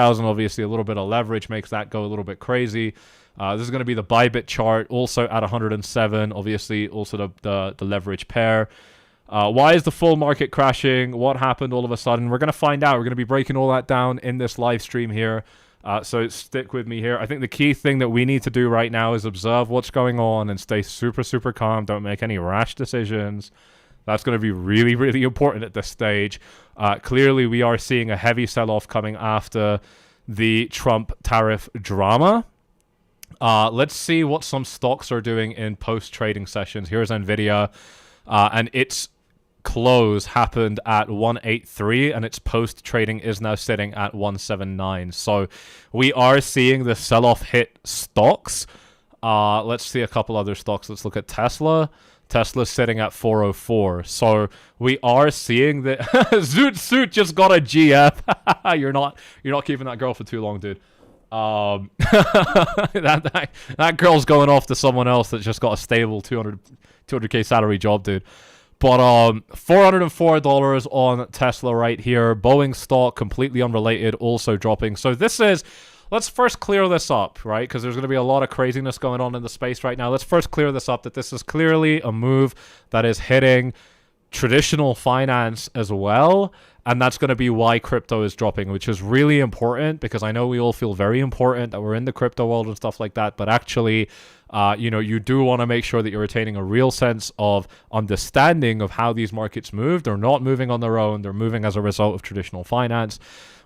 Obviously, a little bit of leverage makes that go a little bit crazy. This is going to be the Bybit chart, also at 107. Obviously, also the leverage pair. Why is the full market crashing? What happened all of a sudden? We're going to find out. We're going to be breaking all that down in this live stream here. So stick with me here. I think the key thing that we need to do right now is observe what's going on and stay super, super calm. Don't make any rash decisions. That's going to be really, really important at this stage. Clearly, we are seeing a heavy sell-off coming after the Trump tariff drama. Let's see what some stocks are doing in post-trading sessions. Here's NVIDIA, and its close happened at 183, and its post-trading is now sitting at 179. So we are seeing the sell-off hit stocks. Let's see a couple other stocks. Let's look at Tesla. Tesla's sitting at 404. So we are seeing that Zoot Suit just got a GF. You're not keeping that girl for too long, dude. That girl's going off to someone else that's just got a stable 200k salary job, dude. But $404 on Tesla right here. Boeing stock, completely unrelated, also dropping. So this is, let's first clear this up, right? Because there's going to be a lot of craziness going on in the space right now. Let's first clear this up, that this is clearly a move that is hitting traditional finance as well. And that's going to be why crypto is dropping, which is really important, because I know we all feel very important that we're in the crypto world and stuff like that. But actually, you do want to make sure that you're retaining a real sense of understanding of how these markets move. They're not moving on their own. They're moving as a result of traditional finance.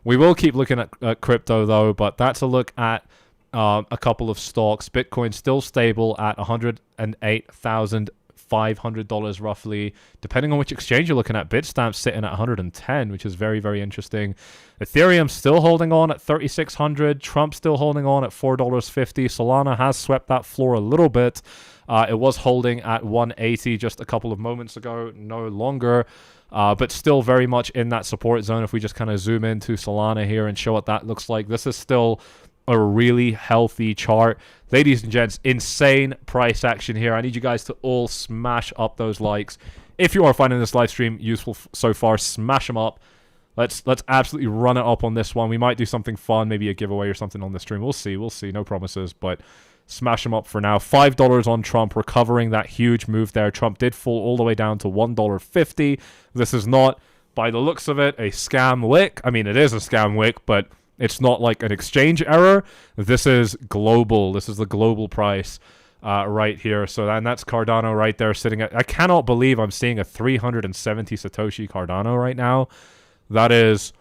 We will keep looking at crypto, though, but that's a look at a couple of stocks. Bitcoin still stable at $108,500 roughly, depending on which exchange you're looking at. Bitstamp sitting at 110, which is very, very interesting. Ethereum still holding on at 3,600. Trump still holding on at $4.50. Solana has swept that floor a little bit. It was holding at 180 just a couple of moments ago, no longer. But still very much in that support zone. If we just kind of zoom into Solana here and show what that looks like, this is still a really healthy chart. Ladies and gents, insane price action here. I need you guys to all smash up those likes. If you are finding this live stream useful so far, smash them up. Let's absolutely run it up on this one. We might do something fun, maybe a giveaway or something on the stream. We'll see. No promises, but smash them up for now. $5 on Trump, recovering that huge move there. Trump did fall all the way down to $1.50. This is not, by the looks of it, a scam wick. I mean, it is a scam wick, but it's not like an exchange error. This is global. This is the global price right here. So and that's Cardano right there sitting at, I cannot believe I'm seeing a 370 Satoshi Cardano right now. That is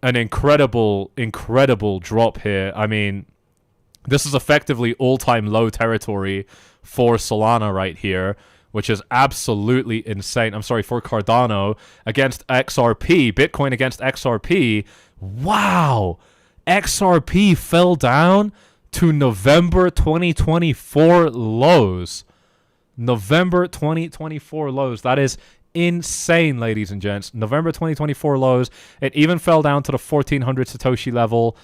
an incredible, incredible drop here. I mean, this is effectively all-time low territory for Solana right here, which is absolutely insane. I'm sorry, for Cardano against XRP, Bitcoin against XRP. Wow. XRP fell down to November 2024 lows. November 2024 lows. That is insane, ladies and gents. November 2024 lows. It even fell down to the 1400 Satoshi level.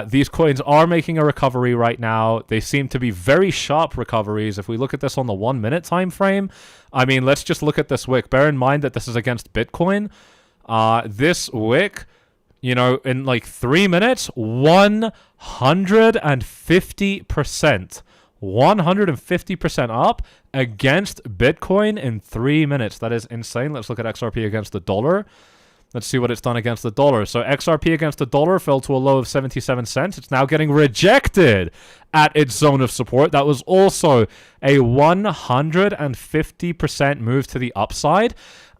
These coins are making a recovery right now. They seem to be very sharp recoveries. If we look at this on the 1 minute time frame, I mean, let's just look at this wick. Bear in mind that this is against Bitcoin. This wick, you know, in like 3 minutes, 150%. 150% up against Bitcoin in 3 minutes. That is insane. Let's look at XRP against the dollar. Let's see what it's done against the dollar. So XRP against the dollar fell to a low of 77 cents. It's now getting rejected at its zone of support. That was also a 150% move to the upside.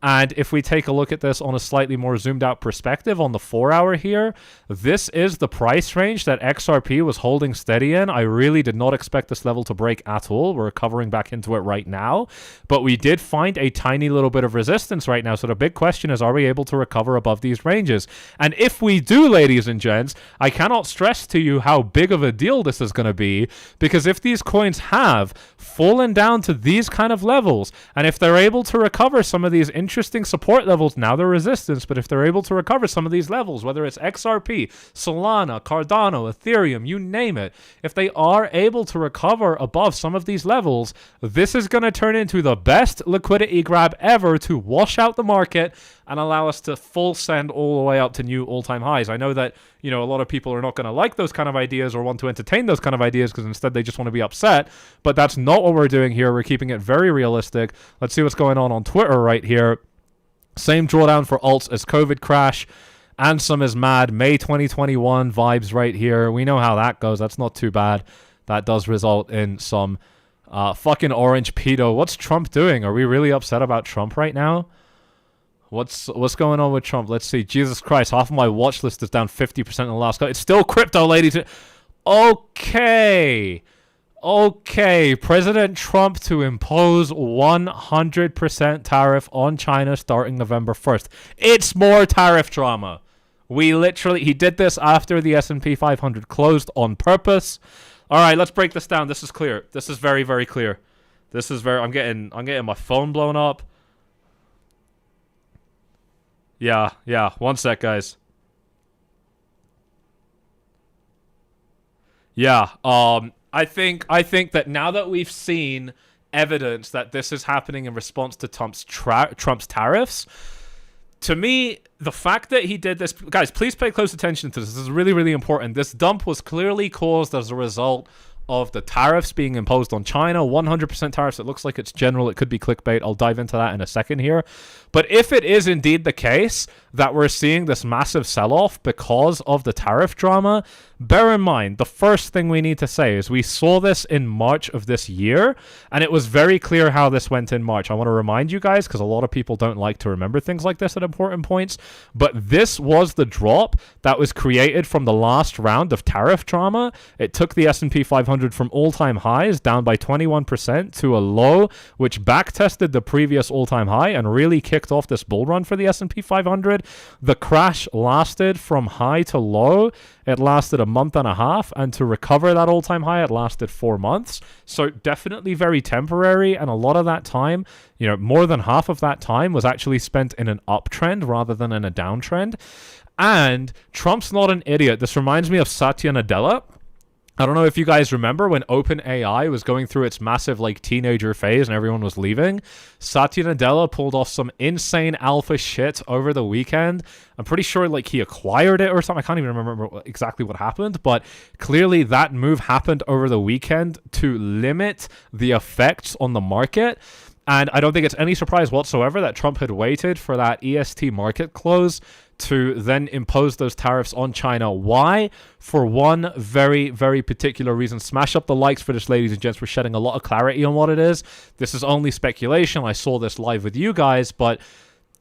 And if we take a look at this on a slightly more zoomed out perspective on the 4 hour here, this is the price range that XRP was holding steady in. I really did not expect this level to break at all. We're covering back into it right now, but we did find a tiny little bit of resistance right now. So the big question is, are we able to recover above these ranges? And if we do, ladies and gents, I cannot stress to you how big of a deal this is going to be, because if these coins have fallen down to these kind of levels, and if they're able to recover some of these interesting support levels, now they're resistance, but if they're able to recover some of these levels, whether it's XRP, Solana, Cardano, Ethereum, you name it, if they are able to recover above some of these levels, this is going to turn into the best liquidity grab ever to wash out the market and allow us to full send all the way up to new all-time highs. I know that, a lot of people are not going to like those kind of ideas or want to entertain those kind of ideas because instead they just want to be upset, but that's not what we're doing here. We're keeping it very realistic. Let's see what's going on Twitter right here. Same drawdown for alts as COVID crash. Ansem is mad. May 2021 vibes right here. We know how that goes. That's not too bad. That does result in some fucking orange pedo. What's Trump doing? Are we really upset about Trump right now? What's going on with Trump? Let's see. Jesus Christ, half of my watch list is down 50% in the last go. It's still crypto, ladies. Okay. President Trump to impose 100% tariff on China starting November 1st. It's more tariff drama. He did this after the S&P 500 closed on purpose. All right, let's break this down. This is clear. This is very, very clear. I'm getting my phone blown up. Yeah. One sec, guys. Yeah. I think that now that we've seen evidence that this is happening in response to Trump's tariffs, to me, the fact that he did this... Guys, please pay close attention to this. This is really, really important. This dump was clearly caused as a result of the tariffs being imposed on China. 100% tariffs. It looks like it's general. It could be clickbait. I'll dive into that in a second here. But if it is indeed the case that we're seeing this massive sell-off because of the tariff drama, bear in mind, the first thing we need to say is we saw this in March of this year, and it was very clear how this went in March. I want to remind you guys, because a lot of people don't like to remember things like this at important points, but this was the drop that was created from the last round of tariff drama. It took the S&P 500 from all-time highs down by 21% to a low, which backtested the previous all-time high and really kicked off this bull run for the S&P 500. The crash lasted from high to low. It lasted a month and a half, and to recover that all-time high, it lasted 4 months. So definitely very temporary, and a lot of that time, more than half of that time was actually spent in an uptrend rather than in a downtrend. And Trump's not an idiot. This reminds me of Satya Nadella. I don't know if you guys remember when OpenAI was going through its massive teenager phase and everyone was leaving. Satya Nadella pulled off some insane alpha shit over the weekend. I'm pretty sure he acquired it or something. I can't even remember exactly what happened, but clearly that move happened over the weekend to limit the effects on the market. And I don't think it's any surprise whatsoever that Trump had waited for that EST market close to then impose those tariffs on China. Why? For one very, very particular reason. Smash up the likes for this, ladies and gents. We're shedding a lot of clarity on what it is. This is only speculation. I saw this live with you guys, but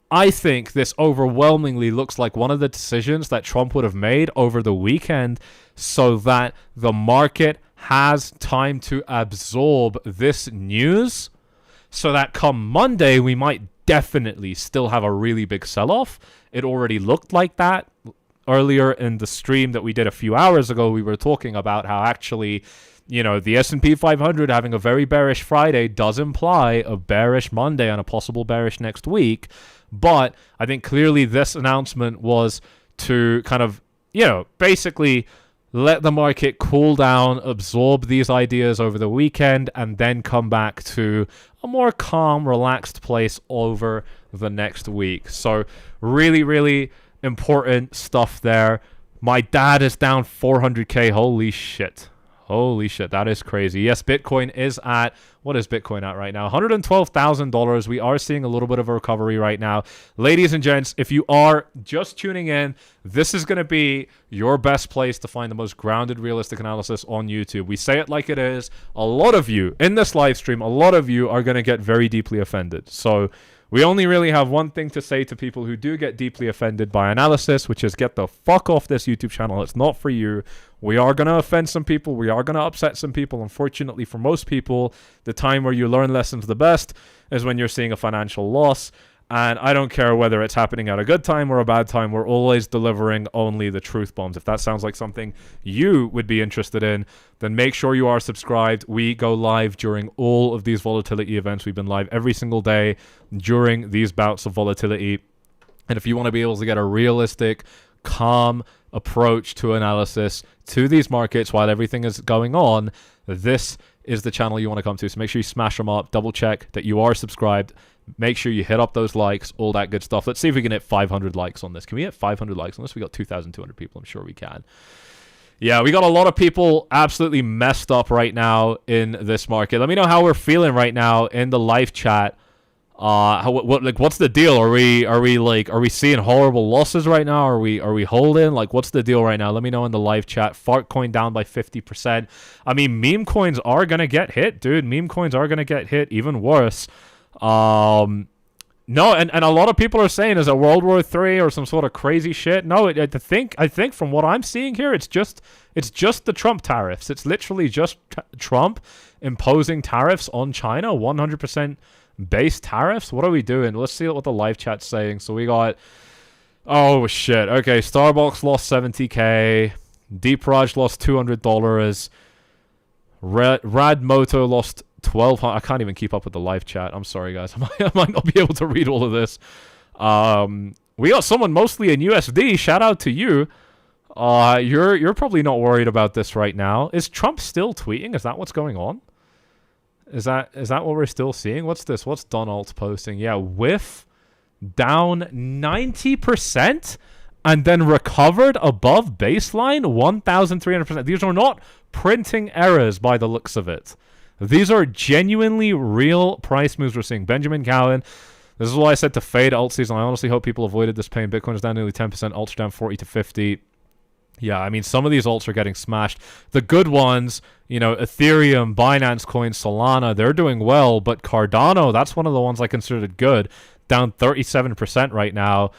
I think this overwhelmingly looks like one of the decisions that Trump would have made over the weekend so that the market has time to absorb this news, so that come Monday, we might definitely still have a really big sell-off. It already looked like that. Earlier in the stream that we did a few hours ago, we were talking about how actually, the S&P 500 having a very bearish Friday does imply a bearish Monday and a possible bearish next week. But I think clearly this announcement was to kind of, basically let the market cool down, absorb these ideas over the weekend, and then come back to a more calm, relaxed place over the next week. So really, really important stuff there. My dad is down 400K. Holy shit. Holy shit, that is crazy. Yes, Bitcoin is at, what is Bitcoin at right now? $112,000. We are seeing a little bit of a recovery right now. Ladies and gents, if you are just tuning in, this is going to be your best place to find the most grounded, realistic analysis on YouTube. We say it like it is. A lot of you in this live stream, a lot of you are going to get very deeply offended. So we only really have one thing to say to people who do get deeply offended by analysis, which is get the fuck off this YouTube channel. It's not for you. We are going to offend some people. We are going to upset some people. Unfortunately, for most people, the time where you learn lessons the best is when you're seeing a financial loss. And I don't care whether it's happening at a good time or a bad time. We're always delivering only the truth bombs. If that sounds like something you would be interested in, then make sure you are subscribed. We go live during all of these volatility events. We've been live every single day during these bouts of volatility. And if you want to be able to get a realistic, calm approach to analysis to these markets while everything is going on, this is the channel you want to come to. So make sure you smash them up, double check that you are subscribed. Make sure you hit up those likes, all that good stuff. Let's see if we can hit 500 likes on this. Can we hit 500 likes on this? We got 2,200 people. I'm sure we can. Yeah, we got a lot of people absolutely messed up right now in this market. Let me know how we're feeling right now in the live chat. What's the deal? Are we seeing horrible losses right now? Are we holding? Like, what's the deal right now? Let me know in the live chat. Fartcoin down by 50%. I mean, meme coins are gonna get hit, dude. Meme coins are gonna get hit even worse. No, and a lot of people are saying, is it World War III or some sort of crazy shit? No, I think from what I'm seeing here, it's just the Trump tariffs. It's literally just Trump imposing tariffs on China, 100% base tariffs. What are we doing? Let's see what the live chat's saying. So we got, oh shit. Okay, Starbucks lost 70K. Deep Raj lost $200. Rad Moto lost 1,200. I can't even keep up with the live chat. I'm sorry, guys. I might not be able to read all of this. We got someone mostly in USD. Shout out to you. You're probably not worried about this right now. Is Trump still tweeting? Is that what's going on? Is that what we're still seeing? What's this? What's Donald posting? Yeah, whiff down 90% and then recovered above baseline 1,300%. These are not printing errors by the looks of it. These are genuinely real price moves we're seeing. Benjamin Cowan, this is why I said to fade alt season. I honestly hope people avoided this pain. Bitcoin is down nearly 10%. Alts down 40 to 50. Yeah, I mean, some of these alts are getting smashed. The good ones, you know, Ethereum, Binance Coin, Solana, they're doing well. But Cardano, that's one of the ones I considered good. Down 37% right now.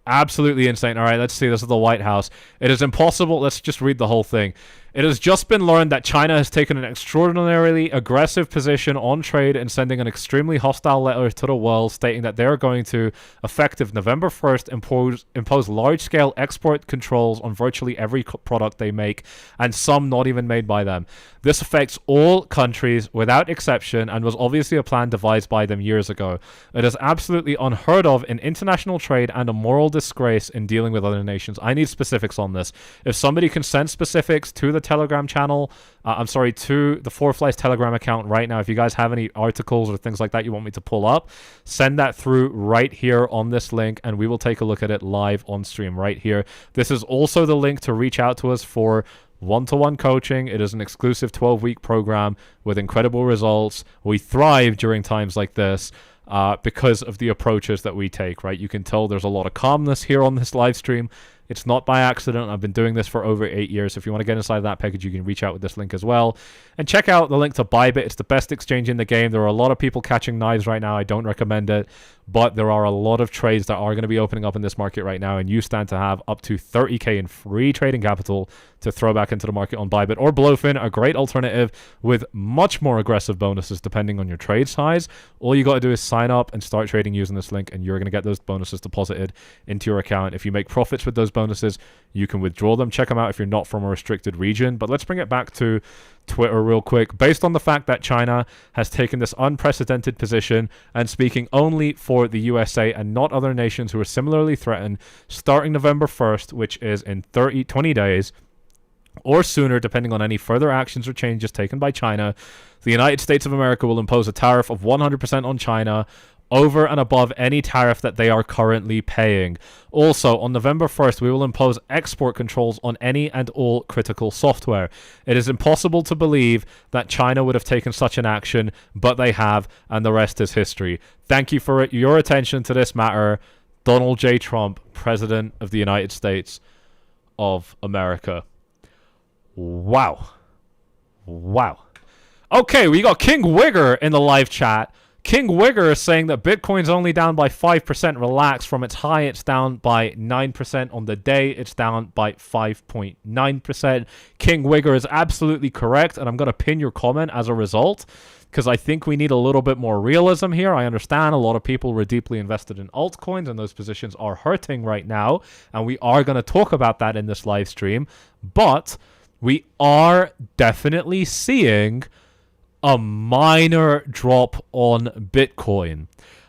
Absolutely insane. All right, let's see. This is the White House. It is impossible. Let's just read the whole thing. It has just been learned that China has taken an extraordinarily aggressive position on trade and sending an extremely hostile letter to the world stating that they are going to, effective November 1st, impose large-scale export controls on virtually every product they make, and some not even made by them. This affects all countries without exception and was obviously a plan devised by them years ago. It is absolutely unheard of in international trade and a moral disgrace in dealing with other nations. I need specifics on this. If somebody can send specifics to the Telegram channel, to the Four Flies Telegram account right now. If you guys have any articles or things like that you want me to pull up, send that through right here on this link and we will take a look at it live on stream right here. This is also the link to reach out to us for one-to-one coaching. It is an exclusive 12-week program with incredible results. We thrive during times like this because of the approaches that we take, right? You can tell there's a lot of calmness here on this live stream. It's not by accident. I've been doing this for over 8 years. If you want to get inside that package, you can reach out with this link as well. And check out the link to Bybit. It's the best exchange in the game. There are a lot of people catching knives right now. I don't recommend it. But there are a lot of trades that are going to be opening up in this market right now. And you stand to have up to 30K in free trading capital to throw back into the market on Bybit or Blowfin, a great alternative with much more aggressive bonuses depending on your trade size. All you got to do is sign up and start trading using this link, and you're going to get those bonuses deposited into your account. If you make profits with those bonuses, you can withdraw them. Check them out if you're not from a restricted region. But let's bring it back to Twitter real quick. Based on the fact that China has taken this unprecedented position and speaking only for the USA and not other nations who are similarly threatened, starting November 1st, which is in 20 days, or sooner, depending on any further actions or changes taken by China, the United States of America will impose a tariff of 100% on China over and above any tariff that they are currently paying. Also, on November 1st, we will impose export controls on any and all critical software. It is impossible to believe that China would have taken such an action, but they have, and the rest is history. Thank you for your attention to this matter. Donald J. Trump, President of the United States of America. Wow. Wow. Okay, we got 𝐂𝐿𝐴𝐺𝐺 in the live chat. 𝐂𝐿𝐴𝐺𝐺 is saying that Bitcoin's only down by 5%. Relax. From its high, it's down by 9%. On the day, it's down by 5.9%. 𝐂𝐿𝐴𝐺𝐺 is absolutely correct, and I'm going to pin your comment as a result, because I think we need a little bit more realism here. I understand a lot of people were deeply invested in altcoins, and those positions are hurting right now, and we are going to talk about that in this live stream, but we are definitely seeing a minor drop on Bitcoin.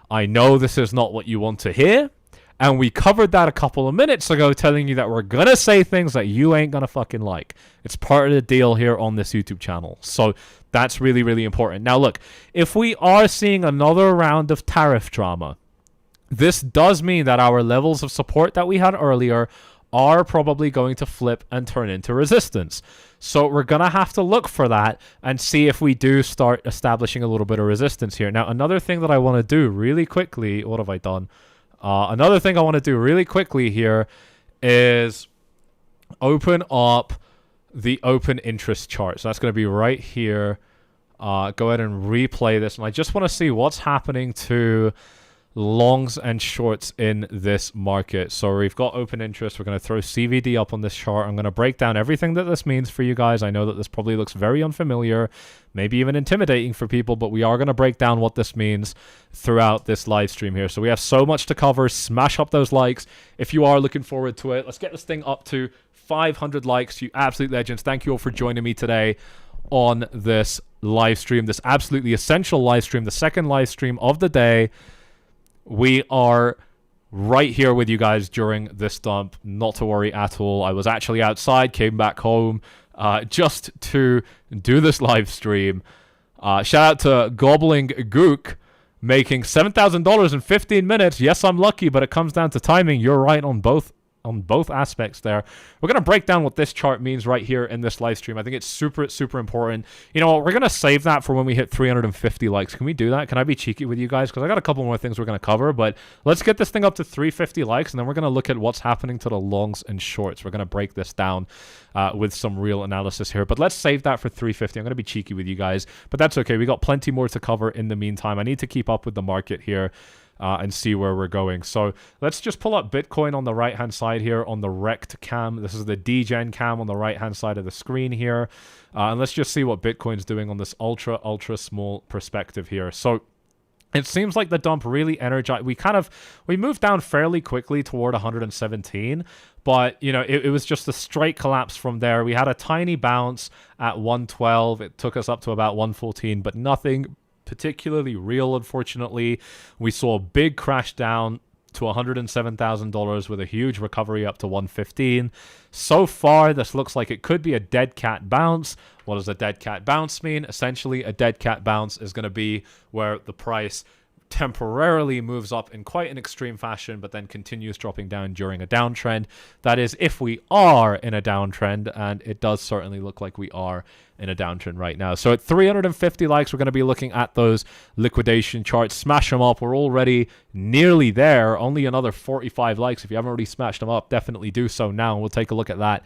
I know this is not what you want to hear, And we covered that a couple of minutes ago, telling you that we're going to say things that you ain't going to fucking like. It's part of the deal here on this YouTube channel. So that's really, really important. Now, look, if we are seeing another round of tariff drama, this does mean that our levels of support that we had earlier are probably going to flip and turn into resistance. So we're going to have to look for that and see if we do start establishing a little bit of resistance here. Now, another thing that I want to do really quickly, what have I done? Another thing I want to do really quickly here is open up the open interest chart. So that's going to be right here. Go ahead and replay this. And I just want to see what's happening to longs and shorts in this market. So we've got open interest. We're going to throw CVD up on this chart. I'm going to break down everything that this means for you guys. I know that this probably looks very unfamiliar, maybe even intimidating for people, but we are going to break down what this means throughout this live stream here. So we have so much to cover. Smash up those likes if you are looking forward to it. Let's get this thing up to 500 likes. You absolute legends. Thank you all for joining me today on this live stream, this absolutely essential live stream, the second live stream of the day. We are right here with you guys during this dump. Not to worry at all. I was actually outside, came back home just to do this live stream. Shout out to 𝐁𝐥𝐿𝐴𝐺 making $7,000 in 15 minutes. Yes, I'm lucky, but it comes down to timing. You're right on both aspects there. We're going to break down what this chart means right here in this live stream. I think it's super, super important. You know what? We're going to save that for when we hit 350 likes. Can we do that? Can I be cheeky with you guys? Because I got a couple more things we're going to cover, but let's get this thing up to 350 likes, and then we're going to look at what's happening to the longs and shorts. We're going to break this down with some real analysis here, but let's save that for 350. I'm going to be cheeky with you guys, but that's okay. We got plenty more to cover in the meantime. I need to keep up with the market here. And see where we're going. So let's just pull up Bitcoin on the right-hand side here on the rect cam. This is the degen cam on the right-hand side of the screen here. And let's just see what Bitcoin's doing on this ultra small perspective here. So it seems like the dump really energized. We moved down fairly quickly toward 117, but you know, it was just a straight collapse from there. We had a tiny bounce at 112. It took us up to about 114, but nothing particularly real, unfortunately. We saw a big crash down to $107,000 with a huge recovery up to 115. So far, this looks like it could be a dead cat bounce. What does a dead cat bounce mean? Essentially, a dead cat bounce is going to be where the price temporarily moves up in quite an extreme fashion, but then continues dropping down during a downtrend. That is, if we are in a downtrend, and it does certainly look like we are in a downtrend right now. So at 350 likes, we're going to be looking at those liquidation charts. Smash them up. We're already nearly there. Only another 45 likes. If you haven't already smashed them up, definitely do so now. And we'll take a look at that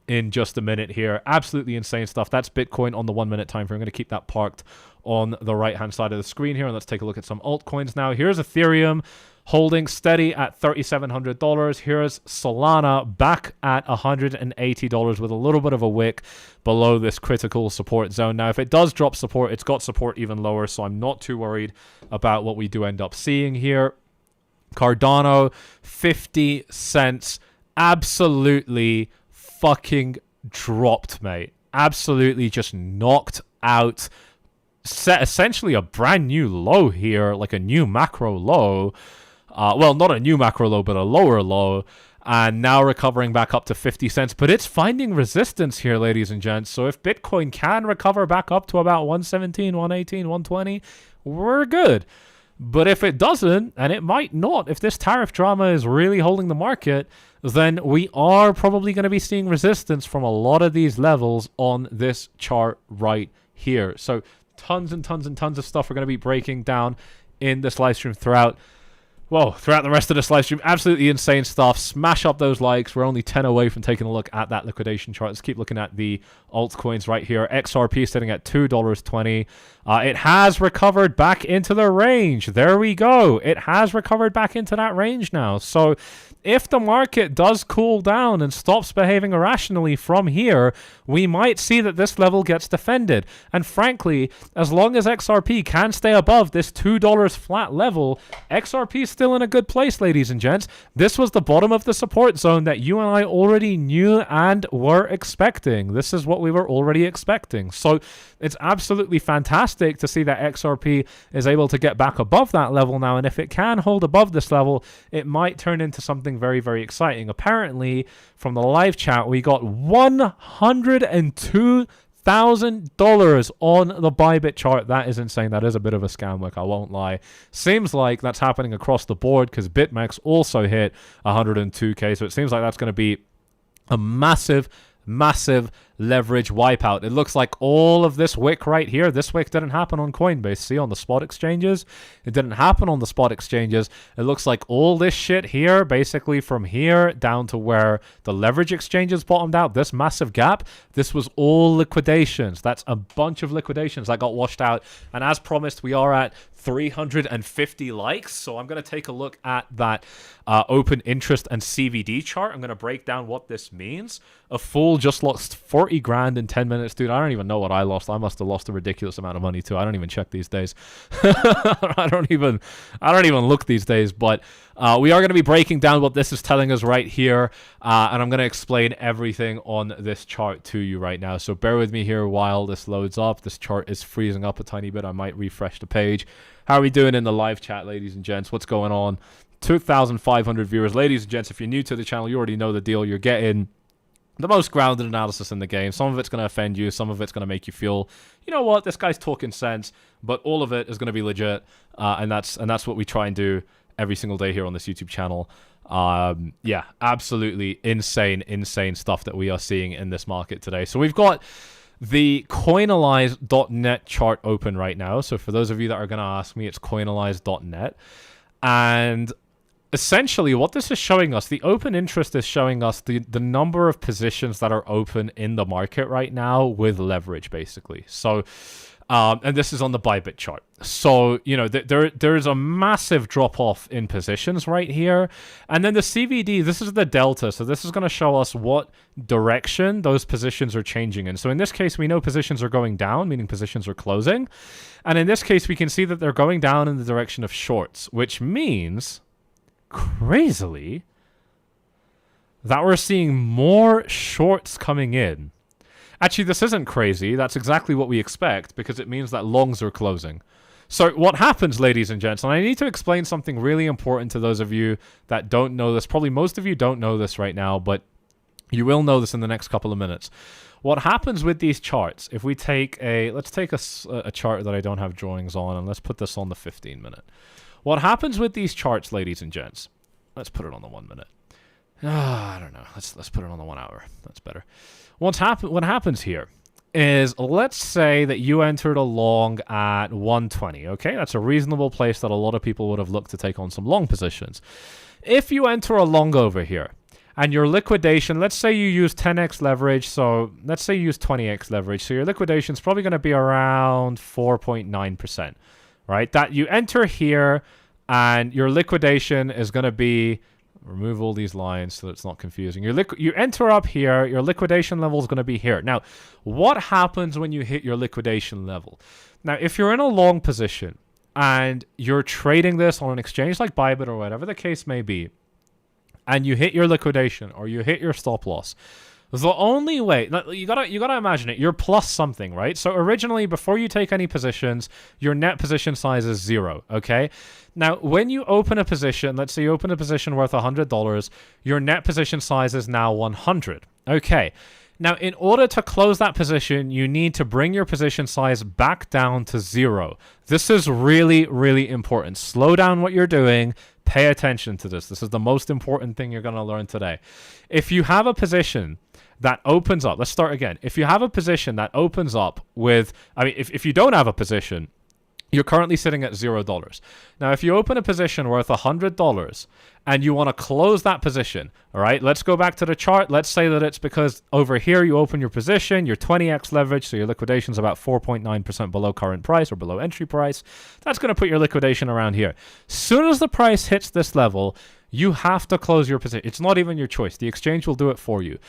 in just a minute here. Absolutely insane stuff. That's Bitcoin on the 1 minute time frame. I'm going to keep that parked on the right hand side of the screen here, and let's take a look at some altcoins now. Here's Ethereum holding steady at $3,700. Here's Solana back at $180 with a little bit of a wick below this critical support zone. Now, if it does drop support, it's got support even lower, so I'm not too worried about what we do end up seeing here. Cardano, 50 cents. Absolutely fucking dropped, mate. Absolutely just knocked out. Set essentially a brand new low here, like a new macro low. Well, not a new macro low, but a lower low. And now recovering back up to 50 cents. But it's finding resistance here, ladies and gents. So if Bitcoin can recover back up to about 117, 118, 120, we're good. But if it doesn't, and it might not, if this tariff drama is really holding the market, then we are probably going to be seeing resistance from a lot of these levels on this chart right here. So tons and tons and tons of stuff we're going to be breaking down in this live stream throughout the rest of this live stream. Absolutely insane stuff. Smash up those likes. We're only 10 away from taking a look at that liquidation chart. Let's keep looking at the altcoins right here. XRP sitting at $2.20. It has recovered back into the range. There we go. It has recovered back into that range now. So if the market does cool down and stops behaving irrationally from here, we might see that this level gets defended. And frankly, as long as XRP can stay above this $2 flat level, XRP is still in a good place, ladies and gents. This was the bottom of the support zone that you and I already knew and were expecting. This is what we were already expecting. So it's absolutely fantastic to see that XRP is able to get back above that level now. And if it can hold above this level, it might turn into something very, very exciting. Apparently, from the live chat, we got $102,000 on the Bybit chart. That is insane. That is a bit of a scam, like I won't lie. Seems like that's happening across the board because BitMEX also hit 102K. So it seems like that's going to be a massive leverage wipeout. It looks like all of this wick right here, this wick didn't happen on Coinbase. See, on the spot exchanges, it didn't happen on the spot exchanges. It looks like all this shit here, basically from here down to where the leverage exchanges bottomed out, this massive gap, this was all liquidations. That's a bunch of liquidations that got washed out. And as promised, we are at 350 likes. So I'm going to take a look at that open interest and CVD chart. I'm going to break down what this means. A fool just lost 40 grand in 10 minutes. Dude, I don't even know what I lost. I must have lost a ridiculous amount of money too. I don't even check these days. I don't even look these days. But we are going to be breaking down what this is telling us right here. And I'm going to explain everything on this chart to you right now. So bear with me here while this loads up. This chart is freezing up a tiny bit. I might refresh the page. How are we doing in the live chat, ladies and gents? What's going on? 2,500 viewers. Ladies and gents, if you're new to the channel, you already know the deal. You're getting the most grounded analysis in the game. Some of it's going to offend you. Some of it's going to make you feel, you know what, this guy's talking sense. But all of it is going to be legit. And that's what we try and do every single day here on this YouTube channel. Yeah, absolutely insane stuff that we are seeing in this market today. So we've got the coinalyze.net chart open right now. So for those of you that are going to ask me, it's coinalyze.net. And essentially what this is showing us, the open interest is showing us the number of positions that are open in the market right now with leverage, basically. So and this is on the Bybit chart. So, you know, there's a massive drop-off in positions right here. And then the CVD, this is the delta. So this is going to show us what direction those positions are changing in. So in this case, we know positions are going down, meaning positions are closing. And in this case, we can see that they're going down in the direction of shorts, which means, crazily, that we're seeing more shorts coming in. Actually, this isn't crazy. That's exactly what we expect because it means that longs are closing. So what happens, ladies and gents, and I need to explain something really important to those of you that don't know this. Probably most of you don't know this right now, but you will know this in the next couple of minutes. What happens with these charts, if we take let's take a chart that I don't have drawings on, and let's put this on the 15-minute. What happens with these charts, ladies and gents, let's put it on the 1 minute. I don't know. Let's put it on the 1 hour. That's better. What happens here is, let's say that you entered a long at 120, okay? That's a reasonable place that a lot of people would have looked to take on some long positions. If you enter a long over here, and your liquidation, let's say you use 10x leverage, so let's say you use 20x leverage, so your liquidation is probably going to be around 4.9%, right? That you enter here, and your liquidation is going to be, remove all these lines so that it's not confusing. You enter up here, your liquidation level is going to be here. Now, what happens when you hit your liquidation level? Now, if you're in a long position and you're trading this on an exchange like Bybit or whatever the case may be, and you hit your liquidation or you hit your stop loss, the only way, you gotta imagine it, you're plus something, right? So originally, before you take any positions, your net position size is 0, okay? Now, when you open a position, let's say you open a position worth $100, your net position size is now 100, okay? Now, in order to close that position, you need to bring your position size back down to 0. This is really, really important. Slow down what you're doing. Pay attention to this. This is the most important thing you're going to learn today. If you have a position that opens up, let's start again. If you have a position that opens up with, if you don't have a position, you're currently sitting at $0. Now, if you open a position worth $100 and you want to close that position, all right, let's go back to the chart. Let's say that it's because over here you open your position, you're 20x leverage, so your liquidation is about 4.9% below current price or below entry price. That's going to put your liquidation around here. Soon as the price hits this level, you have to close your position. It's not even your choice. The exchange will do it for you.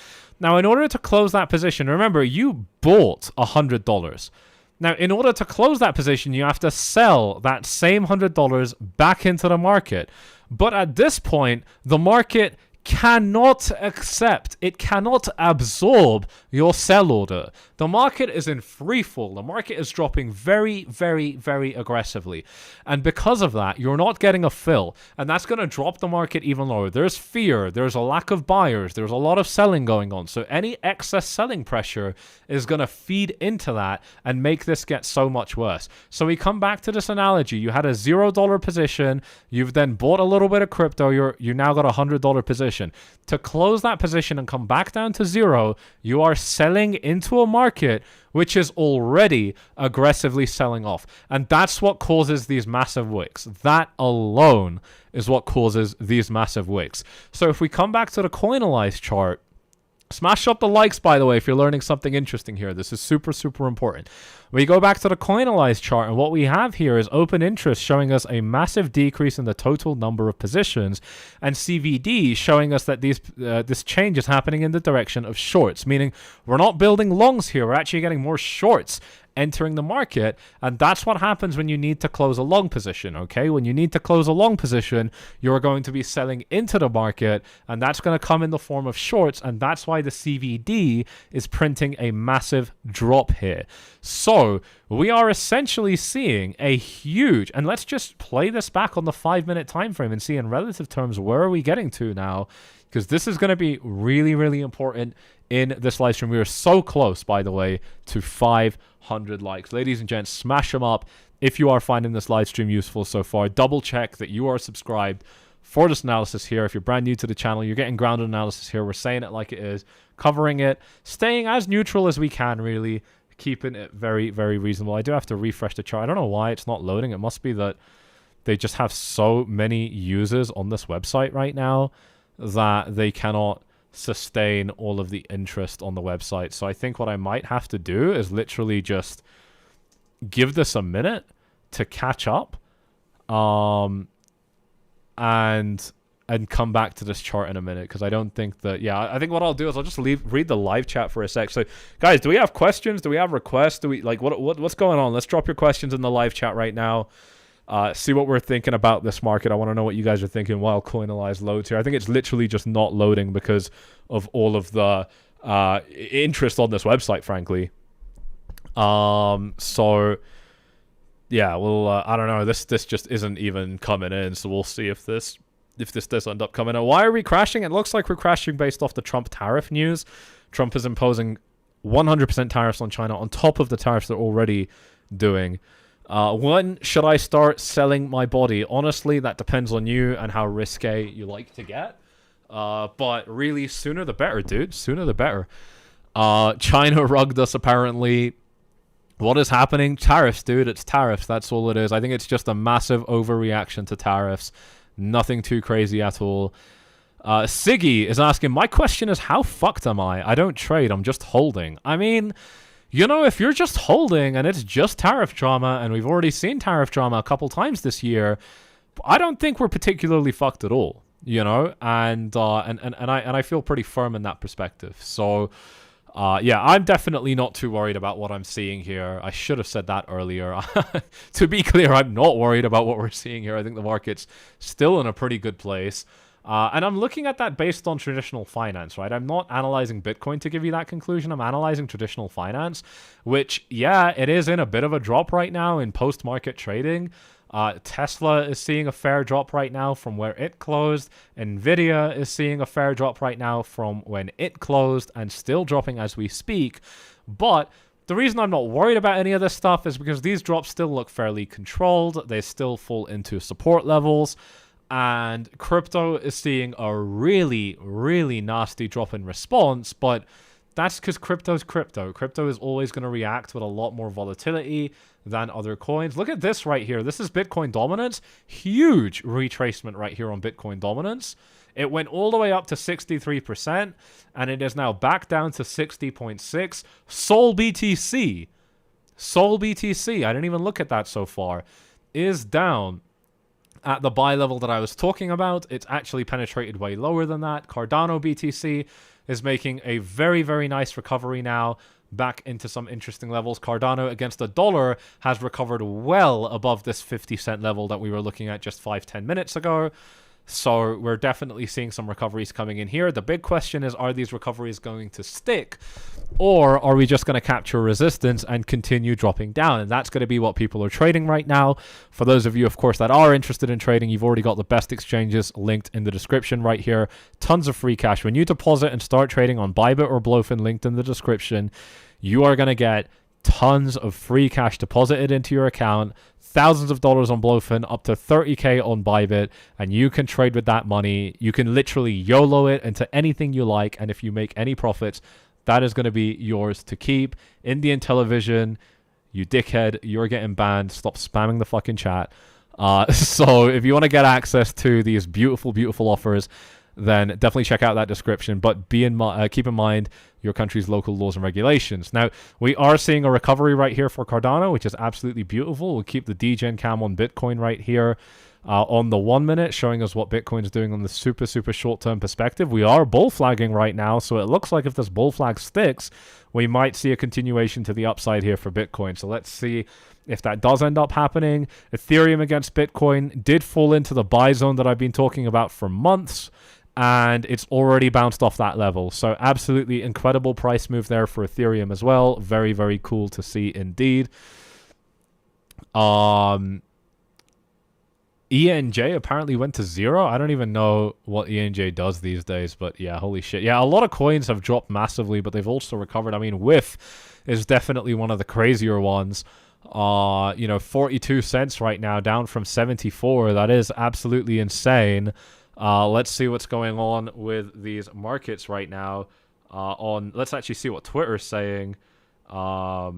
Now, in order to close that position, remember, you bought $100. Now, in order to close that position, you have to sell that same $100 back into the market. But at this point, the market cannot accept, it cannot absorb your sell order. The market is in free fall. The market is dropping very, very, very aggressively. And because of that, you're not getting a fill. And that's going to drop the market even lower. There's fear. There's a lack of buyers. There's a lot of selling going on. So any excess selling pressure is going to feed into that and make this get so much worse. So we come back to this analogy. You had a $0 position. You've then bought a little bit of crypto. You now got a $100 position. To close that position and come back down to zero, you are selling into a market which is already aggressively selling off. And that's what causes these massive wicks. That alone is what causes these massive wicks. So if we come back to the 𝐂𝐻𝐿𝐼𝐧 chart, smash up the likes, by the way, if you're learning something interesting here. This is super, super important. We go back to the 𝐂𝐻𝐿𝐼𝐧 chart, and what we have here is open interest showing us a massive decrease in the total number of positions, and CVD showing us that this change is happening in the direction of shorts, meaning we're not building longs here. We're actually getting more shorts entering the market, and that's what happens when you need to close a long position. Okay, when you need to close a long position, you're going to be selling into the market, and that's going to come in the form of shorts, and that's why the CVD is printing a massive drop here. So we are essentially seeing a huge, and let's just play this back on the 5-minute time frame and see in relative terms where are we getting to now, because this is going to be really, really important in this live stream. We are so close, by the way, to 500 likes. Ladies and gents, smash them up if you are finding this live stream useful so far. Double check that you are subscribed for this analysis here. If you're brand new to the channel, you're getting grounded analysis here. We're saying it like it is, covering it, staying as neutral as we can, really, keeping it very, very reasonable. I do have to refresh the chart. I don't know why it's not loading. It must be that they just have so many users on this website right now that they cannot sustain all of the interest on the website. So I think what I might have to do is literally just give this a minute to catch up, and come back to this chart in a minute, because I don't think that, yeah, I think what I'll do is I'll just read the live chat for a sec. So guys, do we have questions? Do we have requests? Do we, like, what's going on? Let's drop your questions in the live chat right now. See what we're thinking about this market. I want to know what you guys are thinking while 𝐂𝐻𝐿𝐼𝐧 loads here. I think it's literally just not loading because of all of the interest on this website, frankly. So yeah, well, I don't know. This just isn't even coming in. So we'll see if this does end up coming in. Why are we crashing? It looks like we're crashing based off the Trump tariff news. Trump is imposing 100% tariffs on China on top of the tariffs they're already doing. When should I start selling my body? Honestly, that depends on you and how risque you like to get. But really, sooner the better, dude. Sooner the better. China rugged us, apparently. What is happening? Tariffs, dude. It's tariffs. That's all it is. I think it's just a massive overreaction to tariffs. Nothing too crazy at all. Siggy is asking, my question is, how fucked am I? I don't trade. I'm just holding. I mean, you know, if you're just holding and it's just tariff drama, and we've already seen tariff drama a couple times this year, I don't think we're particularly fucked at all, you know, and I feel pretty firm in that perspective. So, yeah, I'm definitely not too worried about what I'm seeing here. I should have said that earlier. To be clear, I'm not worried about what we're seeing here. I think the market's still in a pretty good place. And I'm looking at that based on traditional finance, right? I'm not analyzing Bitcoin to give you that conclusion. I'm analyzing traditional finance, which, yeah, it is in a bit of a drop right now in post-market trading. Tesla is seeing a fair drop right now from where it closed. Nvidia is seeing a fair drop right now from when it closed, and still dropping as we speak. But the reason I'm not worried about any of this stuff is because these drops still look fairly controlled. They still fall into support levels. And crypto is seeing a really, really nasty drop in response, but that's because crypto's crypto. Crypto is always going to react with a lot more volatility than other coins. Look at this right here. This is Bitcoin dominance. Huge retracement right here on Bitcoin dominance. It went all the way up to 63%, and it is now back down to 60.6. Sol BTC. Sol BTC, I didn't even look at that so far, is down at the buy level that I was talking about. It's actually penetrated way lower than that. Cardano BTC is making a very, very nice recovery now back into some interesting levels. Cardano against the dollar has recovered well above this 50-cent level that we were looking at just 5-10 minutes ago. So we're definitely seeing some recoveries coming in here. The big question is, are these recoveries going to stick? Or are we just going to capture resistance and continue dropping down? And that's going to be what people are trading right now. For those of you, of course, that are interested in trading, you've already got the best exchanges linked in the description right here. Tons of free cash. When you deposit and start trading on Bybit or Blofin, linked in the description, you are going to get tons of free cash deposited into your account. Thousands of dollars on Blofin, up to 30k on Bybit, and you can trade with that money. You can literally YOLO it into anything you like, and if you make any profits, that is going to be yours to keep. Indian television, you dickhead, you're getting banned. Stop spamming the fucking chat. So if you want to get access to these beautiful, beautiful offers, then definitely check out that description. But keep in mind your country's local laws and regulations. Now, we are seeing a recovery right here for Cardano, which is absolutely beautiful. We'll keep the DGen cam on Bitcoin right here on the 1 minute, showing us what Bitcoin is doing on the super, super short-term perspective. We are bull flagging right now, so it looks like if this bull flag sticks, we might see a continuation to the upside here for Bitcoin. So let's see if that does end up happening. Ethereum against Bitcoin did fall into the buy zone that I've been talking about for months, and it's already bounced off that level. So absolutely incredible price move there for Ethereum as well. Very, very cool to see indeed. ENJ apparently went to 0. I don't even know what ENJ does these days, but yeah, holy shit. Yeah, a lot of coins have dropped massively, but they've also recovered. I mean, WIF is definitely one of the crazier ones. 42 cents right now, down from 74. That is absolutely insane. Let's see what's going on with these markets right now. Let's actually see what Twitter's saying. But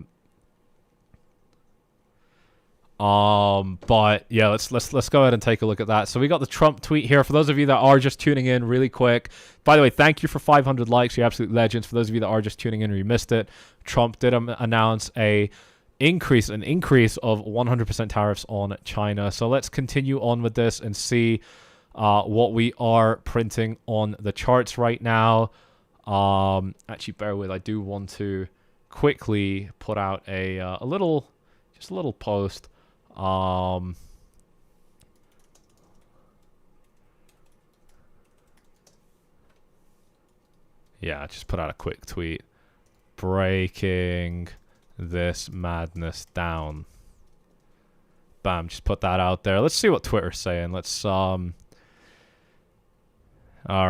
yeah, let's go ahead and take a look at that. So we got the Trump tweet here. For those of you that are just tuning in, really quick. By the way, thank you for 500 likes. You're absolute legends. For those of you that are just tuning in or you missed it, Trump did announce an increase of 100% tariffs on China. So let's continue on with this and see what we are printing on the charts right now. Actually, bear with. I do want to quickly put out a little post. Yeah, just put out a quick tweet breaking this madness down. Bam, just put that out there. Let's see what Twitter's saying. Let's all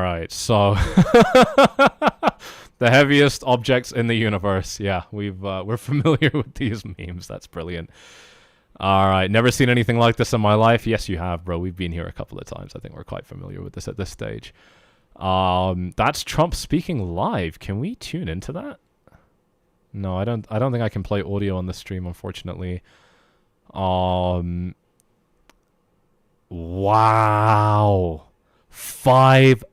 right, so the heaviest objects in the universe. Yeah, we're familiar with these memes. That's brilliant. All right, never seen anything like this in my life. Yes, you have, bro. We've been here a couple of times. I think we're quite familiar with this at this stage. That's Trump speaking live. Can we tune into that? No, I don't think I can play audio on the stream, unfortunately. Wow. 5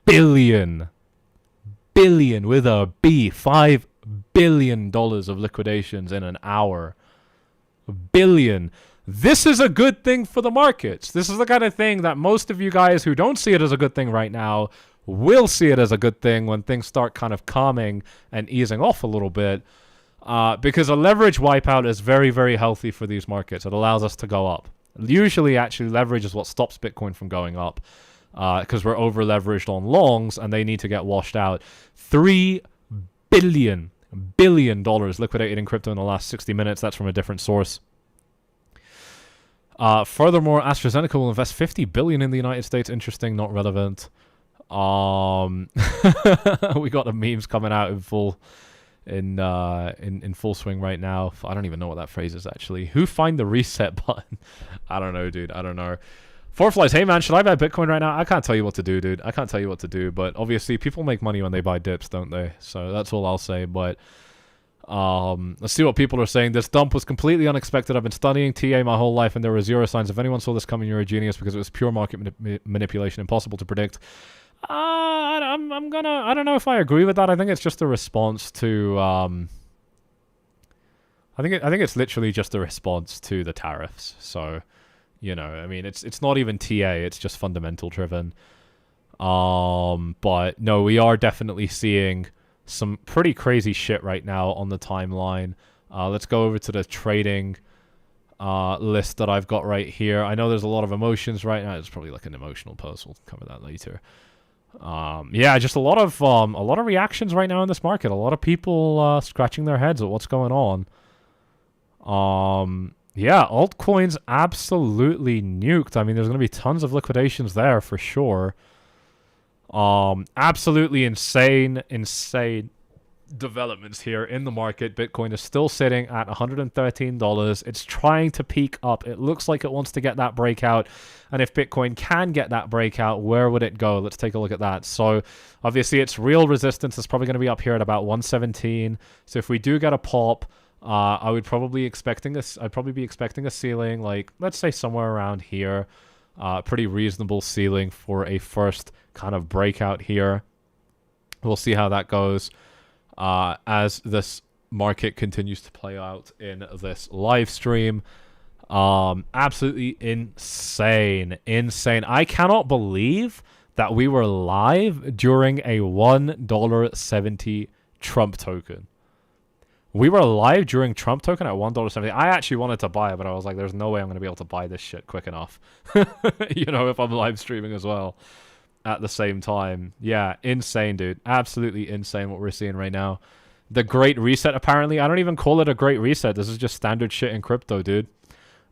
billion with a B, $5 billion of liquidations in an hour. Billion. This is a good thing for the markets. This is the kind of thing that most of you guys who don't see it as a good thing right now will see it as a good thing when things start kind of calming and easing off a little bit. Because a leverage wipeout is very, very healthy for these markets. It allows us to go up. Usually, actually, leverage is what stops Bitcoin from going up. Because we're over leveraged on longs and they need to get washed out. $3 billion liquidated in crypto in the last 60 minutes. That's from a different source. Furthermore, AstraZeneca will invest $50 billion in the United States. Interesting, not relevant. We got the memes coming out in full swing right now. I don't even know what that phrase is actually. Who find the reset button? I don't know, dude. I don't know. Four Flies, hey man, should I buy Bitcoin right now? I can't tell you what to do, dude. I can't tell you what to do, but obviously people make money when they buy dips, don't they? So that's all I'll say, but let's see what people are saying. This dump was completely unexpected. I've been studying TA my whole life and there were zero signs. If anyone saw this coming, you're a genius because it was pure market manipulation, impossible to predict. I don't know if I agree with that. I think it's just a response to I think it's literally just a response to the tariffs. So You know, I mean, it's not even TA, it's just fundamental driven. But no, we are definitely seeing some pretty crazy shit right now on the timeline. Let's go over to the trading list that I've got right here. I know there's a lot of emotions right now. It's probably like an emotional post. We'll cover that later. Yeah, just a lot of reactions right now in this market. A lot of people scratching their heads at what's going on. Yeah, altcoins absolutely nuked. I mean, there's going to be tons of liquidations there for sure. Absolutely insane developments here in the market. Bitcoin is still sitting at $113. It's trying to peak up. It looks like it wants to get that breakout. And if Bitcoin can get that breakout, where would it go? Let's take a look at that. So obviously its real resistance is probably going to be up here at about 117. So if we do get a pop, I'd probably be expecting a ceiling, like let's say somewhere around here. Pretty reasonable ceiling for a first kind of breakout here. We'll see how that goes as this market continues to play out in this live stream. Absolutely insane. I cannot believe that we were live during a $1.70 Trump token. We were live during Trump token at $1.70. I actually wanted to buy it, but I was like, there's no way I'm going to be able to buy this shit quick enough. You know, if I'm live streaming as well at the same time. Yeah, insane, dude. Absolutely insane what we're seeing right now. The Great Reset, apparently. I don't even call it a Great Reset. This is just standard shit in crypto, dude.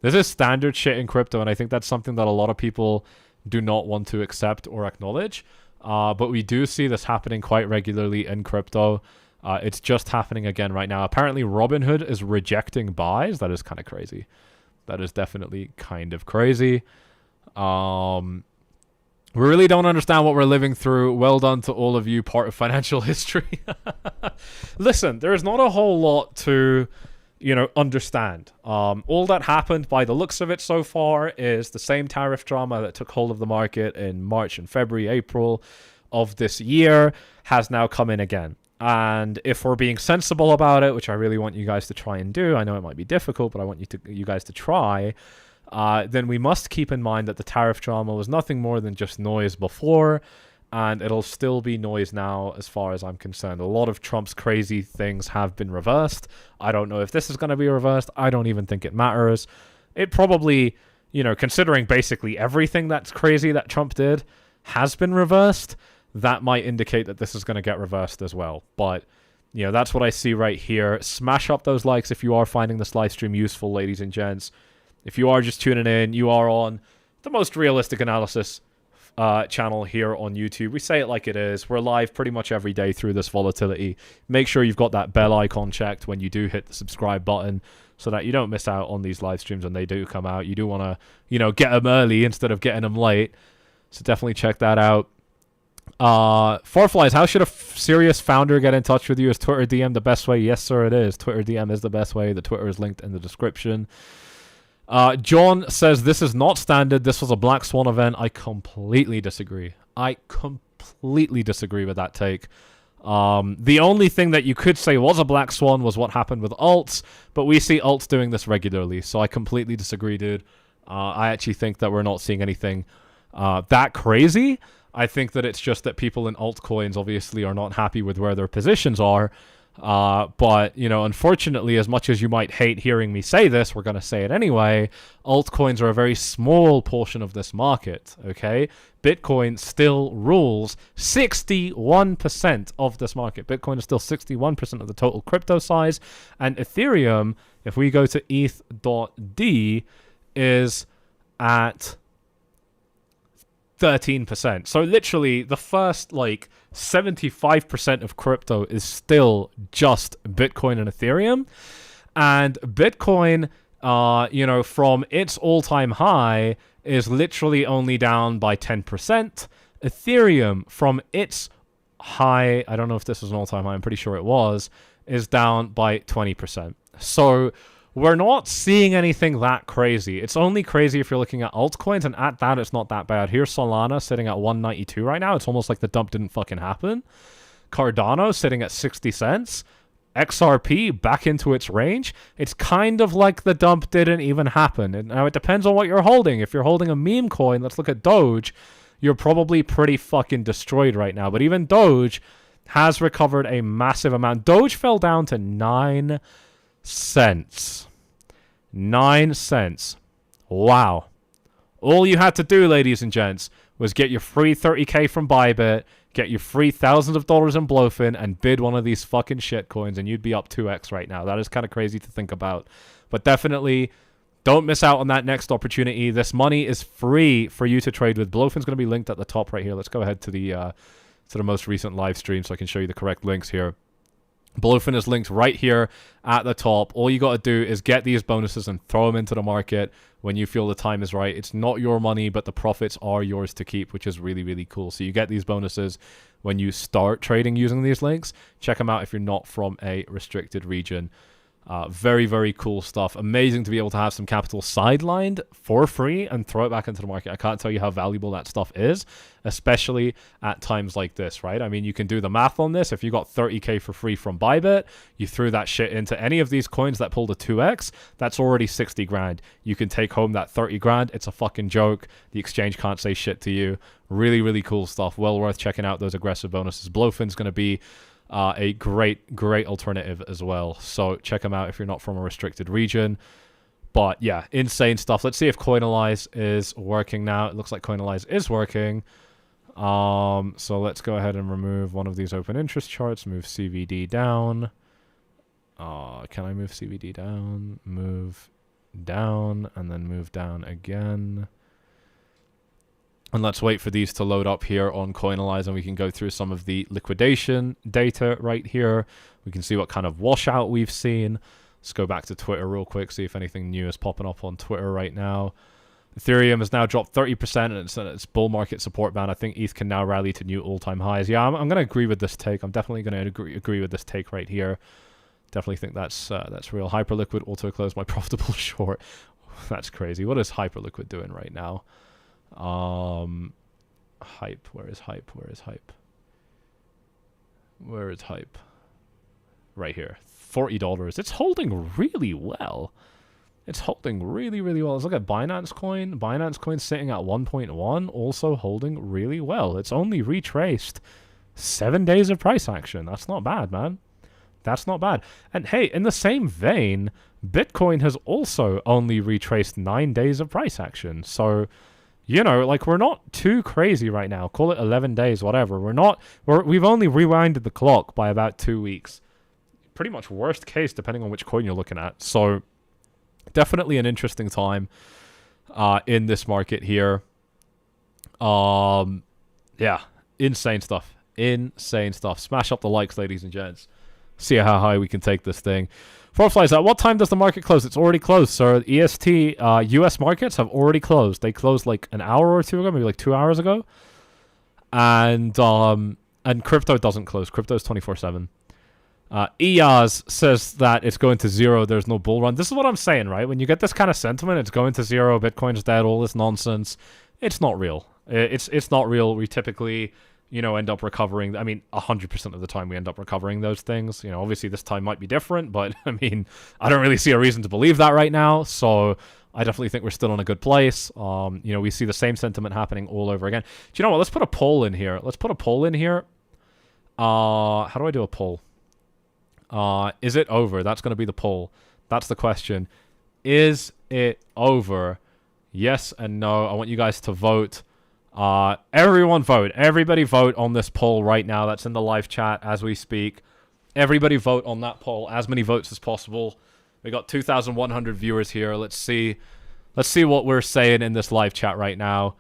This is standard shit in crypto, and I think that's something that a lot of people do not want to accept or acknowledge. But we do see this happening quite regularly in crypto. It's just happening again right now. Apparently, Robinhood is rejecting buys. That is kind of crazy. That is definitely kind of crazy. We really don't understand what we're living through. Well done to all of you, part of financial history. Listen, there is not a whole lot to, you know, understand. All that happened by the looks of it so far is the same tariff drama that took hold of the market in March and February, April of this year has now come in again. And if we're being sensible about it, which I really want you guys to try and do, I know it might be difficult, but I want you guys to try, then we must keep in mind that the tariff drama was nothing more than just noise before, and it'll still be noise now as far as I'm concerned. A lot of Trump's crazy things have been reversed. I don't know if this is going to be reversed. I don't even think it matters. It probably, you know, considering basically everything that's crazy that Trump did has been reversed, that might indicate that this is going to get reversed as well. But, you know, that's what I see right here. Smash up those likes if you are finding this live stream useful, ladies and gents. If you are just tuning in, you are on the most realistic analysis channel here on YouTube. We say it like it is. We're live pretty much every day through this volatility. Make sure you've got that bell icon checked when you do hit the subscribe button so that you don't miss out on these live streams when they do come out. You do want to, you know, get them early instead of getting them late. So definitely check that out. Farflies, how should a serious founder get in touch with you? Is Twitter DM the best way? Yes, sir, it is. Twitter DM is the best way. The Twitter is linked in the description. John says, this is not standard. This was a Black Swan event. I completely disagree. I completely disagree with that take. The only thing that you could say was a Black Swan was what happened with alts, but we see alts doing this regularly, so I completely disagree, dude. I actually think that we're not seeing anything that crazy. I think that it's just that people in altcoins obviously are not happy with where their positions are. But, you know, unfortunately, as much as you might hate hearing me say this, we're going to say it anyway. Altcoins are a very small portion of this market, okay? Bitcoin still rules 61% of this market. Bitcoin is still 61% of the total crypto size. And Ethereum, if we go to ETH.D, is at 13%. So literally the first like 75% of crypto is still just Bitcoin and Ethereum. And Bitcoin, you know, from its all-time high is literally only down by 10%. Ethereum from its high, I don't know if this was an all-time high, I'm pretty sure it was, is down by 20%. So we're not seeing anything that crazy. It's only crazy if you're looking at altcoins, and at that, it's not that bad. Here's Solana sitting at 192 right now. It's almost like the dump didn't fucking happen. Cardano sitting at 60 cents. XRP back into its range, it's kind of like the dump didn't even happen. And now it depends on what you're holding. If you're holding a meme coin, let's look at Doge, you're probably pretty fucking destroyed right now. But even Doge has recovered a massive amount. Doge fell down to 9 cents. 9 cents. Wow. All you had to do, ladies and gents, was get your free 30k from Bybit, get your free thousands of dollars in Blowfin, and bid one of these fucking shit coins, and you'd be up 2x right now. That is kind of crazy to think about. But definitely, don't miss out on that next opportunity. This money is free for you to trade with. Blowfin's going to be linked at the top right here. Let's go ahead to the most recent live stream so I can show you the correct links here. Blowfin is linked right here at the top. All you got to do is get these bonuses and throw them into the market when you feel the time is right. It's not your money, but the profits are yours to keep, which is really, really cool. So you get these bonuses when you start trading using these links. Check them out if you're not from a restricted region. Very, very cool stuff. Amazing to be able to have some capital sidelined for free and throw it back into the market. I can't tell you how valuable that stuff is, especially at times like this, right? I mean, you can do the math on this. If you got 30k for free from Bybit, you threw that shit into any of these coins that pulled a 2x, that's already 60 grand. You can take home that 30 grand. It's a fucking joke. The exchange can't say shit to you. Really, really cool stuff. Well worth checking out those aggressive bonuses. Blowfin's going to be a great alternative as well. So check them out if you're not from a restricted region. But yeah, insane stuff. Let's see if Coinalyze is working now. It looks like Coinalyze is working. So let's go ahead and remove one of these open interest charts. Move CVD down. Can I move CVD down? Move down and then move down again. And let's wait for these to load up here on Coinalyze, and we can go through some of the liquidation data right here. We can see what kind of washout we've seen. Let's go back to Twitter real quick, see if anything new is popping up on Twitter right now. Ethereum has now dropped 30% and it's bull market support band. I think ETH can now rally to new all-time highs. Yeah, I'm going to agree with this take. I'm definitely going to agree with this take right here. Definitely think that's real. Hyperliquid auto close my profitable short. That's crazy. What is Hyperliquid doing right now? Hype. Where is hype? Where is hype? Where is hype? Right here. $40. It's holding really well. It's holding really, really well. Let's look at Binance Coin. Binance Coin sitting at 1.1, also holding really well. It's only retraced 7 days of price action. That's not bad, man. That's not bad. And hey, in the same vein, Bitcoin has also only retraced 9 days of price action. So, you know, like, we're not too crazy right now. Call it 11 days, whatever. We've only rewinded the clock by about 2 weeks. Pretty much worst case, depending on which coin you're looking at. So, definitely an interesting time in this market here. Yeah, insane stuff. Insane stuff. Smash up the likes, ladies and gents. See how high we can take this thing. Flies at what time does the market close? It's already closed, sir. EST, US markets have already closed. They closed like an hour or two ago, maybe like 2 hours ago. And crypto doesn't close. Crypto is 24/7. 𝐿𝐴𝐺 says that it's going to zero. There's no bull run. This is what I'm saying, right? When you get this kind of sentiment, it's going to zero. Bitcoin's dead. All this nonsense. It's not real. It's not real. We typically, you know, end up recovering. I mean, 100% of the time we end up recovering those things. You know, obviously this time might be different, but I mean, I don't really see a reason to believe that right now. So I definitely think we're still in a good place. You know, we see the same sentiment happening all over again. Do you know what? Let's put a poll in here. Let's put a poll in here. How do I do a poll? Is it over? That's going to be the poll. That's the question. Is it over? Yes and no. I want you guys to vote. Everyone vote. Everybody vote on this poll right now. That's in the live chat as we speak. Everybody vote on that poll. As many votes as possible. We got 2,100 viewers here. Let's see what we're saying in this live chat right now.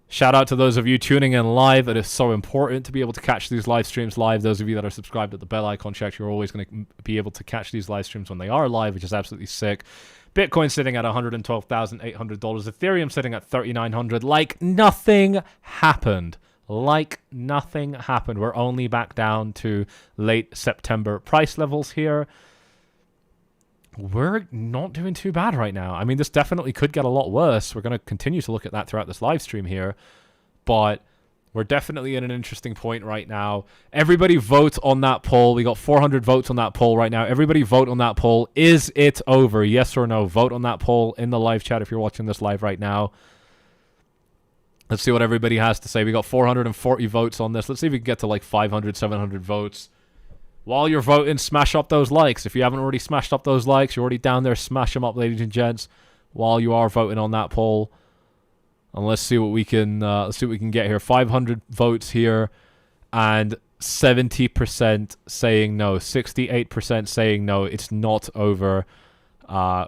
Shout out to those of you tuning in live. It is so important to be able to catch these live streams live. Those of you that are subscribed at the bell icon check, you're always going to be able to catch these live streams when they are live, which is absolutely sick. Bitcoin sitting at $112,800. Ethereum sitting at $3,900. Like nothing happened. Like nothing happened. We're only back down to late September price levels here. We're not doing too bad right now. I mean, this definitely could get a lot worse. We're going to continue to look at that throughout this live stream here. But We're definitely in an interesting point right now. Everybody vote on that poll. We got 400 votes on that poll right now. Everybody vote on that poll. Is it over? Yes or no? Vote on that poll in the live chat if you're watching this live right now. Let's see what everybody has to say. We got 440 votes on this. Let's see if we can get to like 500, 700 votes. While you're voting, smash up those likes. If you haven't already smashed up those likes, you're already down there, smash them up, ladies and gents, while you are voting on that poll. And let's see what we can get here. 500 votes here, and 70% saying no, 68% saying no. It's not over,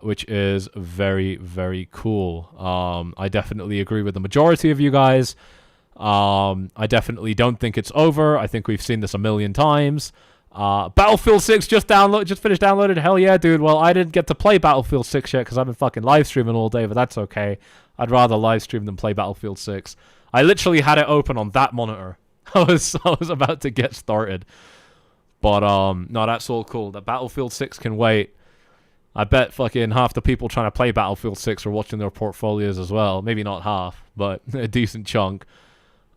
which is very, very cool. I definitely agree with the majority of you guys. I definitely don't think it's over. I think we've seen this a million times. Battlefield 6 just finished downloaded. Hell yeah, dude. Well, I didn't get to play Battlefield 6 yet because I've been fucking live streaming all day, but that's okay. I'd rather live stream than play Battlefield 6. I literally had it open on that monitor. I was about to get started. But no, that's all cool. The Battlefield 6 can wait. I bet fucking half the people trying to play Battlefield 6 are watching their portfolios as well. Maybe not half, but a decent chunk.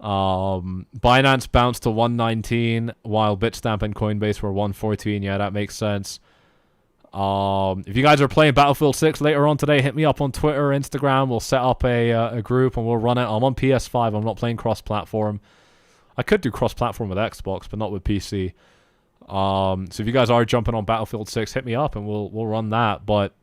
Binance bounced to 119 while Bitstamp and Coinbase were 114. Yeah, that makes sense. If you guys are playing Battlefield 6 later on today, hit me up on Twitter or Instagram. We'll set up a group and we'll run it. I'm on PS5. I'm not playing cross-platform. I could do cross-platform with Xbox, but not with PC. So if you guys are jumping on Battlefield 6, hit me up and we'll run that. But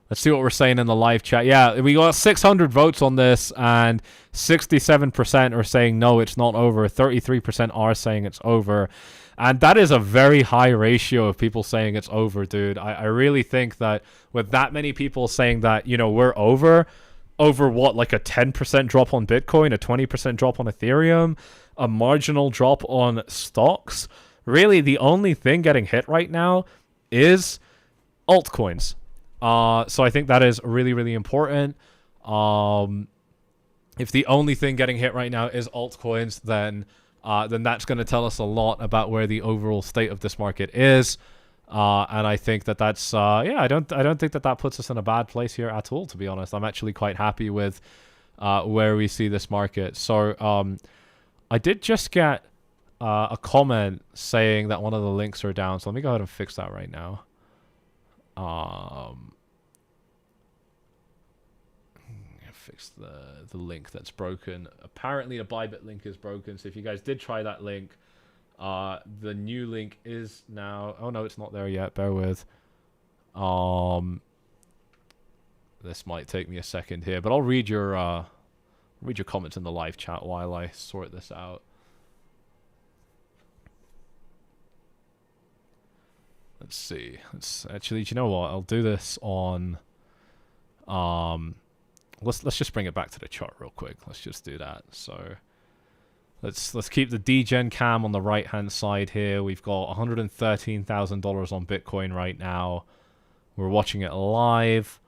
let's see what we're saying in the live chat. Yeah, we got 600 votes on this, and 67% are saying no, it's not over. 33% are saying it's over. And that is a very high ratio of people saying it's over, dude. I really think that with that many people saying that, you know, we're over what, like a 10% drop on Bitcoin, a 20% drop on Ethereum, a marginal drop on stocks, really the only thing getting hit right now is altcoins. So I think that is really, really important. If the only thing getting hit right now is altcoins, then that's going to tell us a lot about where the overall state of this market is. And I think that's I don't think that puts us in a bad place here at all, to be honest. I'm actually quite happy with where we see this market. So I did just get a comment saying that one of the links are down. So let me go ahead and fix that right now. Fix the link that's broken. Apparently the Bybit link is broken, so if you guys did try that link, the new link is now... Oh no, it's not there yet, bear with. This might take me a second here, but I'll read your comments in the live chat while I sort this out. Let's see. Actually, do you know what? I'll do this on... Let's just bring it back to the chart real quick. Let's just do that. So let's keep the degen cam on the right hand side here. We've got $113,000 on Bitcoin right now. We're watching it live.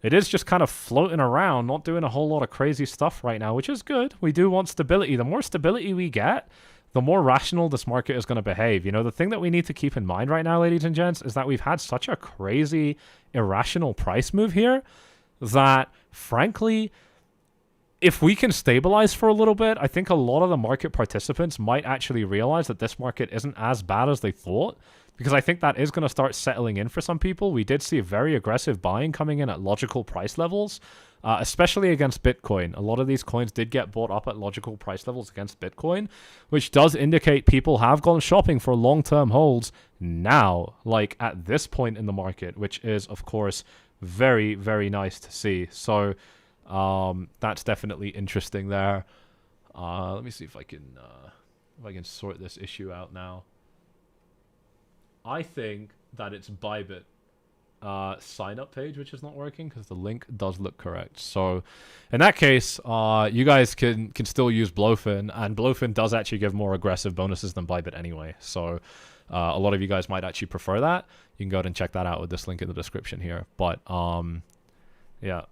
It is just kind of floating around, not doing a whole lot of crazy stuff right now, which is good. We do want stability. The more stability we get, the more rational this market is going to behave. You know, the thing that we need to keep in mind right now, ladies and gents, is that we've had such a crazy, irrational price move here that, frankly, if we can stabilize for a little bit, I think a lot of the market participants might actually realize that this market isn't as bad as they thought, because I think that is going to start settling in for some people. We did see a very aggressive buying coming in at logical price levels, especially against Bitcoin. A lot of these coins did get bought up at logical price levels against Bitcoin, which does indicate people have gone shopping for long-term holds now, like at this point in the market, which is, of course, very, very nice to see. So that's definitely interesting there. Let me see if I can sort this issue out now. I think that it's Bybit sign up page which is not working, because the link does look correct. So in that case, you guys can still use Blowfin, and Blowfin does actually give more aggressive bonuses than Bybit anyway. So a lot of you guys might actually prefer that. You can go ahead and check that out with this link in the description here. But yeah.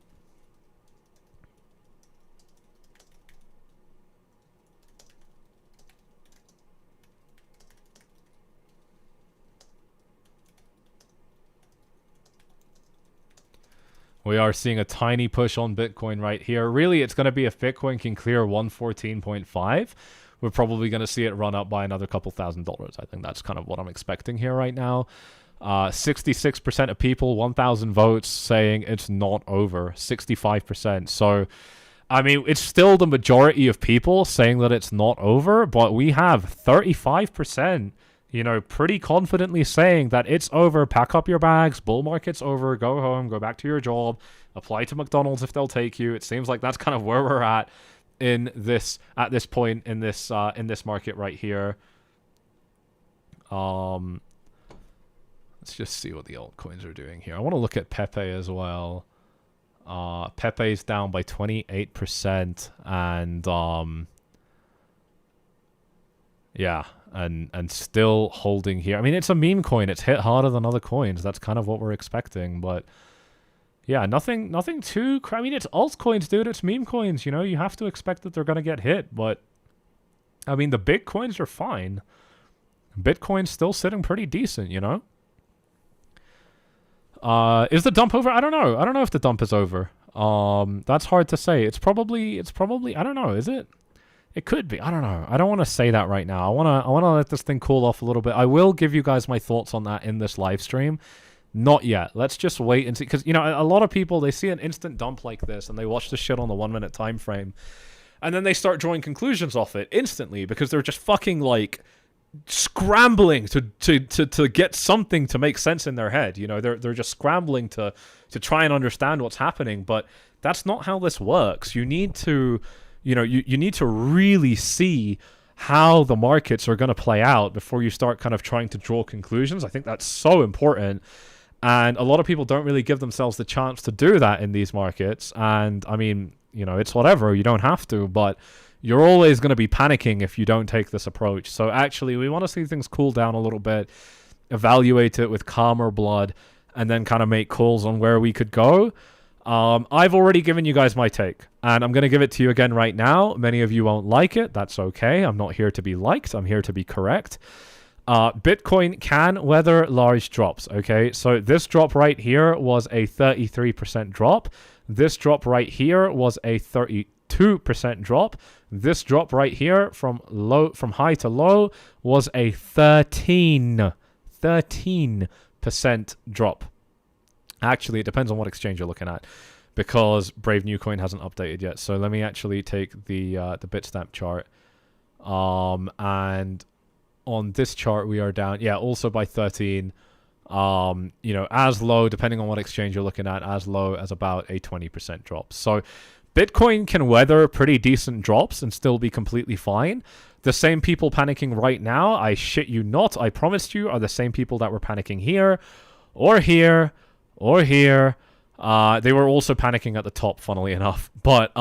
We are seeing a tiny push on Bitcoin right here. Really, it's going to be if Bitcoin can clear 114.5, we're probably going to see it run up by another couple $1,000s. I think that's kind of what I'm expecting here right now. 66% of people, 1,000 votes, saying it's not over. 65%. So, I mean, it's still the majority of people saying that it's not over, but we have 35%, you know, pretty confidently saying that it's over. Pack up your bags. Bull market's over. Go home. Go back to your job. Apply to McDonald's if they'll take you. It seems like that's kind of where we're at at this point in this market right here. Let's just see what the altcoins are doing here. I want to look at Pepe as well. Pepe's down by 28%, and yeah, and still holding here. I mean, it's a meme coin. It's hit harder than other coins. That's kind of what we're expecting, but yeah, nothing too... I mean, it's altcoins, dude. It's meme coins, you know? You have to expect that they're going to get hit, but... I mean, the big coins are fine. Bitcoin's still sitting pretty decent, you know? Is the dump over? I don't know. I don't know if the dump is over. That's hard to say. It's probably... I don't know. Is it? It could be. I don't know. I don't want to say that right now. I want to let this thing cool off a little bit. I will give you guys my thoughts on that in this live stream. Not yet. Let's just wait and see. Because, you know, a lot of people, they see an instant dump like this and they watch the shit on the 1 minute time frame. And then they start drawing conclusions off it instantly because they're just fucking, like, scrambling to get something to make sense in their head. You know, they're just scrambling to try and understand what's happening. But that's not how this works. You need to, you know, you need to really see how the markets are going to play out before you start kind of trying to draw conclusions. I think that's so important. And a lot of people don't really give themselves the chance to do that in these markets. And, I mean, you know, it's whatever. You don't have to. But you're always going to be panicking if you don't take this approach. So, actually, we want to see things cool down a little bit, evaluate it with calmer blood, and then kind of make calls on where we could go. I've already given you guys my take. And I'm going to give it to you again right now. Many of you won't like it. That's okay. I'm not here to be liked. I'm here to be correct. Bitcoin can weather large drops, okay? So this drop right here was a 33% drop. This drop right here was a 32% drop. This drop right here from high to low was a 13% drop. Actually, it depends on what exchange you're looking at because Brave New Coin hasn't updated yet. So let me actually take the Bitstamp chart. And on this chart, we are down, yeah, also by 13. You know, as low, depending on what exchange you're looking at, as low as about a 20% drop. So Bitcoin can weather pretty decent drops and still be completely fine. The same people panicking right now, I shit you not, I promised you, are the same people that were panicking here, or here, or here. They were also panicking at the top, funnily enough. But,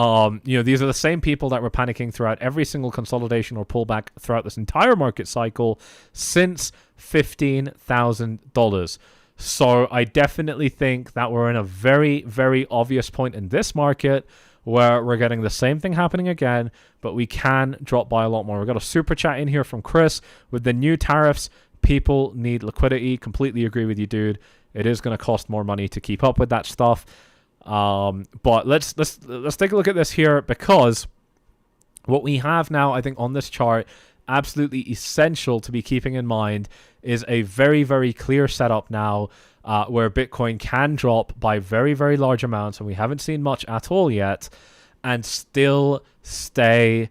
you know, these are the same people that were panicking throughout every single consolidation or pullback throughout this entire market cycle since $15,000. So I definitely think that we're in a very, very obvious point in this market where we're getting the same thing happening again, but we can drop by a lot more. We've got a super chat in here from Chris. With the new tariffs, people need liquidity. Completely agree with you, dude. It is going to cost more money to keep up with that stuff. But let's take a look at this here, because what we have now, I think, on this chart, absolutely essential to be keeping in mind, is a very, very clear setup now where Bitcoin can drop by very, very large amounts, and we haven't seen much at all yet, and still stay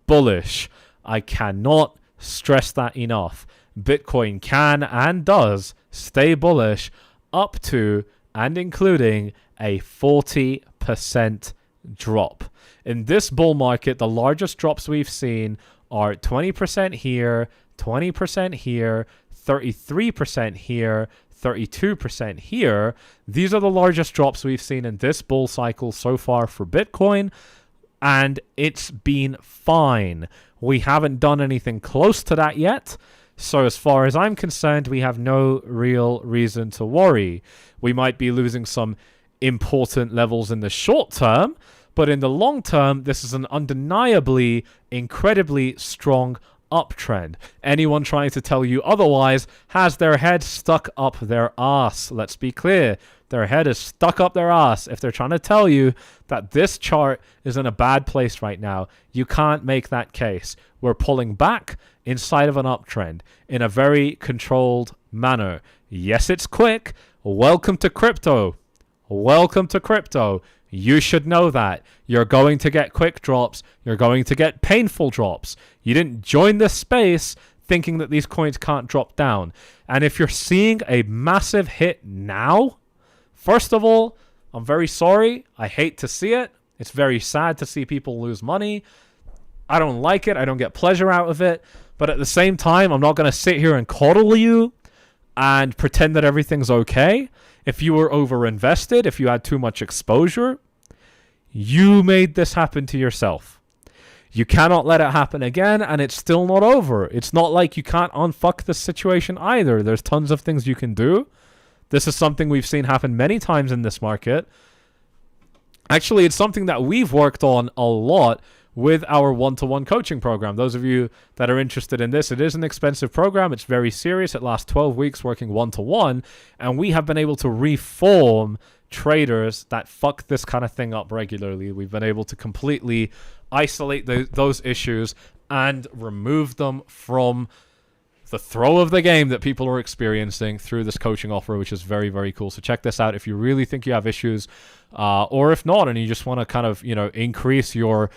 bullish. I cannot stress that enough. Bitcoin can and does stay bullish up to and including a 40% drop. In this bull market, the largest drops we've seen are 20% here, 20% here, 33% here, 32% here. These are the largest drops we've seen in this bull cycle so far for Bitcoin, and it's been fine. We haven't done anything close to that yet. So as far as I'm concerned, we have no real reason to worry. We might be losing some important levels in the short term, but in the long term, this is an undeniably incredibly strong uptrend. Anyone trying to tell you otherwise has their head stuck up their ass. Let's be clear. Their head is stuck up their ass if they're trying to tell you that this chart is in a bad place right now. You can't make that case. We're pulling back inside of an uptrend in a very controlled manner. Yes, it's quick. Welcome to crypto. Welcome to crypto. You should know that. You're going to get quick drops. You're going to get painful drops. You didn't join this space thinking that these coins can't drop down. And if you're seeing a massive hit now, first of all, I'm very sorry. I hate to see it. It's very sad to see people lose money. I don't like it. I don't get pleasure out of it. But at the same time, I'm not going to sit here and coddle you and pretend that everything's okay. If you were overinvested, if you had too much exposure, you made this happen to yourself. You cannot let it happen again, and it's still not over. It's not like you can't unfuck the situation either. There's tons of things you can do. This is something we've seen happen many times in this market. Actually, it's something that we've worked on a lot with our one-to-one coaching program. Those of you that are interested in this, it is an expensive program. It's very serious. It lasts 12 weeks working one-to-one, and we have been able to reform traders that fuck this kind of thing up regularly. We've been able to completely isolate those issues and remove them from the throw of the game that people are experiencing through this coaching offer, which is very, very cool. So check this out if you really think you have issues, or if not, and you just want to kind of, increase your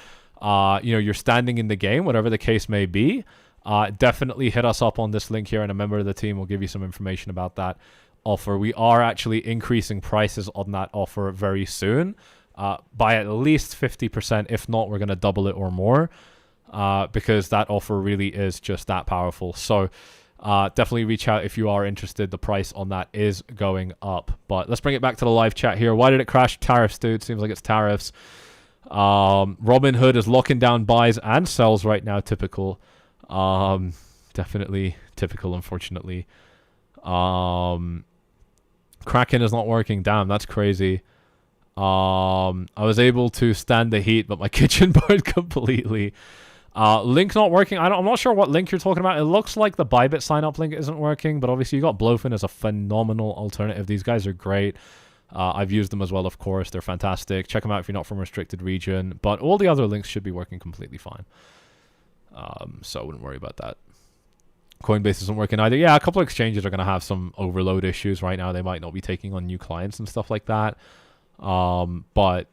your standing in the game, whatever the case may be. Definitely hit us up on this link here, and a member of the team will give you some information about that offer. We are actually increasing prices on that offer very soon, by at least 50%. If not, we're going to double it or more, because that offer really is just that powerful. So definitely reach out if you are interested. The price on that is going up. But let's bring it back to the live chat here. Why did it crash? Tariffs, dude. Seems like it's tariffs. Robinhood is locking down buys and sells right now. Typical. Definitely typical, unfortunately. Kraken is not working. Damn, that's crazy. I was able to stand the heat, but my kitchen burned completely. Link not working. I'm not sure what link you're talking about. It looks like the Bybit sign up link isn't working, but obviously you got Blowfin as a phenomenal alternative. These guys are great. I've used them as well, of course. They're fantastic. Check them out if you're not from a restricted region. But all the other links should be working completely fine. So I wouldn't worry about that. Coinbase isn't working either. Yeah, a couple of exchanges are going to have some overload issues right now. They might not be taking on new clients and stuff like that. But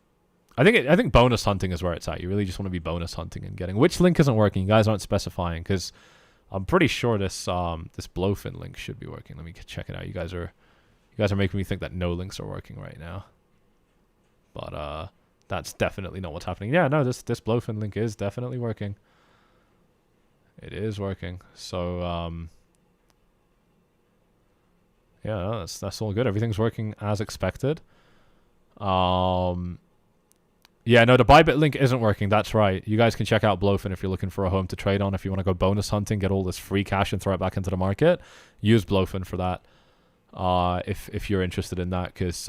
I think bonus hunting is where it's at. You really just want to be bonus hunting and getting. Which link isn't working? You guys aren't specifying, because I'm pretty sure this Blowfin link should be working. Let me check it out. You guys are making me think that no links are working right now. But that's definitely not what's happening. Yeah, no, this Blowfin link is definitely working. It is working. So yeah, no, that's all good. Everything's working as expected. Yeah, no, the Bybit link isn't working. That's right. You guys can check out Blowfin if you're looking for a home to trade on. If you want to go bonus hunting, get all this free cash and throw it back into the market, use Blowfin for that. If you're interested in that, because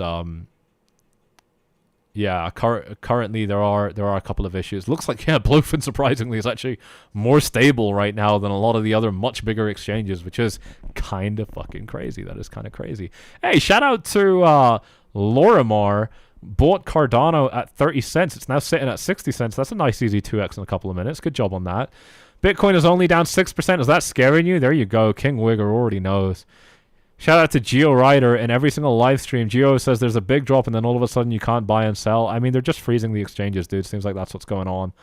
yeah, currently there are a couple of issues. Looks like, yeah, Blowfin surprisingly is actually more stable right now than a lot of the other much bigger exchanges, which is kind of fucking crazy. That is kind of crazy. Hey, shout out to Lorimar. Bought Cardano at 30 cents. It's now sitting at 60 cents. That's a nice easy 2x in a couple of minutes. Good job on that. Bitcoin is only down 6%. Is that scaring you? There you go. 𝐂𝐿𝐴𝐺𝐼 already knows. Shout out to Geo Rider. In every single live stream, Geo says there's a big drop and then all of a sudden you can't buy and sell. I mean, they're just freezing the exchanges, dude. Seems like that's what's going on.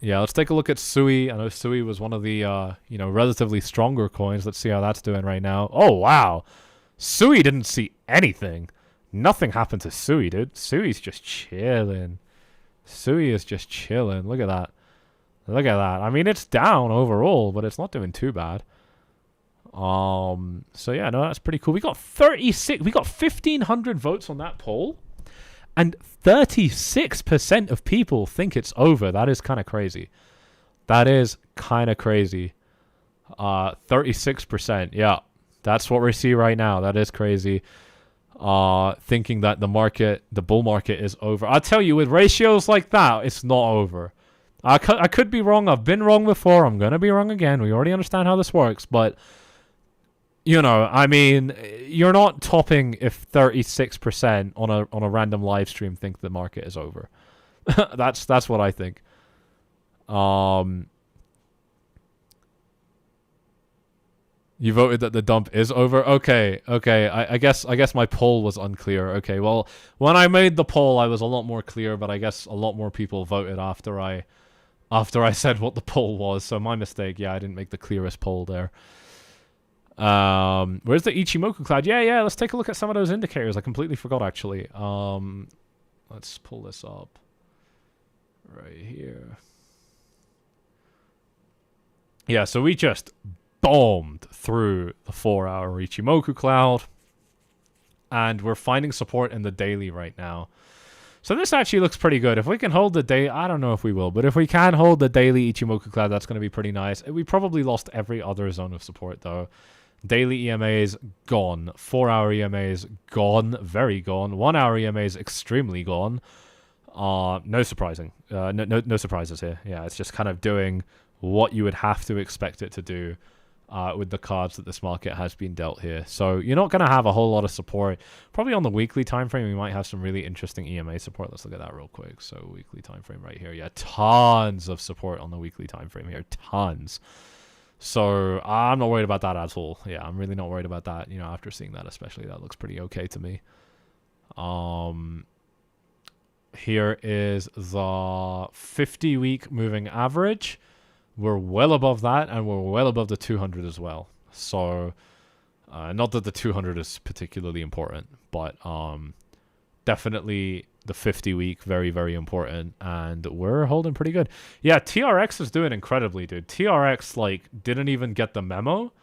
Yeah, let's take a look at Sui. I know Sui was one of the relatively stronger coins. Let's see how that's doing right now. Oh, wow. Sui didn't see anything. Nothing happened to Sui, dude. Sui's just chilling. Sui is just chilling. Look at that. Look at that. I mean, it's down overall, but it's not doing too bad. So yeah, no, that's pretty cool. We got 1,500 votes on that poll, and 36% of people think it's over. That is kind of crazy. That is kind of crazy. 36%. Yeah. That's what we see right now. That is crazy. Thinking that the bull market is over. I'll tell you, with ratios like that, it's not over. I could be wrong. I've been wrong before. I'm going to be wrong again. We already understand how this works. But, you know, I mean, you're not topping if 36% on a random live stream think the market is over. That's what I think. You voted that the dump is over? Okay. I guess my poll was unclear. Okay, well, when I made the poll, I was a lot more clear, but I guess a lot more people voted after I said what the poll was, so my mistake. Yeah, I didn't make the clearest poll there. Where's the Ichimoku cloud? Yeah, let's take a look at some of those indicators. I completely forgot, actually. Let's pull this up right here. Yeah, so we just bombed through the 4-hour Ichimoku cloud, and we're finding support in the daily right now. So this actually looks pretty good. If we can hold the day, I don't know if we will, but if we can hold the daily Ichimoku cloud, that's going to be pretty nice. We probably lost every other zone of support though. Daily EMAs gone, 4-hour EMAs gone, very gone. 1-hour EMAs extremely gone. No surprising. No surprises here. Yeah, it's just kind of doing what you would have to expect it to do. With the cards that this market has been dealt here. So you're not going to have a whole lot of support. Probably on the weekly time frame, we might have some really interesting EMA support. Let's look at that real quick. So weekly time frame right here. Yeah, tons of support on the weekly time frame here. Tons. So I'm not worried about that at all. Yeah, I'm really not worried about that. You know, after seeing that especially, that looks pretty okay to me. Here is the 50-week moving average. We're well above that, and we're well above the 200 as well. So, not that the 200 is particularly important, but definitely the 50-week, very, very important, and we're holding pretty good. Yeah, TRX is doing incredibly, dude. TRX, like, didn't even get the memo.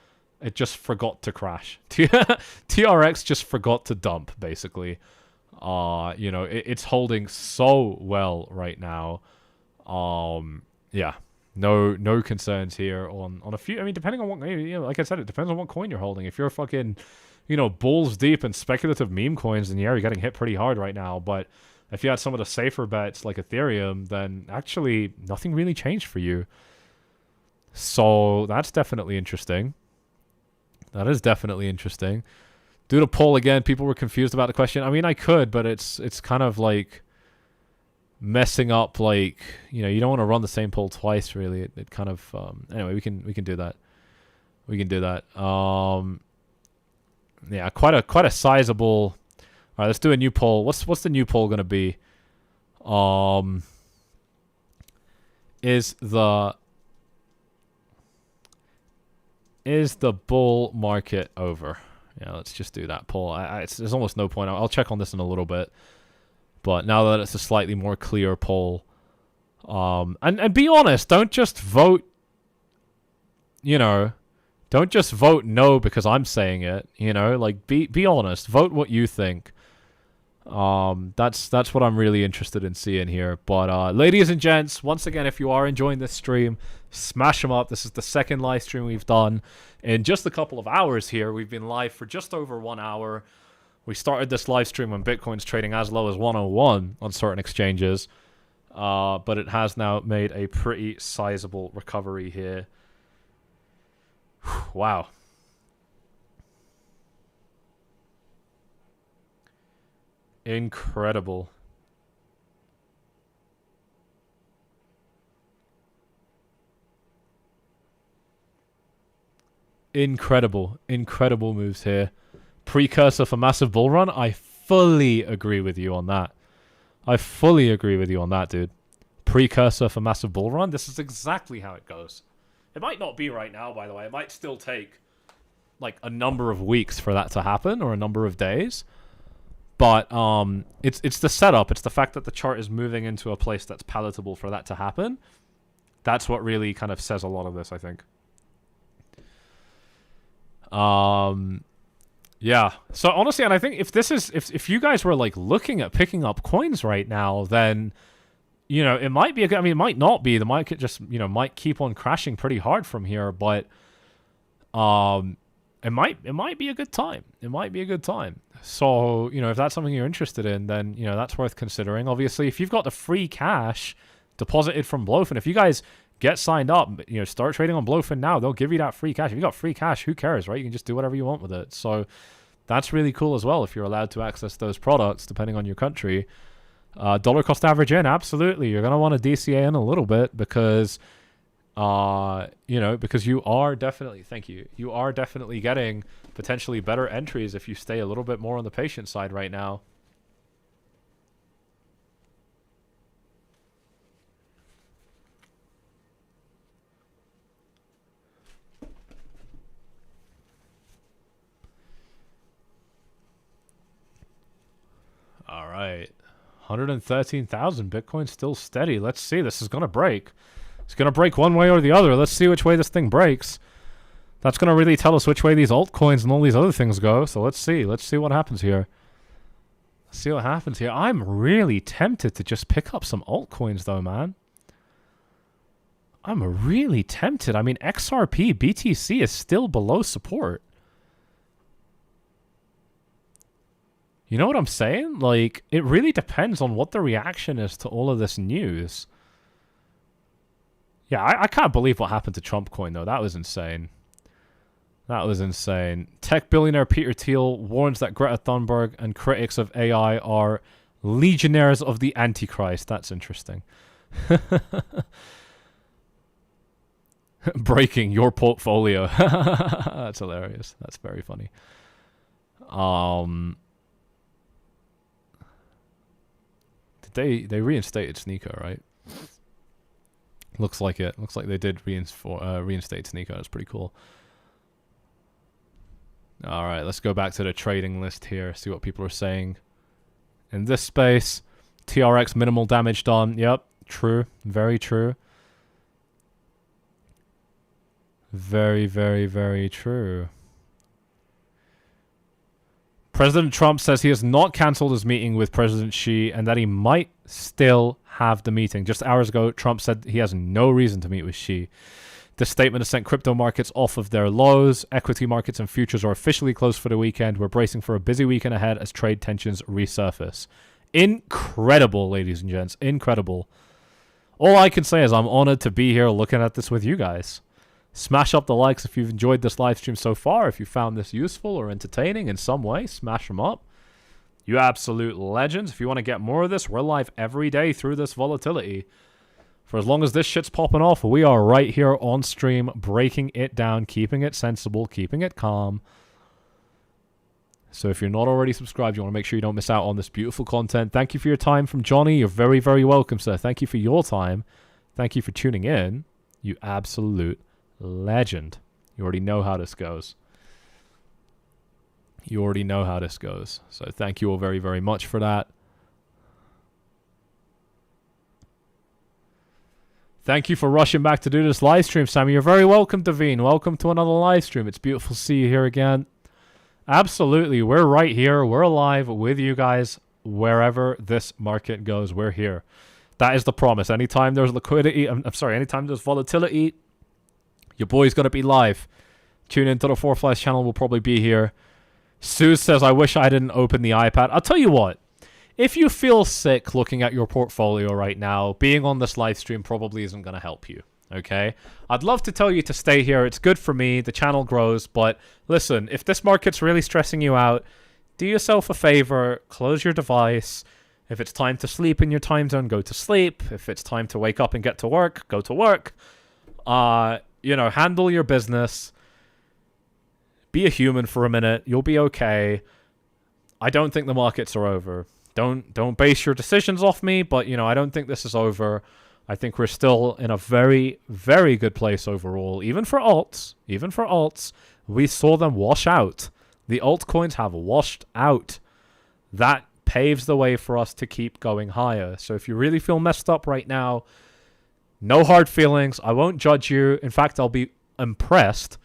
It just forgot to crash. TRX just forgot to dump, basically. You know, it's holding so well right now. Yeah. No concerns here on a few. I mean, depending on what, you know, like I said, it depends on what coin you're holding. If you're fucking, you know, balls deep in speculative meme coins, then yeah, you're getting hit pretty hard right now. But if you had some of the safer bets like Ethereum, then actually nothing really changed for you. So that's definitely interesting. That is definitely interesting. Do the poll again. People were confused about the question. I mean, I could, but it's kind of like messing up, like, you know, you don't want to run the same poll twice, really. It kind of anyway, we can do that. We can do that. Yeah, quite a sizable. All right, let's do a new poll. What's the new poll going to be? Is the bull market over? Yeah, let's just do that poll. There's almost no point. I'll check on this in a little bit. But now that it's a slightly more clear poll, and be honest, don't just vote, you know, don't just vote no because I'm saying it, you know, like be honest, vote what you think. That's what I'm really interested in seeing here. But ladies and gents, once again, if you are enjoying this stream, smash them up. This is the second live stream we've done in just a couple of hours here. We've been live for just over 1 hour. We started this live stream when Bitcoin's trading as low as 101 on certain exchanges, but it has now made a pretty sizable recovery here. Wow. Incredible. Incredible moves here. Precursor for massive bull run. I fully agree with you on that. I fully agree with you on that, dude. Precursor for massive bull run. This is exactly how it goes. It might not be right now, by the way. It might still take like a number of weeks for that to happen, or a number of days. But it's the setup. It's the fact that the chart is moving into a place that's palatable for that to happen. That's what really kind of says a lot of this, I think. Yeah. So honestly, and I think if you guys were like looking at picking up coins right now, then, you know, it might be a good, I mean, it might not be. The market just, you know, might keep on crashing pretty hard from here, but it might be a good time. It might be a good time. So, you know, if that's something you're interested in, then, you know, that's worth considering. Obviously, if you've got the free cash deposited from Blowfin. If you guys get signed up, you know, start trading on Blowfin now. They'll give you that free cash. If you got free cash, who cares, right? You can just do whatever you want with it. So that's really cool as well if you're allowed to access those products depending on your country. Dollar cost average in, absolutely. You're going to want to DCA in a little bit because, you know, because you are definitely, thank you, you are definitely getting potentially better entries if you stay a little bit more on the patient side right now. All right. 113,000 Bitcoin still steady. Let's see. This is going to break. It's going to break one way or the other. Let's see which way this thing breaks. That's going to really tell us which way these altcoins and all these other things go. So let's see. Let's see what happens here. Let's see what happens here. I'm really tempted to just pick up some altcoins though, man. I'm really tempted. I mean, XRP, BTC is still below support. You know what I'm saying? Like, it really depends on what the reaction is to all of this news. Yeah, I can't believe what happened to Trump coin, though. That was insane. That was insane. Tech billionaire Peter Thiel warns that Greta Thunberg and critics of AI are legionnaires of the Antichrist. That's interesting. Breaking your portfolio. That's hilarious. That's very funny. They reinstated 𝐤𝐸𝐴, right? Looks like it. Looks like they did reinstate 𝐤𝐸𝐴. That's pretty cool. All right, let's go back to the trading list here. See what people are saying. In this space, TRX minimal damage done. Yep, true. Very true. Very, very, very true. President Trump says he has not cancelled his meeting with President Xi and that he might still have the meeting. Just hours ago, Trump said he has no reason to meet with Xi. This statement has sent crypto markets off of their lows. Equity markets and futures are officially closed for the weekend. We're bracing for a busy weekend ahead as trade tensions resurface. Incredible, ladies and gents. Incredible. All I can say is I'm honored to be here looking at this with you guys. Smash up the likes if you've enjoyed this live stream so far. If you found this useful or entertaining in some way, smash them up. You absolute legends. If you want to get more of this, we're live every day through this volatility. For as long as this shit's popping off, we are right here on stream, breaking it down, keeping it sensible, keeping it calm. So if you're not already subscribed, you want to make sure you don't miss out on this beautiful content. Thank you for your time from Johnny. You're very, very welcome, sir. Thank you for your time. Thank you for tuning in. You absolute legend. You already know how this goes. You already know how this goes. So thank you all very, very much for that. Thank you for rushing back to do this live stream, Sammy. You're very welcome, Davine. Welcome to another live stream. It's beautiful to see you here again. Absolutely. We're right here. We're alive with you guys. Wherever this market goes, we're here. That is the promise. Anytime there's liquidity, I'm sorry, anytime there's volatility, your boy's going to be live. Tune into the Four Flies channel. We'll probably be here. Sue says, I wish I didn't open the iPad. I'll tell you what. If you feel sick looking at your portfolio right now, being on this live stream probably isn't going to help you. Okay? I'd love to tell you to stay here. It's good for me. The channel grows. But listen, if this market's really stressing you out, do yourself a favor. Close your device. If it's time to sleep in your time zone, go to sleep. If it's time to wake up and get to work, go to work. You know, handle your business. Be a human for a minute. You'll be okay. I don't think the markets are over. Don't base your decisions off me, but, you know, I don't think this is over. I think we're still in a very, very good place overall. Even for alts, we saw them wash out. The altcoins have washed out. That paves the way for us to keep going higher. So if you really feel messed up right now, no hard feelings. I won't judge you. In fact, I'll be impressed.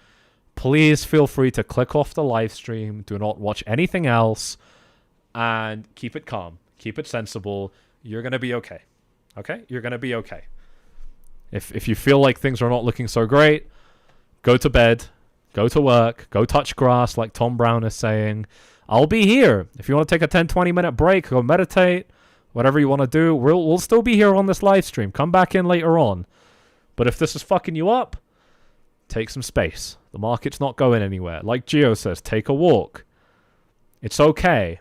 Please feel free to click off the live stream. Do not watch anything else. And keep it calm. Keep it sensible. You're going to be okay. Okay? You're going to be okay. If you feel like things are not looking so great, go to bed. Go to work. Go touch grass like Tom Brown is saying. I'll be here. If you want to take a 10-20 minute break, go meditate. Whatever you want to do, we'll still be here on this live stream. Come back in later on. But if this is fucking you up, take some space. The market's not going anywhere. Like Geo says, take a walk. It's okay.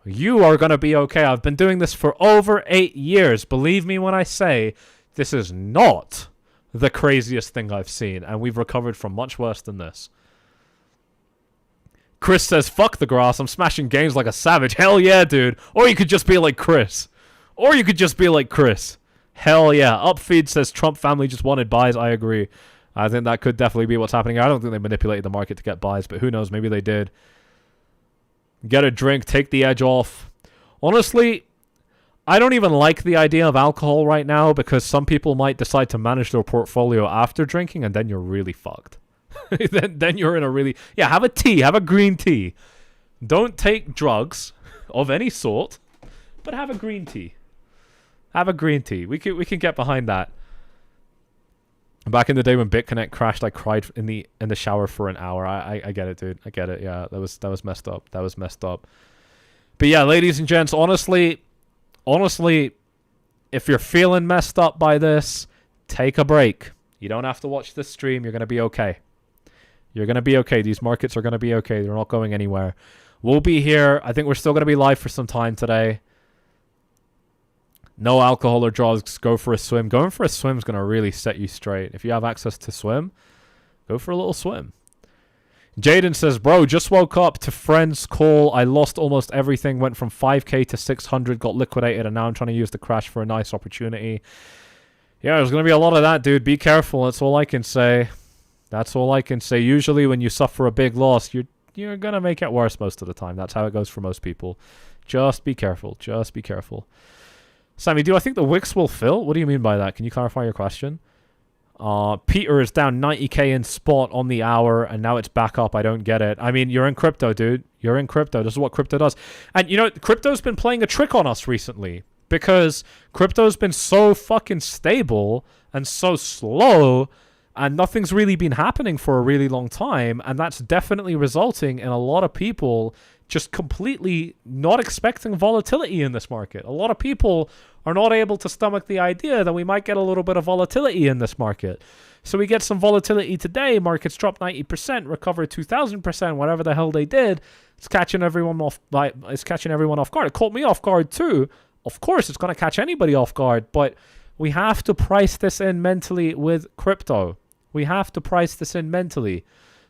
You are going to be okay. I've been doing this for over 8 years. Believe me when I say this is not the craziest thing I've seen. And we've recovered from much worse than this. Chris says, fuck the grass. I'm smashing gains like a savage. Hell yeah, dude. Or you could just be like Chris. Hell yeah. Upfeed says Trump family just wanted buys. I agree. I think that could definitely be what's happening. I don't think they manipulated the market to get buys, but who knows? Maybe they did. Get a drink. Take the edge off. Honestly, I don't even like the idea of alcohol right now because some people might decide to manage their portfolio after drinking, and then you're really fucked. then you're in a really... Yeah, have a tea. Have a green tea. Don't take drugs of any sort, but have a green tea. Have a green tea. We can get behind that. Back in the day when BitConnect crashed, I cried in the shower for an hour. I get it, dude. I get it. Yeah, that was messed up. That was messed up. But yeah, ladies and gents, honestly, if you're feeling messed up by this, take a break. You don't have to watch this stream. You're going to be okay. You're going to be okay. These markets are going to be okay. They're not going anywhere. We'll be here. I think we're still going to be live for some time today. No alcohol or drugs. Go for a swim. Going for a swim is going to really set you straight. If you have access to swim, go for a little swim. Jaden says, bro, just woke up to friend's call. I lost almost everything. Went from 5k to 600. Got liquidated. And now I'm trying to use the crash for a nice opportunity. Yeah, there's going to be a lot of that, dude. Be careful. That's all I can say. That's all I can say. Usually when you suffer a big loss, you're going to make it worse most of the time. That's how it goes for most people. Just be careful. Just be careful. Sammy, do I think the wicks will fill? What do you mean by that? Can you clarify your question? Peter is down 90k in spot on the hour, and now it's back up. I don't get it. I mean, you're in crypto, dude. You're in crypto. This is what crypto does. And, you know, crypto's been playing a trick on us recently because crypto's been so fucking stable and so slow, and nothing's really been happening for a really long time, and that's definitely resulting in a lot of people just completely not expecting volatility in this market. A lot of people are not able to stomach the idea that we might get a little bit of volatility in this market. So we get some volatility today. Markets dropped 90%, recovered 2,000%, whatever the hell they did. It's catching everyone off. It's catching everyone off guard. It caught me off guard too. Of course, it's going to catch anybody off guard, but we have to price this in mentally with crypto. We have to price this in mentally.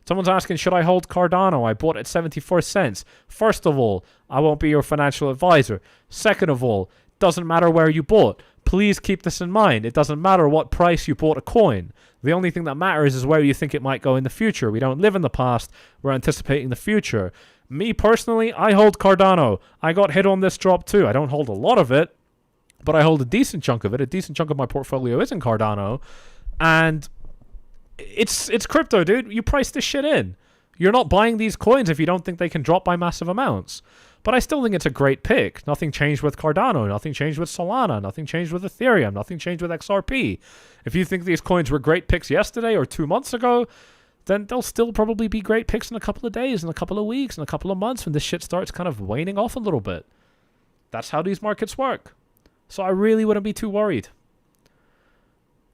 Someone's asking, should I hold Cardano? I bought it at 74 cents. First of all, I won't be your financial advisor. Second of all, doesn't matter where you bought. Please keep this in mind. It doesn't matter what price you bought a coin. The only thing that matters is where you think it might go in the future. We don't live in the past. We're anticipating the future. Me personally, I hold Cardano. I got hit on this drop too. I don't hold a lot of it, but I hold a decent chunk of it. A decent chunk of my portfolio is in Cardano. And it's crypto, dude. You price this shit in. You're not buying these coins if you don't think they can drop by massive amounts. But I still think it's a great pick. Nothing changed with Cardano. Nothing changed with Solana. Nothing changed with Ethereum. Nothing changed with XRP. If you think these coins were great picks yesterday or 2 months ago, then they'll still probably be great picks in a couple of days, in a couple of weeks, in a couple of months when this shit starts kind of waning off a little bit. That's how these markets work. So I really wouldn't be too worried.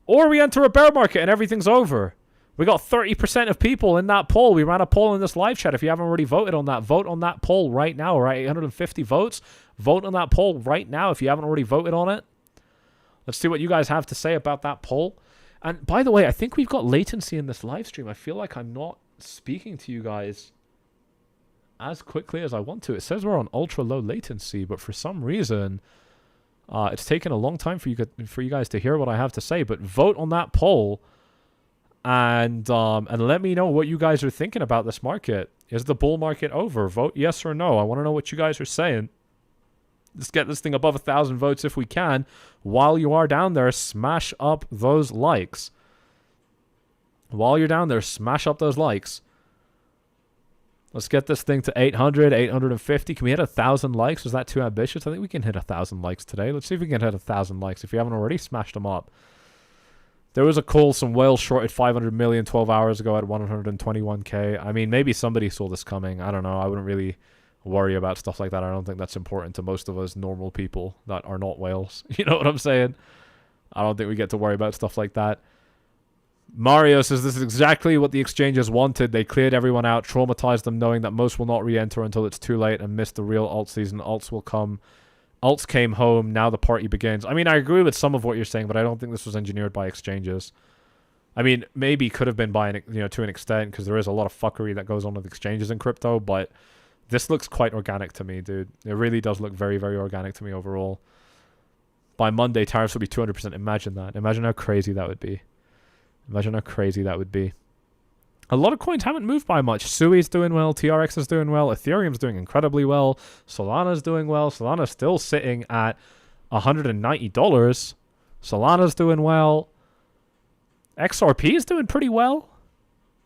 Or we enter a bear market and everything's over. We got 30% of people in that poll. We ran a poll in this live chat. If you haven't already voted on that, vote on that poll right now. We're at 850 votes. Vote on that poll right now if you haven't already voted on it. Let's see what you guys have to say about that poll. And by the way, I think we've got latency in this live stream. I feel like I'm not speaking to you guys as quickly as I want to. It says we're on ultra low latency, but for some reason, it's taken a long time for you guys to hear what I have to say. But vote on that poll. And let me know what you guys are thinking about this market. Is the bull market over? Vote yes or no. I want to know what you guys are saying. Let's get this thing above 1,000 votes if we can. While you are down there, smash up those likes. While you're down there, smash up those likes. Let's get this thing to 800, 850. Can we hit 1,000 likes? Was that too ambitious? I think we can hit 1,000 likes today. Let's see if we can hit 1,000 likes if you haven't already smashed them up. There was a call, some whales shorted 500 million 12 hours ago at 121k. I mean, maybe somebody saw this coming. I don't know. I wouldn't worry about stuff like that. I don't think that's important to most of us normal people that are not whales. You know what I'm saying? I don't think we get to worry about stuff like that. Mario says this is exactly what the exchanges wanted. They cleared everyone out, traumatized them, knowing that most will not re-enter until it's too late and miss the real alt season. Alts will come. Alts came home. Now the party begins. I mean, I agree with some of what you're saying, but I don't think this was engineered by exchanges. I mean, maybe could have been by to an extent, because there is a lot of fuckery that goes on with exchanges in crypto, but this looks quite organic to me, dude. It really does look very, very organic to me overall. By Monday, tariffs will be 200%. Imagine that. Imagine how crazy that would be. Imagine how crazy that would be. A lot of coins haven't moved by much. Sui's doing well. TRX is doing well. Ethereum's doing incredibly well. Solana's doing well. Solana's still sitting at $190. Solana's doing well. XRP is doing pretty well.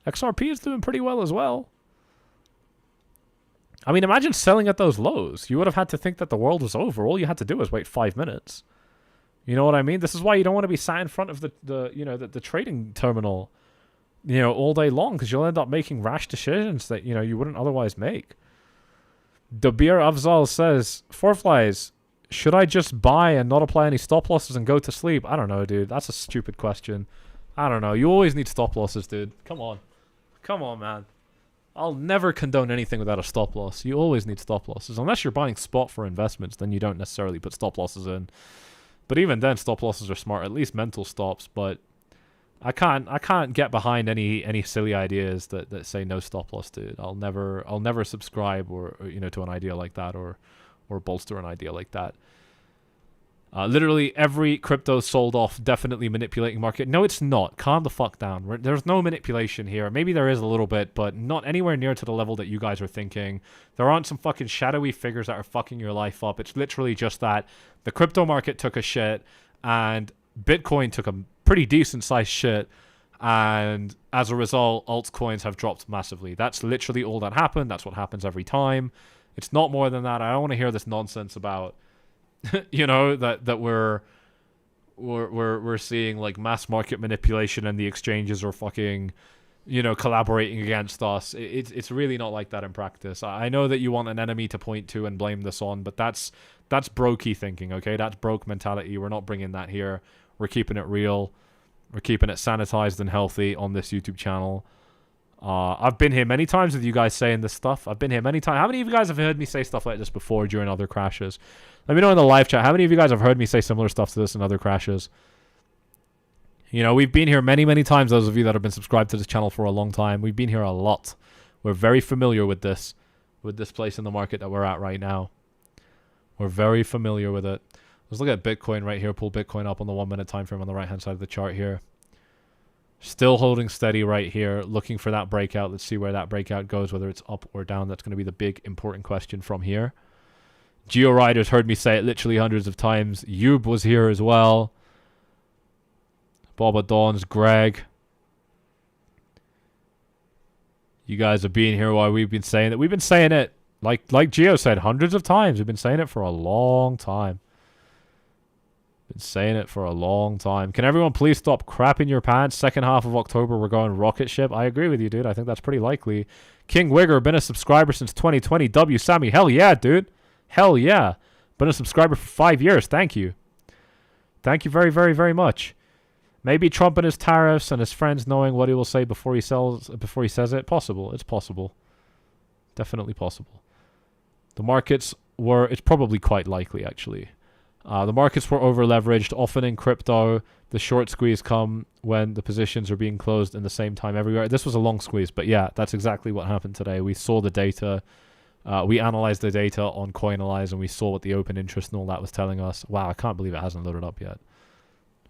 XRP is doing pretty well as well. I mean, imagine selling at those lows. You would have had to think that the world was over. All you had to do was wait 5 minutes. You know what I mean? This is why you don't want to be sat in front of the trading terminal, all day long, because you'll end up making rash decisions that, you wouldn't otherwise make. Dabir Afzal says, Four Flies, should I just buy and not apply any stop losses and go to sleep? I don't know, dude. That's a stupid question. I don't know. You always need stop losses, dude. Come on. Come on, man. I'll never condone anything without a stop loss. You always need stop losses. Unless you're buying spot for investments, then you don't necessarily put stop losses in. But even then, stop losses are smart, at least mental stops. But I can't get behind any silly ideas that say no stop loss, dude. I'll never subscribe or to an idea like that or bolster an idea like that. Literally every crypto sold off, definitely manipulating market. No, it's not. Calm the fuck down. There's no manipulation here. Maybe there is a little bit, but not anywhere near to the level that you guys are thinking. There aren't some fucking shadowy figures that are fucking your life up. It's literally just that the crypto market took a shit and Bitcoin took a pretty decent sized shit. And as a result, altcoins have dropped massively. That's literally all that happened. That's what happens every time. It's not more than that. I don't want to hear this nonsense about that we're seeing like mass market manipulation and the exchanges are fucking collaborating against us. It's really not like that in practice. I know that you want an enemy to point to and blame this on, but that's brokey thinking, okay? That's broke mentality. We're not bringing that here. We're keeping it real. We're keeping it sanitized and healthy on this YouTube channel. I've been here many times with you guys saying this stuff. I've been here many times. How many of you guys have heard me say stuff like this before during other crashes? Let me know in the live chat. How many of you guys have heard me say similar stuff to this in other crashes? We've been here many, many times. Those of you that have been subscribed to this channel for a long time, we've been here a lot. We're very familiar with this place in the market that we're at right now. We're very familiar with it. Let's look at Bitcoin right here. Pull Bitcoin up on the 1 minute time frame on the right hand side of the chart here. Still holding steady right here, looking for that breakout. Let's see where that breakout goes, whether it's up or down. That's going to be the big important question from here. Geo Riders heard me say it literally hundreds of times. Yub was here as well. Boba Dawns, Greg. You guys have been here while we've been saying it. We've been saying it, like Geo said, hundreds of times. We've been saying it for a long time. Been saying it for a long time. Can everyone please stop crapping your pants? Second half of October, we're going rocket ship. I agree with you, dude. I think that's pretty likely. King Wigger, been a subscriber since 2020. W. Sammy, hell yeah, dude. Hell yeah. Been a subscriber for 5 years. Thank you. Thank you very, very, very much. Maybe Trump and his tariffs and his friends knowing what he will say before he says it. Possible. It's possible. Definitely possible. The markets were... It's probably quite likely, actually. The markets were over-leveraged. Often in crypto, the short squeeze come when the positions are being closed in the same time everywhere. This was a long squeeze, but yeah, that's exactly what happened today. We saw the data. We analyzed the data on Coinalyze, and we saw what the open interest and all that was telling us. Wow, I can't believe it hasn't loaded up yet.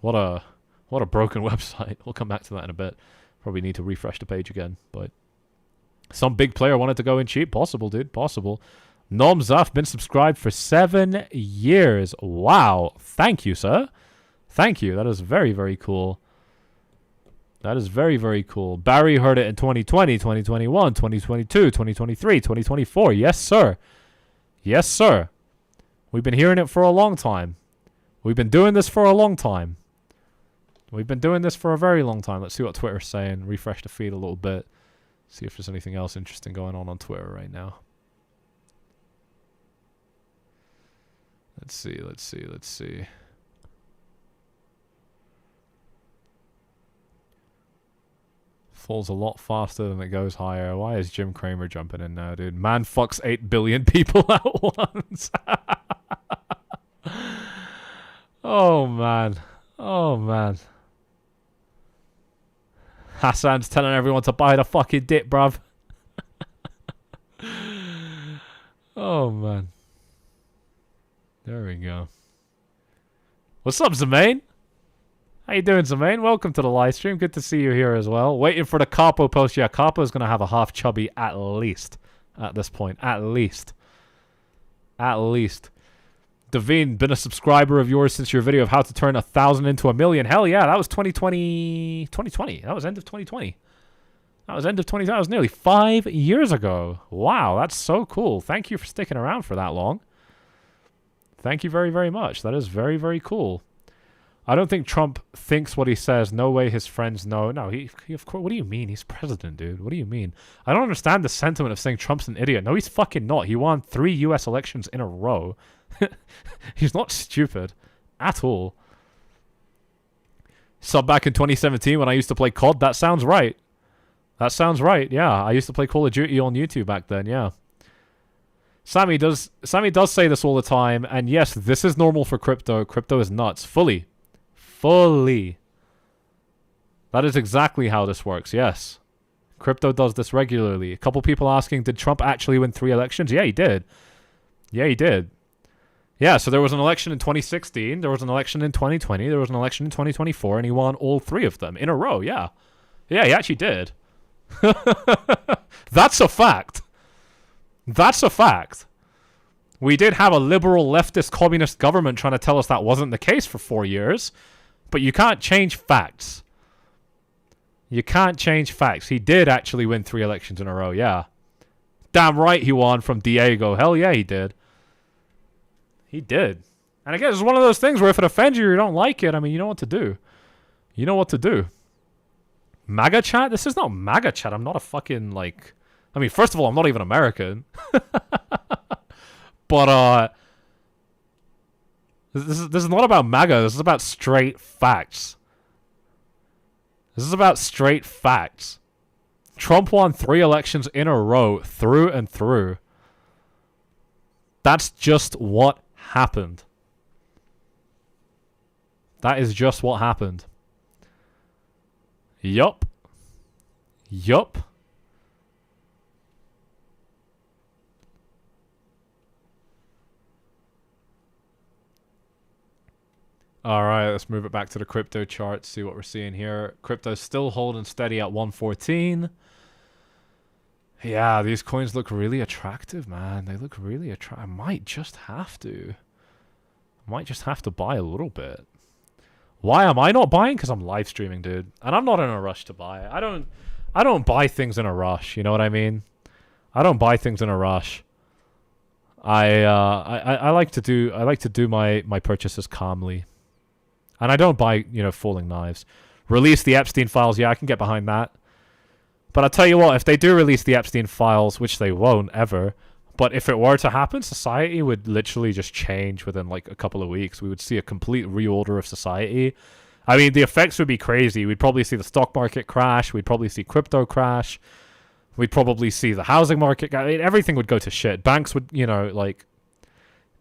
What a broken website. We'll come back to that in a bit. Probably need to refresh the page again, but some big player wanted to go in cheap. Possible, dude. Possible. Nom Zaf, been subscribed for 7 years. Wow. Thank you, sir. Thank you. That is very, very cool. That is very, very cool. Barry heard it in 2020, 2021, 2022, 2023, 2024. Yes, sir. Yes, sir. We've been hearing it for a long time. We've been doing this for a long time. We've been doing this for a very long time. Let's see what Twitter's saying. Refresh the feed a little bit. See if there's anything else interesting going on Twitter right now. Let's see, let's see, let's see. Falls a lot faster than it goes higher. Why is Jim Cramer jumping in now, dude? Man fucks 8 billion people at once. Oh, man. Oh, man. Hassan's telling everyone to buy the fucking dip, bruv. Oh, man. There we go. What's up, Zemaine? How you doing, Zemaine? Welcome to the live stream. Good to see you here as well. Waiting for the Capo post. Yeah, Capo's going to have a half chubby at least at this point. At least. At least. Devine, been a subscriber of yours since your video of how to turn 1,000 into 1,000,000. Hell yeah, that was 2020. 2020. That was end of 2020. That was end of 2020. That was nearly 5 years ago. Wow, that's so cool. Thank you for sticking around for that long. Thank you very, very much. That is very, very cool. I don't think Trump thinks what he says. No way his friends know. No, he of course. What do you mean? He's president, dude. What do you mean? I don't understand the sentiment of saying Trump's an idiot. No, he's fucking not. He won 3 U.S. elections in a row. He's not stupid at all. Sub back in 2017 when I used to play COD. That sounds right. That sounds right. Yeah, I used to play Call of Duty on YouTube back then. Yeah. Sammy does say this all the time, and yes, this is normal for crypto. Crypto is nuts. Fully. That is exactly how this works, yes. Crypto does this regularly. A couple people asking, did Trump actually win 3 elections? Yeah, he did. Yeah, he did. Yeah, so there was an election in 2016, there was an election in 2020, there was an election in 2024, and he won all 3 of them in a row, yeah. Yeah, he actually did. That's a fact. That's a fact. We did have a liberal leftist communist government trying to tell us that wasn't the case for 4 years. But you can't change facts. You can't change facts. He did actually win 3 elections in a row, yeah. Damn right he won from Diego. Hell yeah, he did. He did. And again, it's one of those things where if it offends you or you don't like it, I mean, you know what to do. You know what to do. MAGA chat? This is not MAGA chat. I'm not a fucking, like... I mean, first of all, I'm not even American. But, This is not about MAGA. This is about straight facts. This is about straight facts. Trump won 3 elections in a row, through and through. That's just what happened. That is just what happened. Yup. Yup. All right, let's move it back to the crypto chart, see what we're seeing here. Crypto's still holding steady at 114. Yeah, these coins look really attractive, man. They look really attractive. I might just have to. I might just have to buy a little bit. Why am I not buying? Because I'm live streaming, dude. And I'm not in a rush to buy. I don't buy things in a rush, you know what I mean? I don't buy things in a rush. I like to do my purchases calmly. And I don't buy, you know, falling knives. Release the Epstein files. Yeah, I can get behind that. But I'll tell you what, if they do release the Epstein files, which they won't ever, but if it were to happen, society would literally just change within like a couple of weeks. We would see a complete reorder of society. I mean, the effects would be crazy. We'd probably see the stock market crash. We'd probably see crypto crash. We'd probably see the housing market. I mean, everything would go to shit. Banks would, you know, like...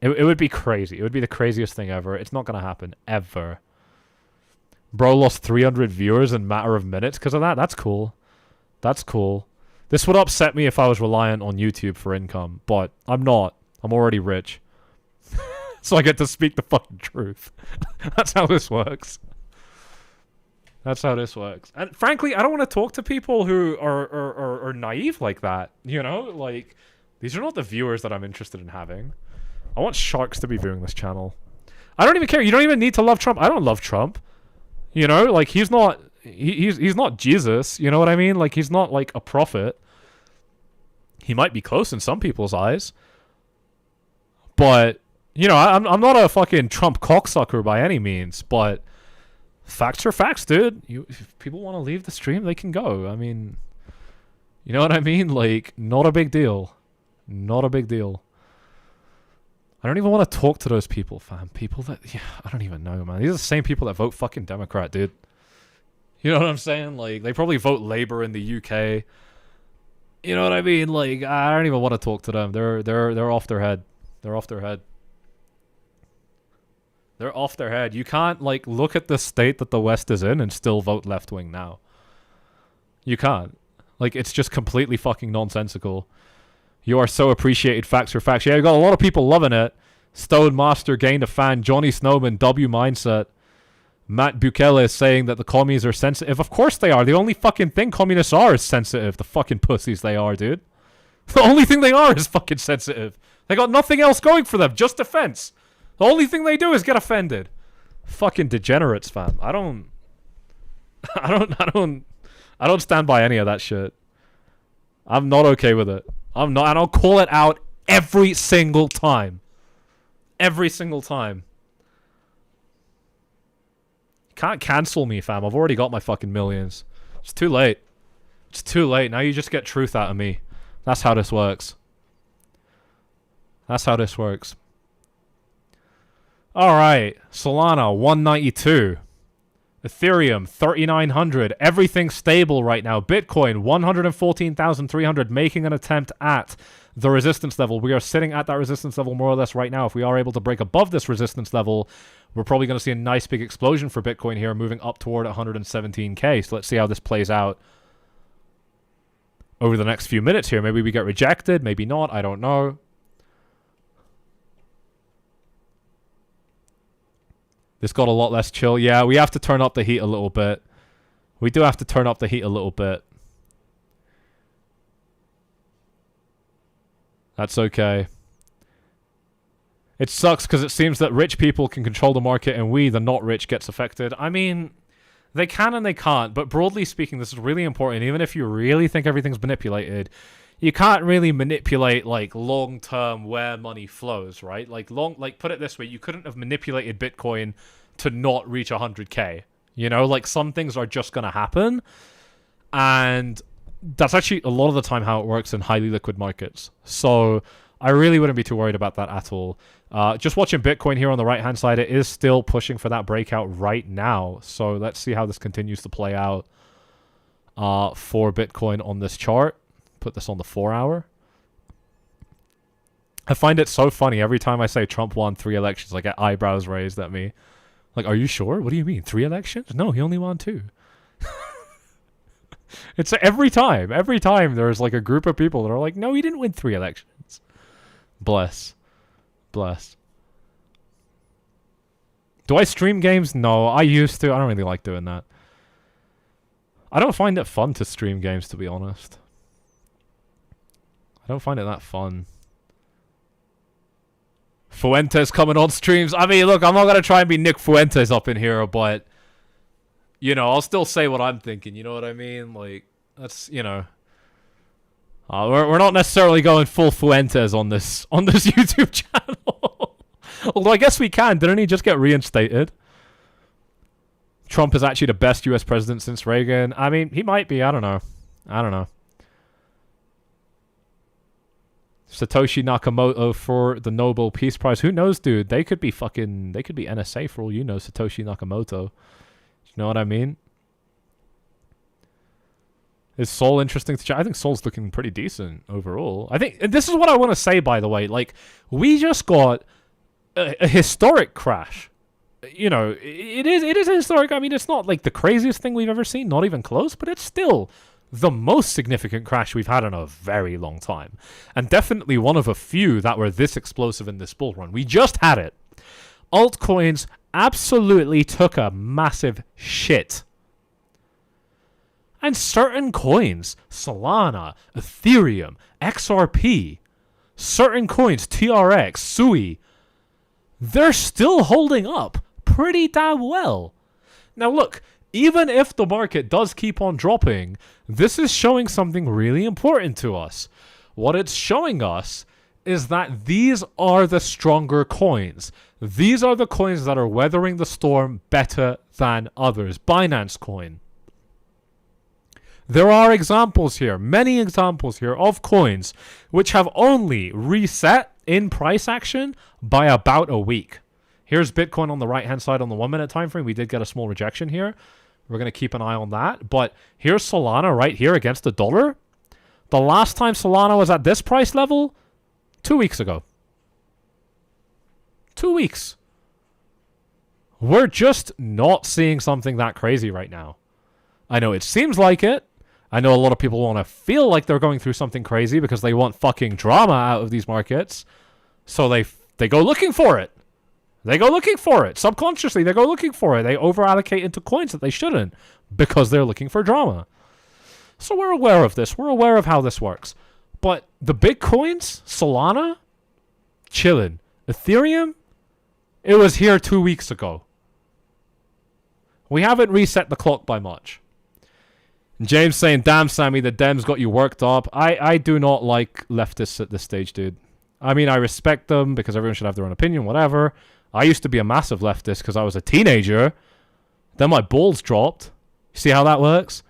It would be crazy. It would be the craziest thing ever. It's not going to happen. Ever. Bro lost 300 viewers in a matter of minutes because of that. That's cool. That's cool. This would upset me if I was reliant on YouTube for income, but I'm not. I'm already rich. So I get to speak the fucking truth. That's how this works. That's how this works. And frankly, I don't want to talk to people who are naive like that. You know, like, these are not the viewers that I'm interested in having. I want sharks to be viewing this channel. I don't even care. You don't even need to love Trump. I don't love Trump. You know, like, he's not Jesus, you know what I mean? Like, he's not like a prophet. He might be close in some people's eyes. But, you know, I'm not a fucking Trump cocksucker by any means, but facts are facts, dude. If people want to leave the stream, they can go. I mean, you know what I mean? Like, not a big deal. Not a big deal. I don't even want to talk to those people, fam. People that, yeah, I don't even know, man. These are the same people that vote fucking Democrat, dude. You know what I'm saying? Like, they probably vote Labour in the UK. You know what I mean? Like, I don't even want to talk to them. They're off their head. They're off their head. They're off their head. You can't, like, look at the state that the West is in and still vote left-wing now. You can't. Like, it's just completely fucking nonsensical. You are so appreciated. Facts are facts. Yeah, you got a lot of people loving it. Stone Master gained a fan. Johnny Snowman, W Mindset. Matt Bukele is saying that the commies are sensitive. Of course they are. The only fucking thing communists are is sensitive. The fucking pussies they are, dude. The only thing they are is fucking sensitive. They got nothing else going for them. Just defense. The only thing they do is get offended. Fucking degenerates, fam. I don't stand by any of that shit. I'm not okay with it. I'm not, and I'll call it out every single time. Every single time. Can't cancel me, fam. I've already got my fucking millions. It's too late. It's too late. Now you just get truth out of me. That's how this works. That's how this works. Alright. Solana, 192. Ethereum, 3,900. Everything's stable right now. Bitcoin, 114,300, making an attempt at the resistance level. We are sitting at that resistance level more or less right now. If we are able to break above this resistance level, we're probably going to see a nice big explosion for Bitcoin here, moving up toward 117k. So let's see how this plays out over the next few minutes here. Maybe we get rejected, maybe not. I don't know. This got a lot less chill. Yeah, we have to turn up the heat a little bit. We do have to turn up the heat a little bit. That's okay. It sucks because it seems that rich people can control the market and we, the not rich, gets affected. I mean, they can and they can't. But broadly speaking, this is really important. Even if you really think everything's manipulated, you can't really manipulate, like, long-term where money flows, right? Like, put it this way, you couldn't have manipulated Bitcoin to not reach 100k. You know, like, some things are just going to happen. And that's actually a lot of the time how it works in highly liquid markets. So I really wouldn't be too worried about that at all. Just watching Bitcoin here on the right-hand side, it is still pushing for that breakout right now. So let's see how this continues to play out for Bitcoin on this chart. Put this on the 4-hour. I find it so funny every time I say Trump won 3 elections, I get eyebrows raised at me. Like, are you sure? What do you mean? 3 elections? No, he only won 2. It's every time. Every time there's like a group of people that are like, no, he didn't win 3 elections. Bless. Bless. Do I stream games? No, I used to. I don't really like doing that. I don't find it fun to stream games, to be honest. I don't find it that fun. Fuentes coming on streams. I mean, look, I'm not going to try and be Nick Fuentes up in here, but, you know, I'll still say what I'm thinking. You know what I mean? Like, that's, you know. We're not necessarily going full Fuentes on this YouTube channel. Although I guess we can. Didn't he just get reinstated? Trump is actually the best US president since Reagan. I mean, he might be. I don't know. I don't know. Satoshi Nakamoto for the Nobel Peace Prize. Who knows, dude? They could be NSA for all you know, Satoshi Nakamoto. You know what I mean? Is Sol interesting to check? I think Sol's looking pretty decent overall. I think, and this is what I want to say, by the way. Like, we just got a historic crash. You know, it is historic. I mean, it's not like the craziest thing we've ever seen, not even close, but it's still the most significant crash we've had in a very long time. And definitely one of a few that were this explosive in this bull run. We just had it. Altcoins absolutely took a massive shit. And certain coins, Solana, Ethereum, XRP, certain coins, TRX, SUI, they're still holding up pretty damn well. Now look, even if the market does keep on dropping, this is showing something really important to us. What it's showing us is that these are the stronger coins. These are the coins that are weathering the storm better than others. Binance Coin. There are examples here, many examples here of coins which have only reset in price action by about a week. Here's Bitcoin on the right-hand side on the 1 minute time frame. We did get a small rejection here. We're going to keep an eye on that. But here's Solana right here against the dollar. The last time Solana was at this price level, 2 weeks ago. 2 weeks. We're just not seeing something that crazy right now. I know it seems like it. I know a lot of people want to feel like they're going through something crazy because they want fucking drama out of these markets. So they go looking for it. They go looking for it. Subconsciously, they go looking for it. They over-allocate into coins that they shouldn't because they're looking for drama. So we're aware of this. We're aware of how this works. But the big coins, Solana, chilling. Ethereum, it was here 2 weeks ago. We haven't reset the clock by much. James saying, damn, Sammy, the Dems got you worked up. I do not like leftists at this stage, dude. I mean, I respect them because everyone should have their own opinion, whatever. I used to be a massive leftist because I was a teenager. Then my balls dropped. See how that works?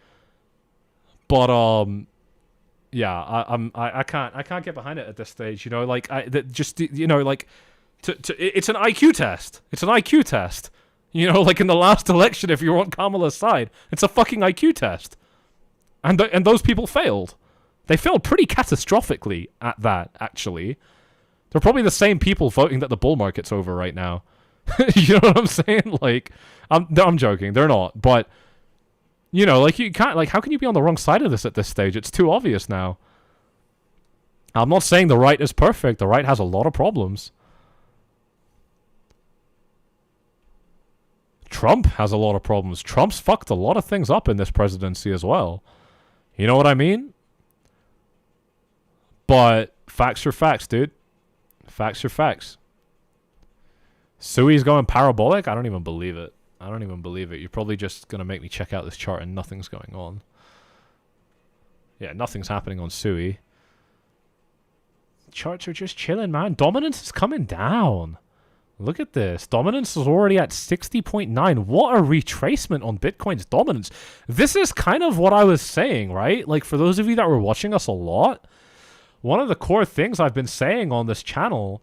But yeah, I can't get behind it at this stage. You know, like it's an IQ test. It's an IQ test. You know, like in the last election, if you're on Kamala's side, it's a fucking IQ test. And those people failed. They failed pretty catastrophically at that, actually. They're probably the same people voting that the bull market's over right now. You know what I'm saying? Like, I'm joking. They're not. But, you know, like, you can't, like, how can you be on the wrong side of this at this stage? It's too obvious now. I'm not saying the right is perfect. The right has a lot of problems. Trump has a lot of problems. Trump's fucked a lot of things up in this presidency as well. You know what I mean? But facts are facts, dude. Facts are facts. Sui's going parabolic? I don't even believe it. I don't even believe it. You're probably just going to make me check out this chart and nothing's going on. Yeah, nothing's happening on Sui. Charts are just chilling, man. Dominance is coming down. Look at this. Dominance is already at 60.9. What a retracement on Bitcoin's dominance. This is kind of what I was saying, right? Like, for those of you that were watching us a lot, one of the core things I've been saying on this channel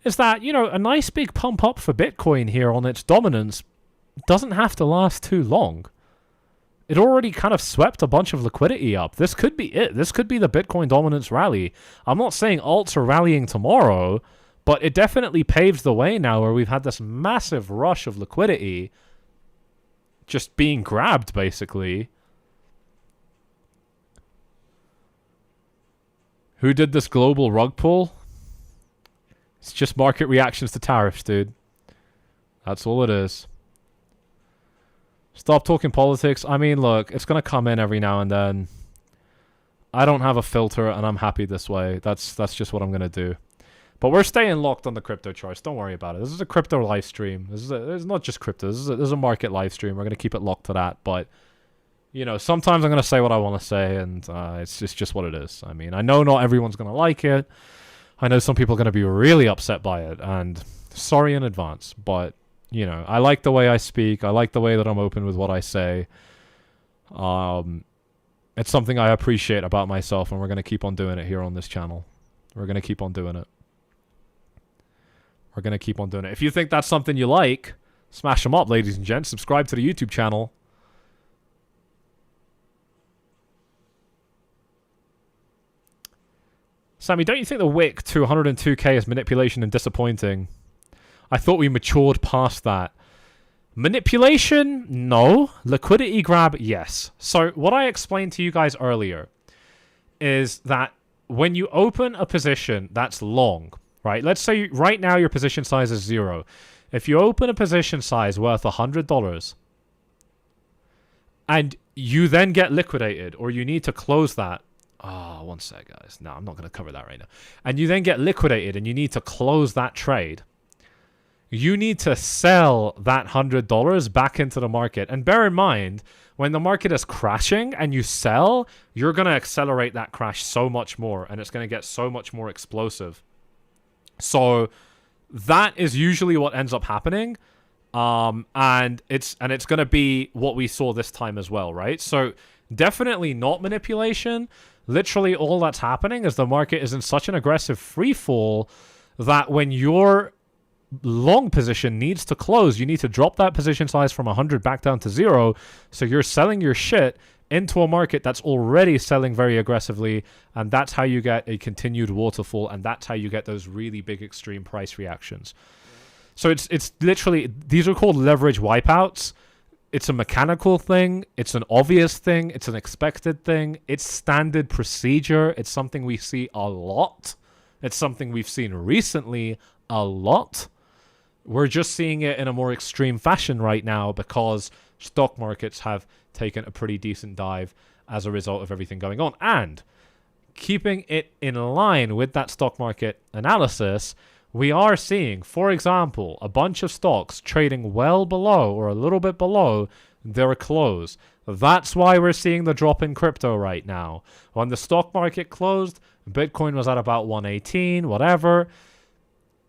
is that, you know, a nice big pump up for Bitcoin here on its dominance doesn't have to last too long. It already kind of swept a bunch of liquidity up. This could be it. This could be the Bitcoin dominance rally. I'm not saying alts are rallying tomorrow, but it definitely paves the way now where we've had this massive rush of liquidity just being grabbed, basically. Who did this global rug pull? It's just market reactions to tariffs, dude. That's all it is. Stop talking politics. I mean, look, it's going to come in every now and then. I don't have a filter, and I'm happy this way. That's just what I'm going to do. But we're staying locked on the crypto charts. Don't worry about it. This is a crypto live stream. This is not just crypto. This is a market live stream. We're going to keep it locked to that. But, you know, sometimes I'm going to say what I want to say, and it's just what it is. I mean, I know not everyone's going to like it. I know some people are going to be really upset by it, and sorry in advance. But, you know, I like the way I speak. I like the way that I'm open with what I say. It's something I appreciate about myself, and we're going to keep on doing it here on this channel. We're going to keep on doing it. We're going to keep on doing it. If you think that's something you like, smash them up, ladies and gents. Subscribe to the YouTube channel. Sammy, don't you think the wick to 102k is manipulation and disappointing? I thought we matured past that. Manipulation? No. Liquidity grab? Yes. So what I explained to you guys earlier is that when you open a position that's long, right? Let's say right now your position size is 0. If you open a position size worth $100 and you then get liquidated or you need to close that. Oh, one sec, guys. No, I'm not going to cover that right now. And you then get liquidated and you need to close that trade. You need to sell that $100 back into the market. And bear in mind, when the market is crashing and you sell, you're going to accelerate that crash so much more. And it's going to get so much more explosive. So that is usually what ends up happening. And it's going to be what we saw this time as well, right? So definitely not manipulation. Literally all that's happening is the market is in such an aggressive free fall that when your long position needs to close, you need to drop that position size from 100 back down to 0. So you're selling your shit into a market that's already selling very aggressively, and that's how you get a continued waterfall, and that's how you get those really big extreme price reactions. So it's literally, these are called leverage wipeouts. It's a mechanical thing. It's an obvious thing. It's an expected thing. It's standard procedure. It's something we see a lot. It's something we've seen recently a lot. We're just seeing it in a more extreme fashion right now because stock markets have taken a pretty decent dive as a result of everything going on. And keeping it in line with that stock market analysis, we are seeing, for example, a bunch of stocks trading well below or a little bit below their close. That's why we're seeing the drop in crypto right now. When the stock market closed, Bitcoin was at about 118, whatever.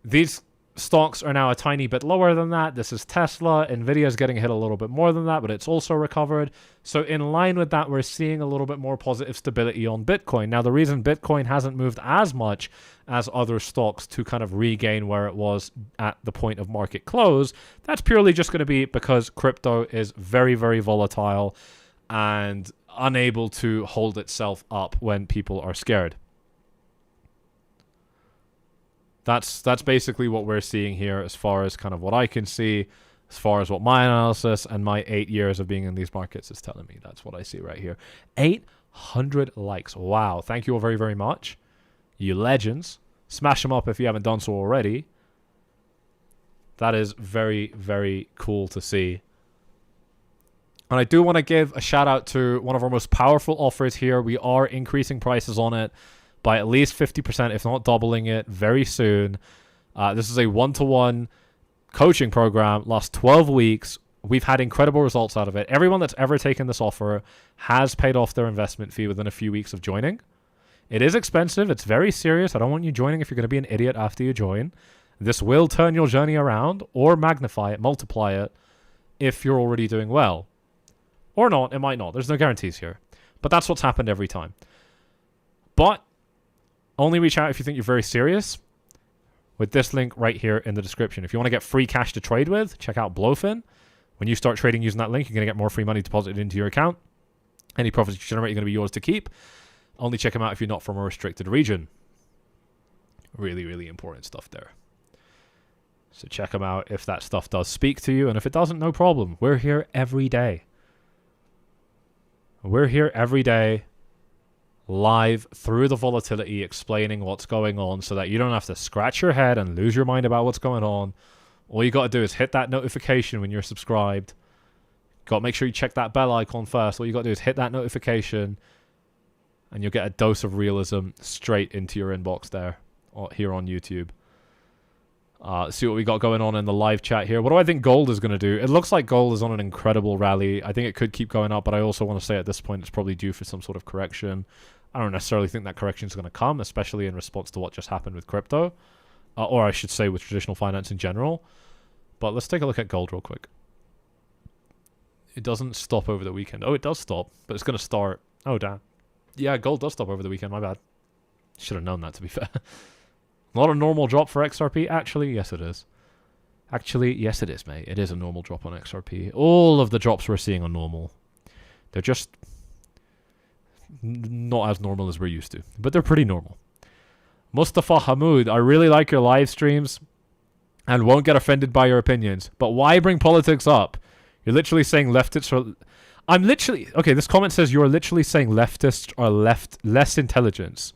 These stocks are now a tiny bit lower than that. This is Tesla. Nvidia is getting hit a little bit more than that, but it's also recovered. So in line with that, we're seeing a little bit more positive stability on Bitcoin. Now, the reason Bitcoin hasn't moved as much as other stocks to kind of regain where it was at the point of market close, that's purely just going to be because crypto is very, very volatile and unable to hold itself up when people are scared. That's basically what we're seeing here as far as kind of what I can see, as far as what my analysis and my 8 years of being in these markets is telling me. That's what I see right here. 800 likes. Wow. Thank you all very, very much. You legends. Smash them up if you haven't done so already. That is very, very cool to see. And I do want to give a shout out to one of our most powerful offers here. We are increasing prices on it by at least 50%, if not doubling it, very soon. This is a one-to-one coaching program, last 12 weeks. We've had incredible results out of it. Everyone that's ever taken this offer has paid off their investment fee within a few weeks of joining. It is expensive. It's very serious. I don't want you joining if you're going to be an idiot after you join. This will turn your journey around or magnify it, multiply it, if you're already doing well. Or not. It might not. There's no guarantees here. But that's what's happened every time. But only reach out if you think you're very serious with this link right here in the description. If you want to get free cash to trade with, check out Blowfin. When you start trading using that link, you're going to get more free money deposited into your account. Any profits you generate are going to be yours to keep. Only check them out if you're not from a restricted region. Really, really important stuff there. So check them out if that stuff does speak to you. And if it doesn't, no problem. We're here every day. We're here every day, live through the volatility, explaining what's going on so that you don't have to scratch your head and lose your mind about what's going on. All you got to do is hit that notification when you're subscribed. Got to make sure you check that bell icon first. All you got to do is hit that notification and you'll get a dose of realism straight into your inbox there, or here on YouTube. See what we got going on in the live chat here. What do I think gold is going to do? It looks like gold is on an incredible rally. I think it could keep going up, but I also want to say at this point it's probably due for some sort of correction. I don't necessarily think that correction is going to come, especially in response to what just happened with crypto. Or I should say with traditional finance in general. But let's take a look at gold real quick. It doesn't stop over the weekend. Oh, it does stop, but it's going to start. Oh, damn. Yeah, gold does stop over the weekend. My bad. Should have known that, to be fair. Not a normal drop for XRP. Actually, yes, it is. Actually, yes, it is, mate. It is a normal drop on XRP. All of the drops we're seeing are normal. They're just not as normal as we're used to, but they're pretty normal. Mustafa Hamoud, I really like your live streams and won't get offended by your opinions, but why bring politics up? You're literally saying leftists are... I'm literally... Okay, this comment says you're literally saying leftists are less intelligence.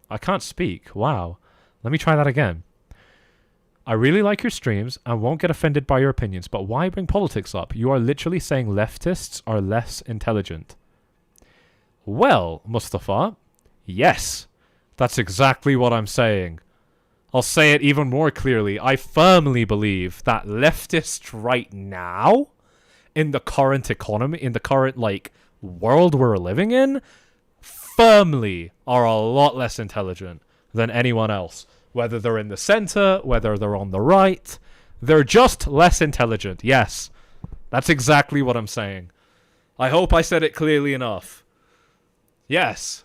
I can't speak. Wow. Let me try that again. I really like your streams and won't get offended by your opinions, but why bring politics up? You are literally saying leftists are less intelligent. Well, Mustafa, yes, that's exactly what I'm saying. I'll say it even more clearly. I firmly believe that leftists right now, in the current economy, in the current, world we're living in, firmly are a lot less intelligent than anyone else. Whether they're in the center, whether they're on the right, they're just less intelligent. Yes, that's exactly what I'm saying. I hope I said it clearly enough. Yes.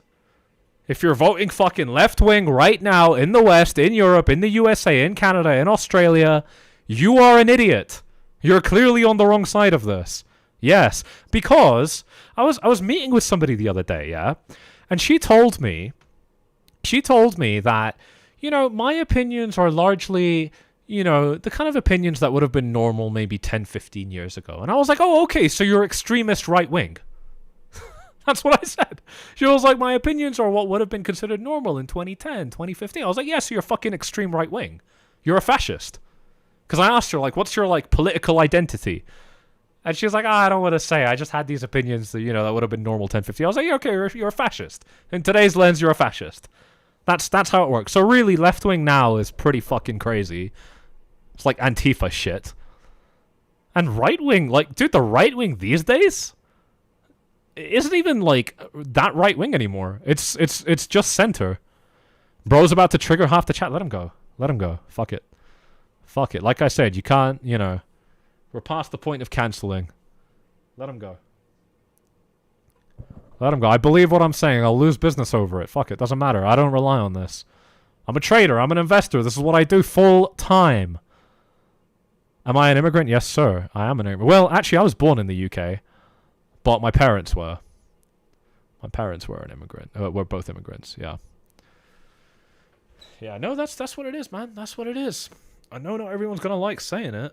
If you're voting fucking left wing right now in the West, in Europe, in the USA, in Canada, in Australia, you are an idiot. You're clearly on the wrong side of this. Yes, because I was meeting with somebody the other day, yeah, and she told me that, you know, my opinions are largely, you know, the kind of opinions that would have been normal maybe 10, 15 years ago. And I was like, oh, okay, so you're extremist right wing. That's what I said. She was like, my opinions are what would have been considered normal in 2010, 2015. I was like, yeah, so you're fucking extreme right wing. You're a fascist. Because I asked her, like, what's your, like, political identity? And she was like, I don't want to say. I just had these opinions that, you know, that would have been normal 10, 15. I was like, yeah, okay, you're a fascist. In today's lens, you're a fascist. That's how it works. So really, left wing now is pretty fucking crazy. It's like Antifa shit. And right wing, like, dude, the right wing these days isn't even like that right wing anymore. It's just center. Bro's about to trigger half the chat. Let him go. Let him go. Fuck it. Fuck it. Like I said, you can't, you know, we're past the point of canceling. Let him go. Let him go. I believe what I'm saying. I'll lose business over it. Fuck it. Doesn't matter. I don't rely on this. I'm a trader. I'm an investor. This is what I do full time. Am I an immigrant? Yes, sir. I am an immigrant. Well, actually, I was born in the UK, but my parents were. My parents were an immigrant. We're both immigrants. Yeah. Yeah. No, that's what it is, man. That's what it is. I know not everyone's gonna like saying it,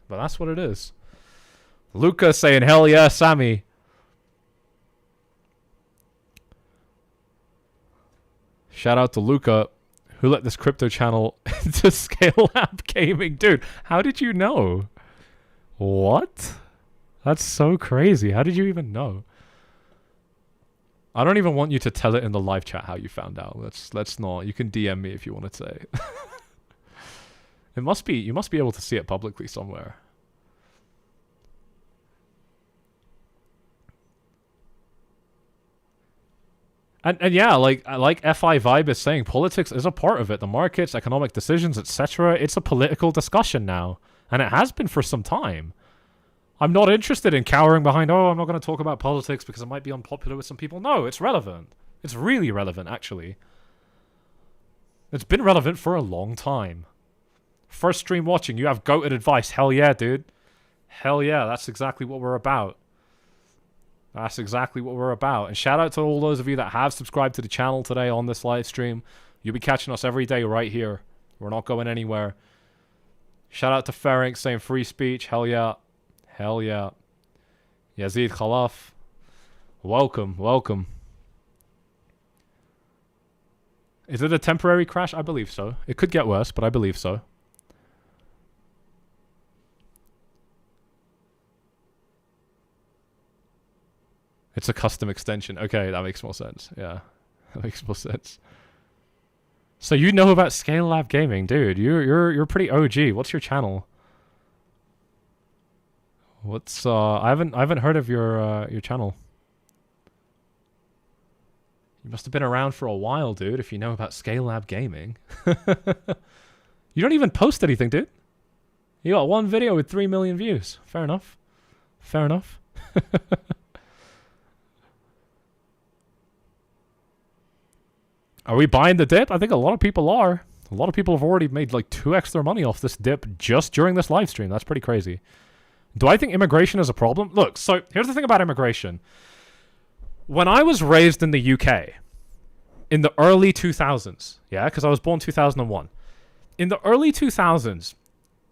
but that's what it is. Luca saying, "Hell yeah, Sammy." Shout out to Luca, who let this crypto channel into Scale App Gaming. Dude, how did you know? What? That's so crazy. How did you even know? I don't even want you to tell it in the live chat how you found out. Let's not. You can DM me if you want to say. It must be, you must be able to see it publicly somewhere. And yeah, like FI Vibe is saying, politics is a part of it. The markets, economic decisions, etc. It's a political discussion now. And it has been for some time. I'm not interested in cowering behind, oh, I'm not going to talk about politics because it might be unpopular with some people. No, it's relevant. It's really relevant, actually. It's been relevant for a long time. First stream watching, you have goated advice. Hell yeah, dude. Hell yeah, that's exactly what we're about. That's exactly what we're about. And shout out to all those of you that have subscribed to the channel today on this live stream. You'll be catching us every day right here. We're not going anywhere. Shout out to Ferenc saying free speech. Hell yeah. Hell yeah. 𝐒𝐿𝐴𝐳, welcome, welcome. Is it a temporary crash? I believe so. It could get worse, but I believe so. It's a custom extension. Okay, that makes more sense. Yeah, that makes more sense. So you know about Scale Lab Gaming, dude. You're pretty OG. What's your channel? What's I haven't heard of your channel. You must have been around for a while, dude, if you know about Scale Lab Gaming. You don't even post anything, dude. You got one video with 3 million views. Fair enough. Fair enough. Are we buying the dip? I think a lot of people are. A lot of people have already made like 2x their money off this dip just during this live stream. That's pretty crazy. Do I think immigration is a problem? Look, so here's the thing about immigration. When I was raised in the UK, in the early 2000s, yeah, because I was born 2001. In the early 2000s,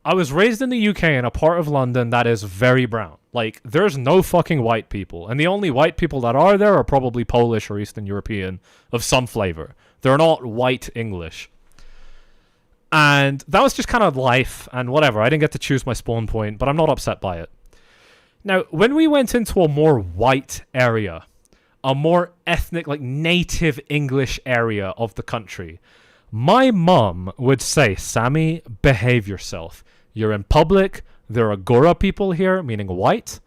I was raised in the UK in a part of London that is very brown. Like, there's no fucking white people. And the only white people that are there are probably Polish or Eastern European of some flavor. They're not white English. And that was just kind of life and whatever. I didn't get to choose my spawn point, but I'm not upset by it. Now, when we went into a more white area, a more ethnic, like native English area of the country, my mum would say, Sammy, behave yourself. You're in public. There are Gora people here, meaning white.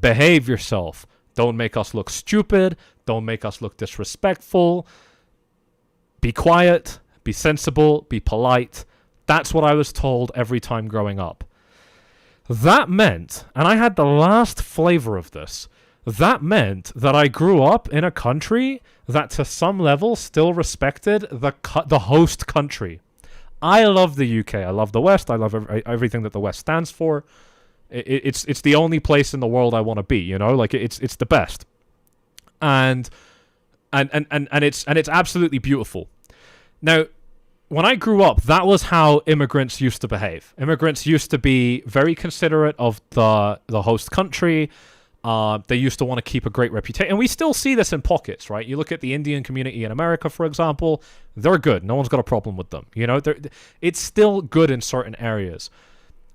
Behave yourself. Don't make us look stupid. Don't make us look disrespectful. Be quiet. Be sensible. Be polite. That's what I was told every time growing up. That meant, and I had the last flavor of this, that meant that I grew up in a country that to some level still respected the host country. I love the UK. I love the West. I love everything that the West stands for. It's the only place in the world I want to be, you know? Like, it's the best. And it's absolutely beautiful. Now, when I grew up, that was how immigrants used to behave. Immigrants used to be very considerate of the host country. They used to want to keep a great reputation. And we still see this in pockets, right? You look at the Indian community in America, for example. They're good. No one's got a problem with them. You know, it's still good in certain areas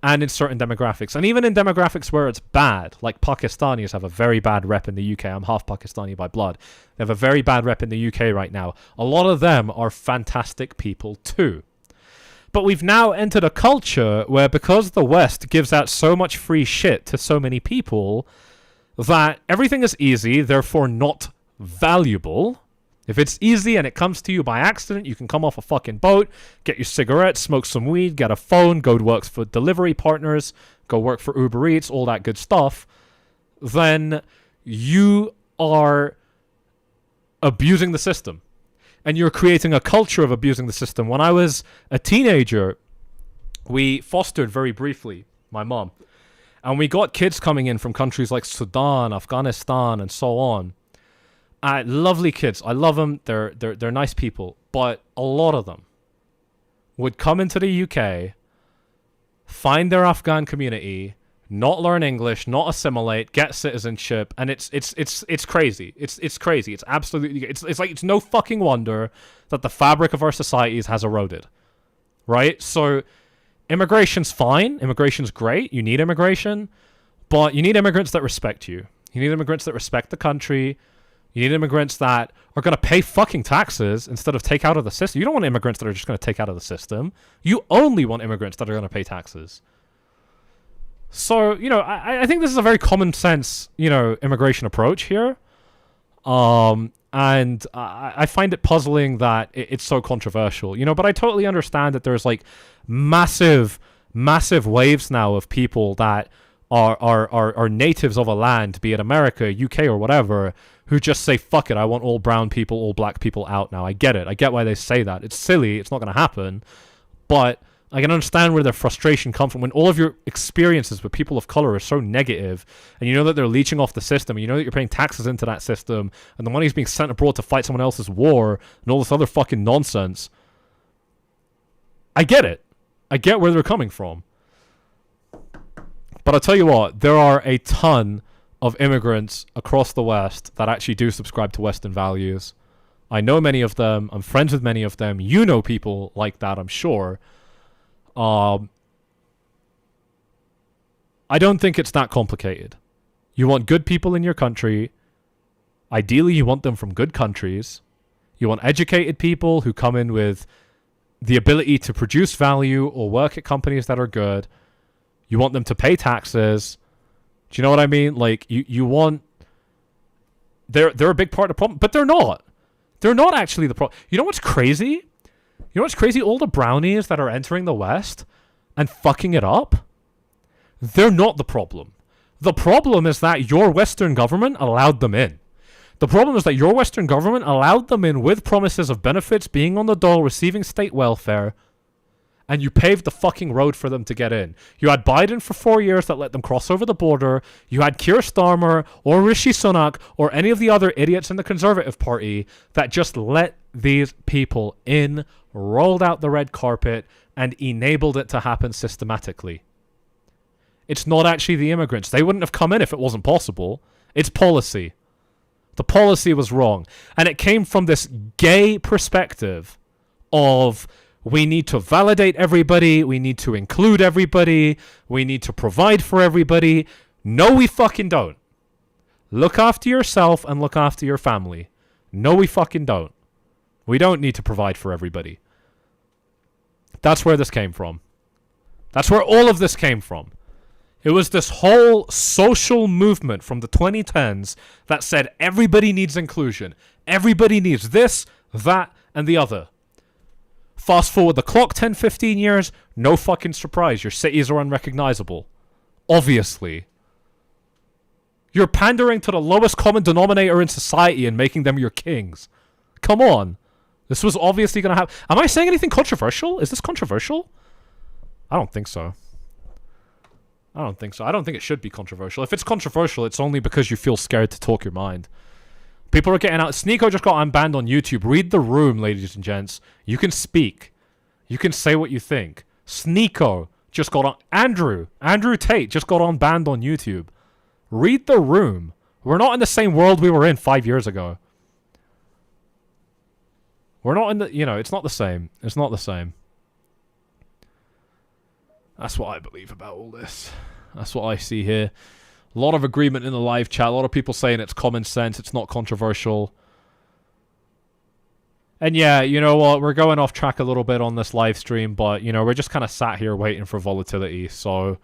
and in certain demographics. And even in demographics where it's bad, like Pakistanis have a very bad rep in the UK. I'm half Pakistani by blood. They have a very bad rep in the UK right now. A lot of them are fantastic people too. But we've now entered a culture where, because the West gives out so much free shit to so many people, that everything is easy, therefore not valuable. If it's easy and it comes to you by accident, you can come off a fucking boat, get your cigarettes, smoke some weed, get a phone, go work for delivery partners, go work for Uber Eats, all that good stuff, then you are abusing the system. And you're creating a culture of abusing the system. When I was a teenager, we fostered very briefly, my mom. And we got kids coming in from countries like Sudan, Afghanistan, and so on. Lovely kids. I love them. They're nice people. But a lot of them would come into the UK, find their Afghan community, not learn English, not assimilate, get citizenship, and it's crazy. It's crazy. It's absolutely. It's like, it's no fucking wonder that the fabric of our societies has eroded, right? So immigration's fine. Immigration's great. You need immigration, but you need immigrants that respect you. You need immigrants that respect the country. You need immigrants that are going to pay fucking taxes instead of take out of the system. You don't want immigrants that are just going to take out of the system. You only want immigrants that are going to pay taxes. So, you know, I think this is a very common sense, you know, immigration approach here. And I find it puzzling that it's so controversial, you know, but I totally understand that there's like massive waves now of people that are natives of a land, be it America, UK, or whatever, who just say, fuck it, I want all brown people, all black people out now. I get it. I get why they say that. It's silly. It's not going to happen. But I can understand where their frustration comes from when all of your experiences with people of color are so negative, and you know that they're leeching off the system, and you know that you're paying taxes into that system, and the money's being sent abroad to fight someone else's war, and all this other fucking nonsense. I get it. I get where they're coming from. But I'll tell you what, there are a ton of immigrants across the West that actually do subscribe to Western values. I know many of them. I'm friends with many of them. You know people like that, I'm sure. I don't think it's that complicated. You want good people in your country. Ideally, you want them from good countries. You want educated people who come in with the ability to produce value or work at companies that are good. You want them to pay taxes. Do you know what I mean? Like, you want... They're a big part of the problem, but they're not. They're not actually the problem. You know what's crazy? You know what's crazy? All the brownies that are entering the West and fucking it up, they're not the problem. The problem is that your Western government allowed them in. The problem is that your Western government allowed them in with promises of benefits, being on the dole, receiving state welfare, and you paved the fucking road for them to get in. You had Biden for 4 years that let them cross over the border. You had Keir Starmer or Rishi Sunak or any of the other idiots in the Conservative Party that just let these people in, rolled out the red carpet, and enabled it to happen systematically. It's not actually the immigrants. They wouldn't have come in if it wasn't possible. It's policy. The policy was wrong. And it came from this gay perspective of... we need to validate everybody. We need to include everybody. We need to provide for everybody. No, we fucking don't. Look after yourself and look after your family. No, we fucking don't. We don't need to provide for everybody. That's where this came from. That's where all of this came from. It was this whole social movement from the 2010s that said everybody needs inclusion. Everybody needs this, that, and the other. Fast forward the clock 10, 15 years, no fucking surprise. Your cities are unrecognizable. Obviously. You're pandering to the lowest common denominator in society and making them your kings. Come on. This was obviously going to happen. Am I saying anything controversial? Is this controversial? I don't think so. I don't think so. I don't think it should be controversial. If it's controversial, it's only because you feel scared to talk your mind. People are getting out. 𝐶𝐞𝐻 just got unbanned on YouTube. Read the room, ladies and gents. You can speak. You can say what you think. 𝐶𝐞𝐻 just got on. Andrew Tate just got unbanned on YouTube. Read the room. We're not in the same world we were in 5 years ago. We're not in the... You know, it's not the same. It's not the same. That's what I believe about all this. That's what I see here. A lot of agreement in the live chat. A lot of people saying it's common sense. It's not controversial. And yeah, you know what? We're going off track a little bit on this live stream. But, you know, we're just kind of sat here waiting for volatility. So,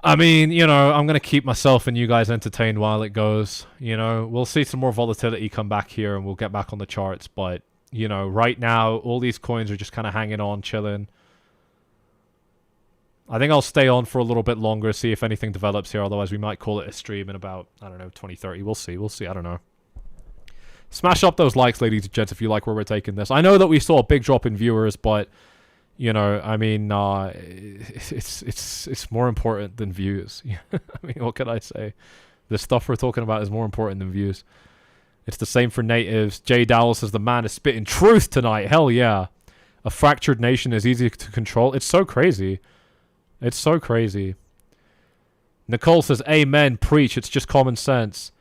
I mean, you know, I'm going to keep myself and you guys entertained while it goes. You know, we'll see some more volatility come back here and we'll get back on the charts. But, you know, right now, all these coins are just kind of hanging on, chilling. I think I'll stay on for a little bit longer, see if anything develops here. Otherwise, we might call it a stream in about, I don't know, 2030. We'll see. We'll see. I don't know. Smash up those likes, ladies and gents, if you like where we're taking this. I know that we saw a big drop in viewers, but, you know, I mean, it's more important than views. I mean, what can I say? The stuff we're talking about is more important than views. It's the same for natives. Jay Dowell says the man is spitting truth tonight. Hell yeah. A fractured nation is easy to control. It's so crazy. It's so crazy. Nicole says, amen, preach, it's just common sense.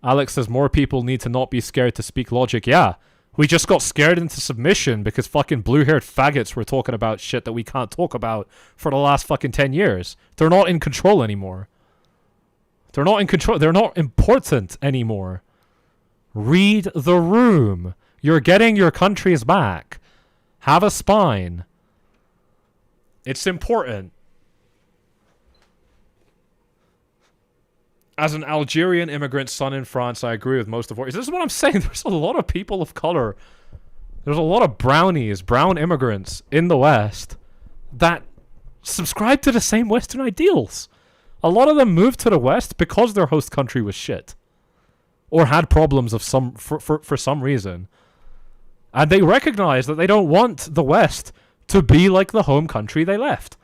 Alex says, more people need to not be scared to speak logic. Yeah, we just got scared into submission because fucking blue-haired faggots were talking about shit that we can't talk about for the last fucking 10 years. They're not in control anymore. They're not in control. They're not important anymore. Read the room. You're getting your countries back. Have a spine. It's important. As an Algerian immigrant son in France, I agree with most of what... This is what I'm saying. There's a lot of people of color. There's a lot of brownies, brown immigrants in the West that subscribe to the same Western ideals. A lot of them moved to the West because their host country was shit. Or had problems of for some reason. And they recognize that they don't want the West to be like the home country they left.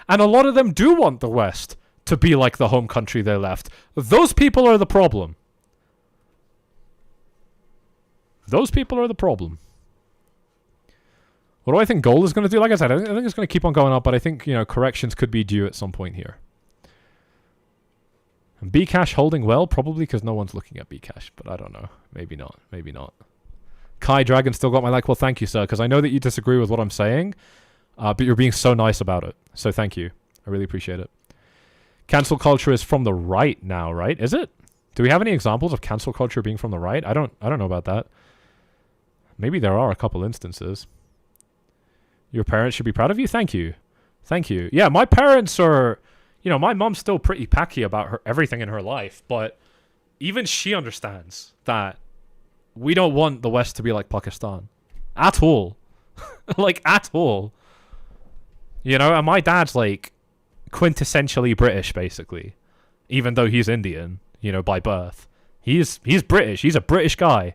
And a lot of them do want the West to be like the home country they left. Those people are the problem. Those people are the problem. What do I think gold is going to do? Like I said, I think it's going to keep on going up, but I think, you know, corrections could be due at some point here. And bcash holding well? Probably because no one's looking at bcash, but I don't know. Maybe not. Maybe not. Kai Dragon still got my like. Well, thank you, sir, because I know that you disagree with what I'm saying, but you're being so nice about it. So thank you. I really appreciate it. Cancel culture is from the right now, right? Is it? Do we have any examples of cancel culture being from the right? I don't know about that. Maybe there are a couple instances. Your parents should be proud of you. Thank you. Thank you. Yeah, my parents are, you know, my mom's still pretty packy about everything in her life, but even she understands that we don't want the West to be like Pakistan. At all. Like, at all. You know, and my dad's like quintessentially British, basically, even though he's Indian, you know, by birth. He's British. He's a British guy.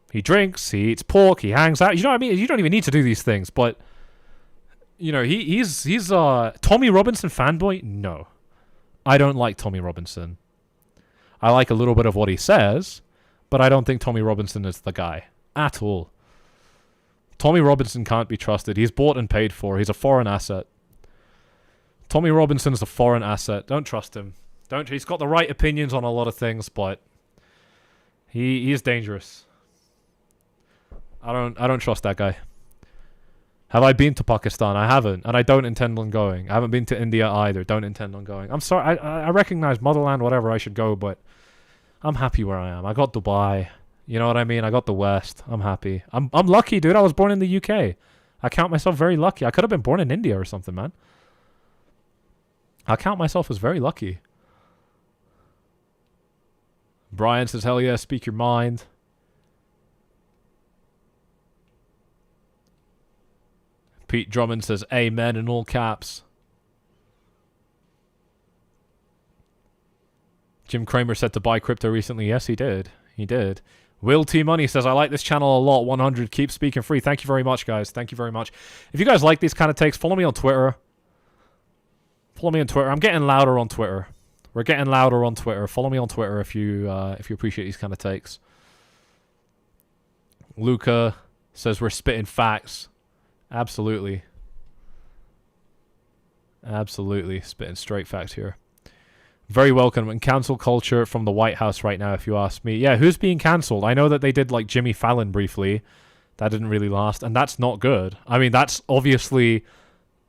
He drinks, he eats pork, he hangs out. You know what I mean? You don't even need to do these things, but you know, he's Tommy Robinson fanboy? No. I don't like Tommy Robinson. I like a little bit of what he says, but I don't think Tommy Robinson is the guy at all. Tommy Robinson can't be trusted. He's bought and paid for. He's a foreign asset. Tommy Robinson's a foreign asset. Don't trust him. He's got the right opinions on a lot of things, but he is dangerous. I don't trust that guy. Have I been to Pakistan? I haven't, and I don't intend on going. I haven't been to India either. Don't intend on going. I'm sorry. I recognize motherland, whatever. I should go, but I'm happy where I am. I got Dubai. You know what I mean? I got the West. I'm happy. I'm lucky, dude. I was born in the UK. I count myself very lucky. I could have been born in India or something, man. I count myself as very lucky. Brian says, hell yeah, speak your mind. Pete Drummond says, amen in all caps. Jim Cramer said to buy crypto recently. Yes, he did. He did. Will T Money says, I like this channel a lot. 100. Keep speaking free. Thank you very much, guys. Thank you very much. If you guys like these kind of takes, follow me on Twitter. Follow me on Twitter. I'm getting louder on Twitter. We're getting louder on Twitter. Follow me on Twitter if you appreciate these kind of takes. Luca says we're spitting facts. Absolutely. Absolutely. Spitting straight facts here. Very welcome. And cancel culture from the White House right now, if you ask me. Yeah, who's being cancelled? I know that they did like Jimmy Fallon briefly. That didn't really last. And that's not good. I mean, that's obviously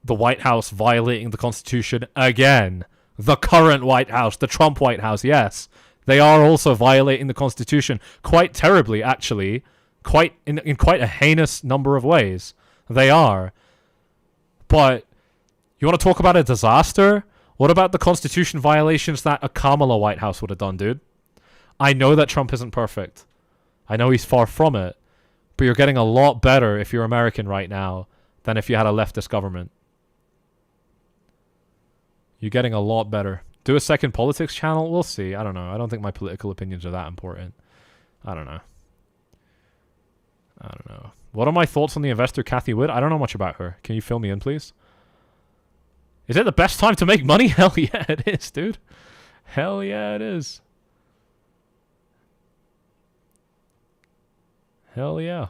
the White House violating the Constitution again. The current White House, the Trump White House, yes. They are also violating the Constitution quite terribly, actually. Quite in quite a heinous number of ways. They are. But you want to talk about a disaster? What about the Constitution violations that a Kamala White House would have done, dude? I know that Trump isn't perfect. I know he's far from it. But you're getting a lot better if you're American right now than if you had a leftist government. You're getting a lot better. Do a second politics channel? We'll see. I don't know. I don't think my political opinions are that important. I don't know. I don't know. What are my thoughts on the investor Cathie Wood? I don't know much about her. Can you fill me in, please? Is it the best time to make money? Hell yeah, it is, dude. Hell yeah, it is. Hell yeah.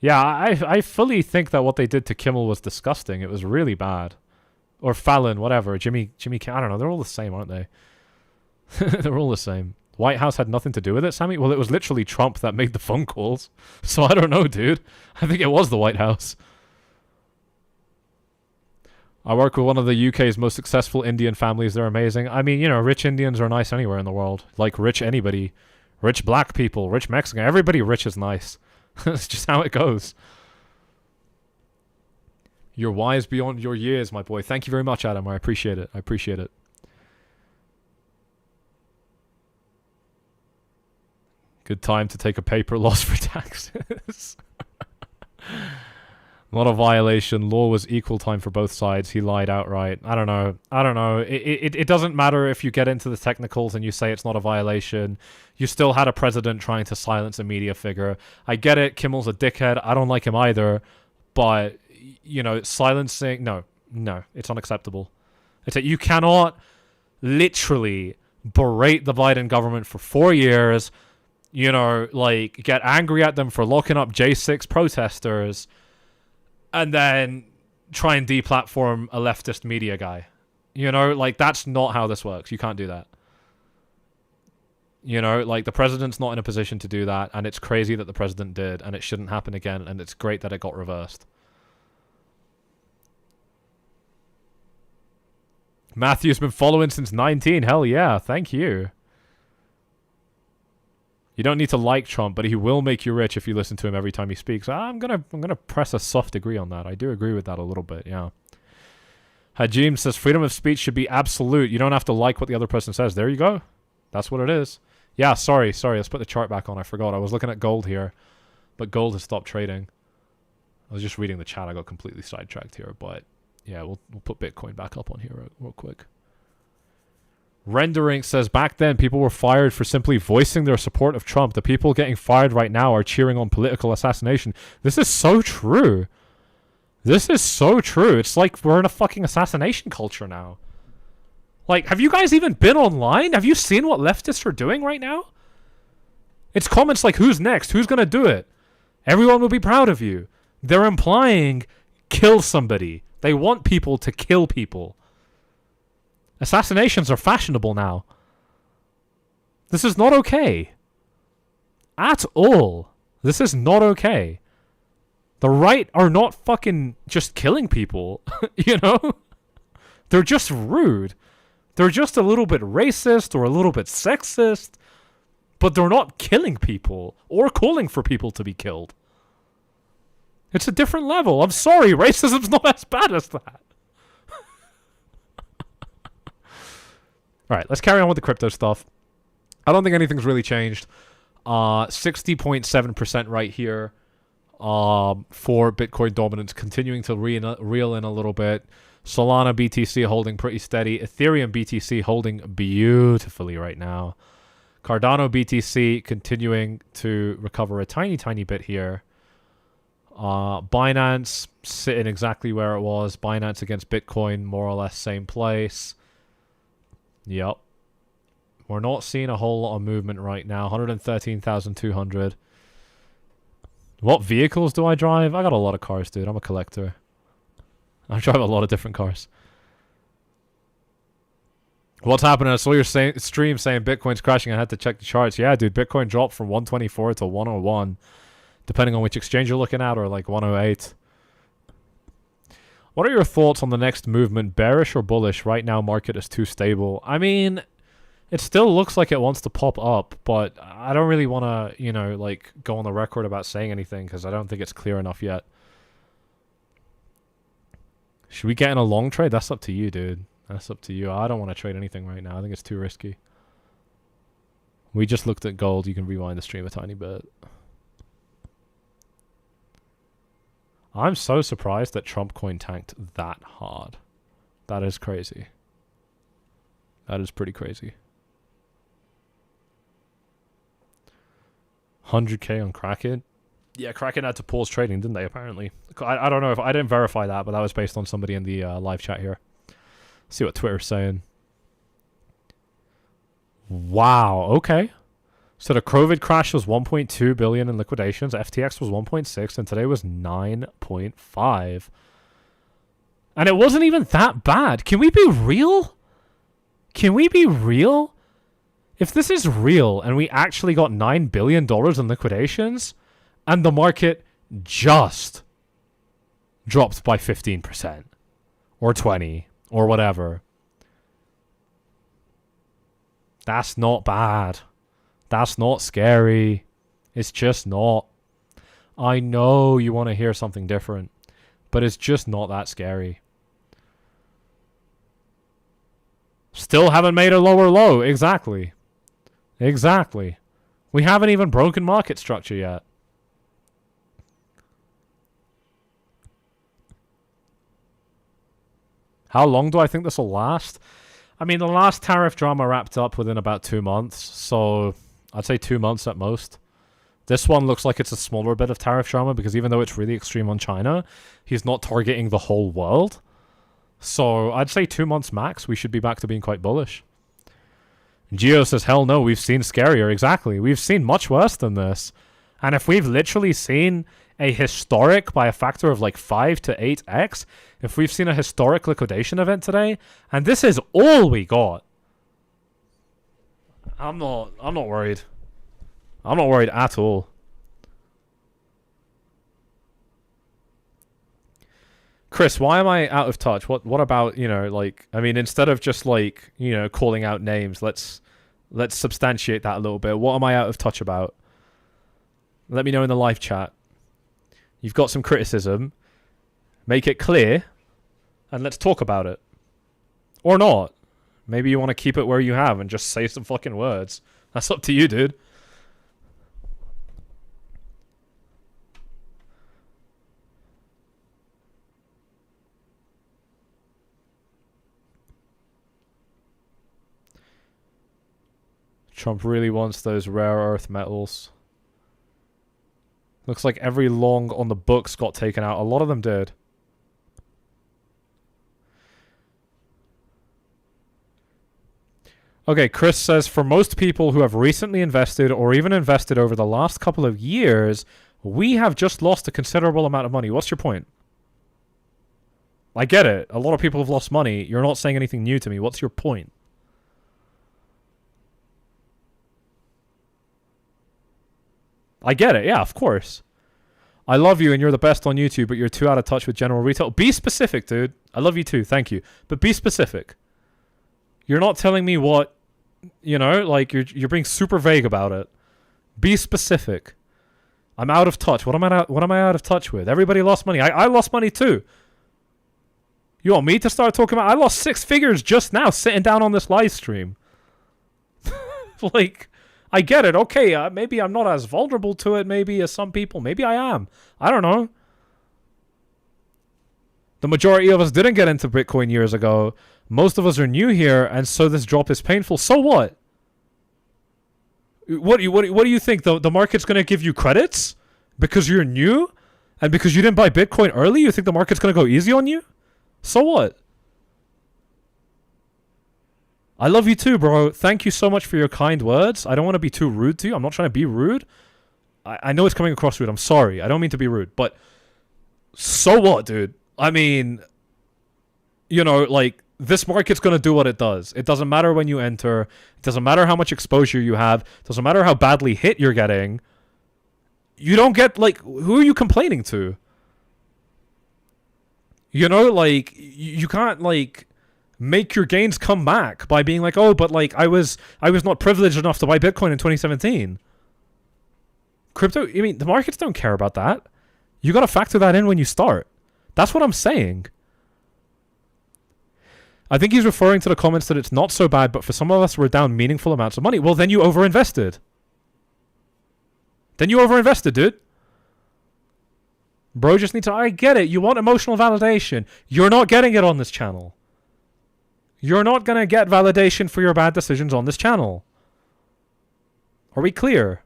Yeah, I fully think that what they did to Kimmel was disgusting. It was really bad. Or Fallon, whatever. Jimmy, I don't know. They're all the same, aren't they? They're all the same. White House had nothing to do with it, Sammy? Well, it was literally Trump that made the phone calls. So I don't know, dude. I think it was the White House. I work with one of the UK's most successful Indian families. They're amazing. I mean, you know, rich Indians are nice anywhere in the world. Like rich anybody. Rich black people. Rich Mexican. Everybody rich is nice. That's just how it goes. You're wise beyond your years, my boy. Thank you very much, Adam. I appreciate it. I appreciate it. Good time to take a paper loss for taxes. Not a violation. Law was equal time for both sides. He lied outright. I don't know. I don't know. It doesn't matter if you get into the technicals and you say it's not a violation. You still had a president trying to silence a media figure. I get it. Kimmel's a dickhead. I don't like him either. But, you know, silencing... No, it's unacceptable. It's that you cannot literally berate the Biden government for 4 years, you know, like, get angry at them for locking up J6 protesters, and then try and deplatform a leftist media guy. You know, like, that's not how this works. You can't do that. You know, like, the president's not in a position to do that, and it's crazy that the president did, and it shouldn't happen again, and it's great that it got reversed. Matthew's been following since 19. Hell yeah, thank you. You don't need to like Trump, but he will make you rich if you listen to him every time he speaks. I'm gonna press a soft agree on that. I do agree with that a little bit, yeah. Hajim says freedom of speech should be absolute. You don't have to like what the other person says. There you go. That's what it is. Yeah, sorry. Let's put the chart back on. I forgot. I was looking at gold here, but gold has stopped trading. I was just reading the chat. I got completely sidetracked here, but yeah, we'll put Bitcoin back up on here real quick. Rendering says, back then, people were fired for simply voicing their support of Trump. The people getting fired right now are cheering on political assassination. This is so true. This is so true. It's like we're in a fucking assassination culture now. Like, have you guys even been online? Have you seen what leftists are doing right now? It's comments like, who's next? Who's gonna do it? Everyone will be proud of you. They're implying, kill somebody. They want people to kill people. Assassinations are fashionable now. This is not okay. At all. This is not okay. The right are not fucking just killing people. You know? They're just rude. They're just a little bit racist or a little bit sexist. But they're not killing people or calling for people to be killed. It's a different level. I'm sorry, racism's not as bad as that. Alright, let's carry on with the crypto stuff. I don't think anything's really changed. 60.7% right here for Bitcoin dominance, continuing to reel in a little bit. Solana BTC holding pretty steady. Ethereum BTC holding beautifully right now. Cardano BTC continuing to recover a tiny, tiny bit here. Binance sitting exactly where it was. Binance against Bitcoin, more or less same place. Yep. We're not seeing a whole lot of movement right now. 113,200. What vehicles do I drive? I got a lot of cars, dude. I'm a collector. I drive a lot of different cars. What's happening? I saw your stream saying Bitcoin's crashing. I had to check the charts. Yeah, dude. Bitcoin dropped from 124 to 101. Depending on which exchange you're looking at, or like 108. What are your thoughts on the next movement? Bearish or bullish? Right now, market is too stable. I mean, it still looks like it wants to pop up, but I don't really want to, you know, like go on the record about saying anything because I don't think it's clear enough yet. Should we get in a long trade? That's up to you, dude. That's up to you. I don't want to trade anything right now. I think it's too risky. We just looked at gold. You can rewind the stream a tiny bit. I'm so surprised that Trump coin tanked that hard. That is crazy. That is pretty crazy. 100k on Kraken. Yeah, Kraken had to pause trading, didn't they, apparently? I don't know if I didn't verify that, but that was based on somebody in the live chat here. See what Twitter's saying. Wow, okay. So the COVID crash was 1.2 billion in liquidations, FTX was 1.6, and today was 9.5. And it wasn't even that bad. Can we be real? Can we be real? If this is real and we actually got $9 billion in liquidations and the market just dropped by 15% or 20 or whatever, that's not bad. That's not scary. It's just not. I know you want to hear something different, but it's just not that scary. Still haven't made a lower low. Exactly. Exactly. We haven't even broken market structure yet. How long do I think this will last? I mean, the last tariff drama wrapped up within about 2 months, so I'd say 2 months at most. This one looks like it's a smaller bit of tariff drama because even though it's really extreme on China, he's not targeting the whole world. So I'd say 2 months max, we should be back to being quite bullish. Geo says, hell no, we've seen scarier. Exactly. We've seen much worse than this. And if we've literally seen a historic by a factor of like 5 to 8x, if we've seen a historic liquidation event today, and this is all we got, I'm not worried. I'm not worried at all. Chris, why am I out of touch? What about, you know, like, I mean, instead of just like, you know, calling out names, let's substantiate that a little bit. What am I out of touch about? Let me know in the live chat. You've got some criticism. Make it clear. And let's talk about it. Or not. Maybe you want to keep it where you have and just say some fucking words. That's up to you, dude. Trump really wants those rare earth metals. Looks like every long on the books got taken out. A lot of them did. Okay, Chris says, for most people who have recently invested or even invested over the last couple of years, we have just lost a considerable amount of money. What's your point? I get it. A lot of people have lost money. You're not saying anything new to me. What's your point? I get it. Yeah, of course. I love you and you're the best on YouTube, but you're too out of touch with general retail. Be specific, dude. I love you too. Thank you. But be specific. You're not telling me what, you know, like you're being super vague about it. Be specific. I'm out of touch. What am I out of touch with? Everybody lost money. I lost money too. You want me to start talking about? I lost 6 figures just now sitting down on this live stream. Like, I get it. Okay, maybe I'm not as vulnerable to it maybe as some people. Maybe I am. I don't know. The majority of us didn't get into Bitcoin years ago. Most of us are new here, and so this drop is painful. So what? What do you think? The market's going to give you credits because you're new and because you didn't buy Bitcoin early? You think the market's going to go easy on you? So what? I love you too, bro. Thank you so much for your kind words. I don't want to be too rude to you. I'm not trying to be rude. I know it's coming across rude. I'm sorry. I don't mean to be rude. But so what, dude? I mean, you know, like, this market's going to do what it does. It doesn't matter when you enter. It doesn't matter how much exposure you have. It doesn't matter how badly hit you're getting. You don't get, like, who are you complaining to? You know, like, you can't, like, make your gains come back by being like, oh, but, like, I was not privileged enough to buy Bitcoin in 2017. Crypto, I mean, the markets don't care about that. You got to factor that in when you start. That's what I'm saying. I think he's referring to the comments that it's not so bad, but for some of us, we're down meaningful amounts of money. Well, then you overinvested. Dude. Bro, just need to... I get it. You want emotional validation. You're not getting it on this channel. You're not going to get validation for your bad decisions on this channel. Are we clear?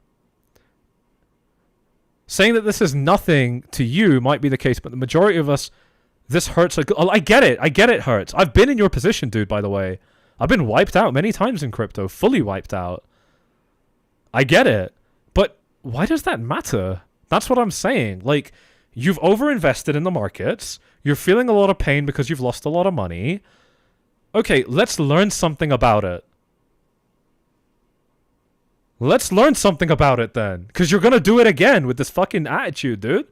Saying that this is nothing to you might be the case, but the majority of us... This hurts. I get it. I get it hurts. I've been in your position, dude, by the way. I've been wiped out many times in crypto. Fully wiped out. I get it. But why does that matter? That's what I'm saying. Like, you've overinvested in the markets. You're feeling a lot of pain because you've lost a lot of money. Okay, let's learn something about it. Let's learn something about it then. Because you're going to do it again with this fucking attitude, dude.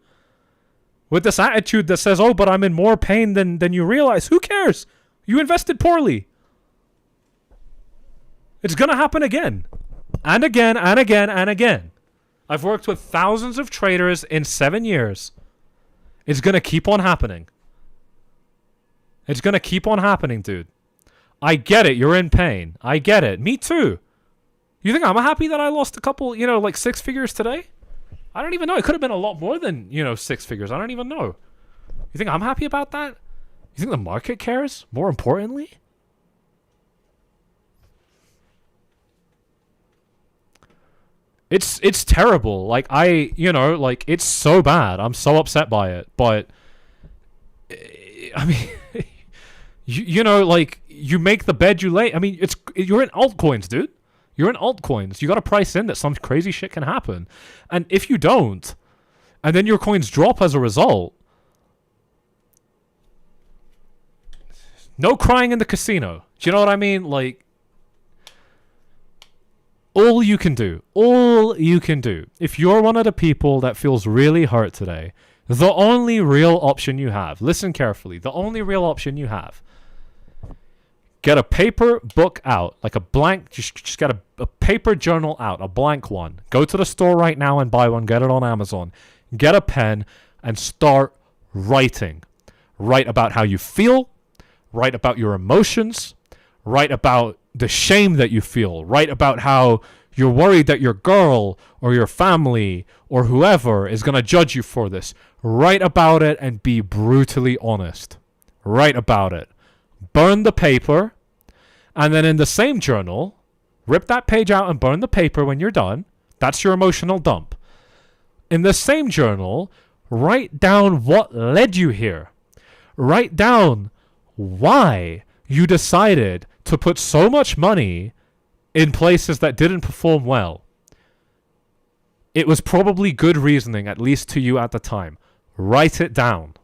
With this attitude that says, oh, but I'm in more pain than you realize. Who cares? You invested poorly. It's going to happen again. And again, and again, and again. I've worked with thousands of traders in 7 years. It's going to keep on happening. It's going to keep on happening, dude. I get it. You're in pain. I get it. Me too. You think I'm happy that I lost a couple, you know, like 6 figures today? I don't even know. It could have been a lot more than, you know, 6 figures. I don't even know. You think I'm happy about that? You think the market cares? More importantly? It's terrible. Like, you know, like, it's so bad. I'm so upset by it. But, I mean, you know, like, you make the bed you lay. I mean, you're in altcoins, dude. You're in altcoins. You got to price in that some crazy shit can happen. And if you don't, and then your coins drop as a result, no crying in the casino. Do you know what I mean? Like, all you can do, if you're one of the people that feels really hurt today, the only real option you have, listen carefully, the only real option you have, get a paper book out, like a blank, just get a paper journal out, a blank one. Go to the store right now and buy one. Get it on Amazon. Get a pen and start writing. Write about how you feel. Write about your emotions. Write about the shame that you feel. Write about how you're worried that your girl or your family or whoever is going to judge you for this. Write about it and be brutally honest. Write about it. Burn the paper. And then in the same journal, rip that page out and burn the paper when you're done. That's your emotional dump. In the same journal, write down what led you here. Write down why you decided to put so much money in places that didn't perform well. It was probably good reasoning, at least to you at the time. Write it down.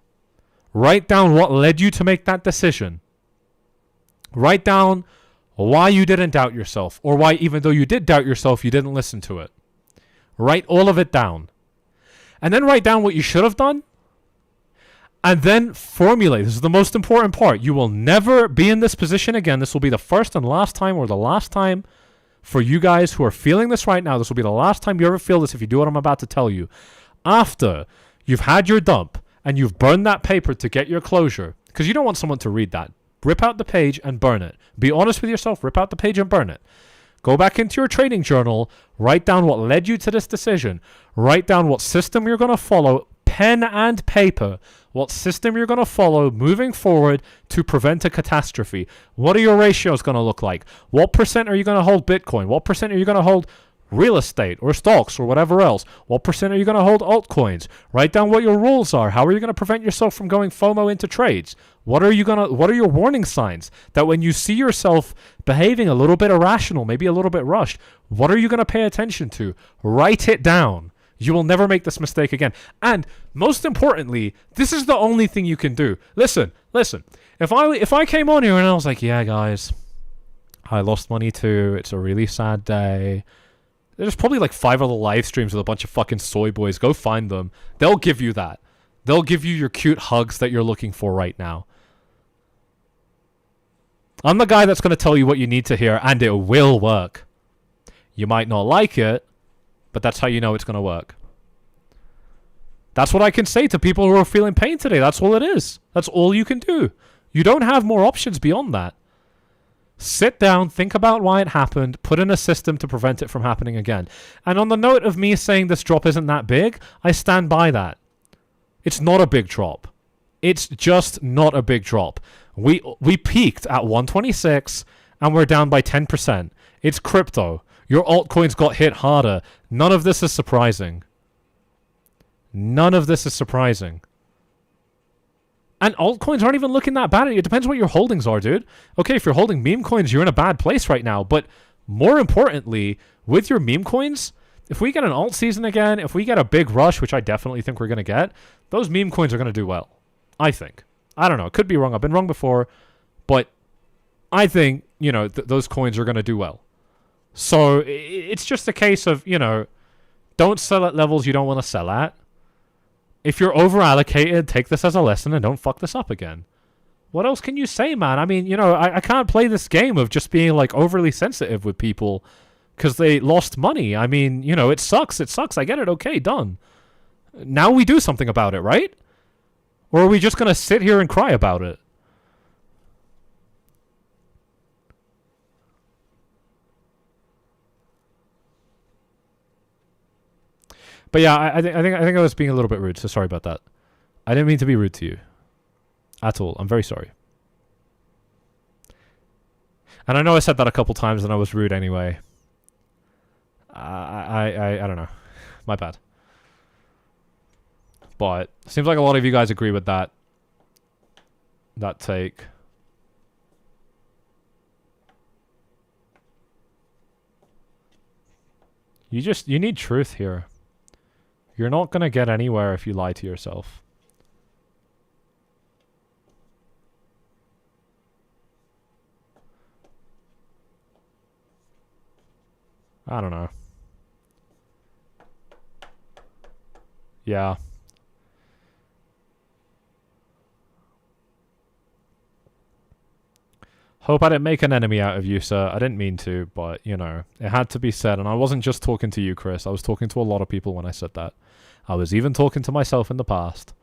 Write down what led you to make that decision. Write down why you didn't doubt yourself, or why, even though you did doubt yourself, you didn't listen to it. Write all of it down. And then write down what you should have done. And then formulate. This is the most important part. You will never be in this position again. This will be the first and last time, or the last time for you guys who are feeling this right now. This will be the last time you ever feel this if you do what I'm about to tell you. After you've had your dump and you've burned that paper to get your closure, because you don't want someone to read that. Rip out the page and burn it. Be honest with yourself. Rip out the page and burn it. Go back into your trading journal. Write down what led you to this decision. Write down what system you're going to follow. pen and paper what system you're going to follow moving forward to prevent a catastrophe. What are your ratios going to look like? What percent are you going to hold Bitcoin? What percent are you going to hold real estate or stocks or whatever else? What percent are you going to hold altcoins? Write down what your rules are. How are you going to prevent yourself from going FOMO into trades? What are your warning signs that when you see yourself behaving a little bit irrational, maybe a little bit rushed, what are you going to pay attention to? Write it down. You will never make this mistake again. And most importantly, this is the only thing you can do. Listen. If I came on here and I was like, yeah, guys, I lost money too. It's a really sad day. There's probably like 5 other live streams with a bunch of fucking soy boys. Go find them. They'll give you that. They'll give you your cute hugs that you're looking for right now. I'm the guy that's going to tell you what you need to hear, and it will work. You might not like it, but that's how you know it's going to work. That's what I can say to people who are feeling pain today. That's all it is. That's all you can do. You don't have more options beyond that. Sit down, think about why it happened, put in a system to prevent it from happening again. And on the note of me saying this drop isn't that big, I stand by that. It's not a big drop. It's just not a big drop. We peaked at 126 and we're down by 10%. It's crypto. Your altcoins got hit harder. None of this is surprising. None of this is surprising. And altcoins aren't even looking that bad. It depends what your holdings are, dude. Okay, if you're holding meme coins, you're in a bad place right now. But more importantly, with your meme coins, if we get an alt season again, if we get a big rush, which I definitely think we're going to get, those meme coins are going to do well. I think. I don't know. It could be wrong. I've been wrong before. But I think, those coins are going to do well. So it's just a case of, don't sell at levels you don't want to sell at. If you're over allocated, take this as a lesson and don't fuck this up again. What else can you say, man? I mean, I can't play this game of just being like overly sensitive with people because they lost money. I mean, it sucks. It sucks. I get it. Okay, done. Now we do something about it, right? Or are we just going to sit here and cry about it? But yeah, I think I was being a little bit rude, so sorry about that. I didn't mean to be rude to you. At all. I'm very sorry. And I know I said that a couple times and I was rude anyway. I don't know. My bad. But seems like a lot of you guys agree with that take. You need truth here. You're not going to get anywhere if you lie to yourself. I don't know. Yeah. Hope I didn't make an enemy out of you, sir. I didn't mean to, but, it had to be said. And I wasn't just talking to you, Chris. I was talking to a lot of people when I said that. I was even talking to myself in the past.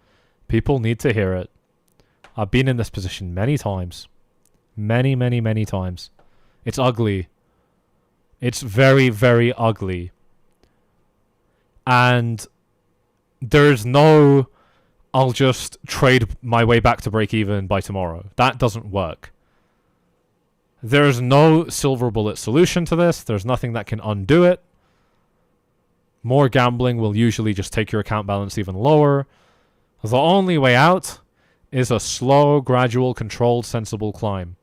People need to hear it. I've been in this position many times. Many, many, many times. It's ugly. It's very, very ugly. And there's no, I'll just trade my way back to break even by tomorrow. That doesn't work. There's no silver bullet solution to this. There's nothing that can undo it. More gambling will usually just take your account balance even lower. The only way out is a slow, gradual, controlled, sensible climb.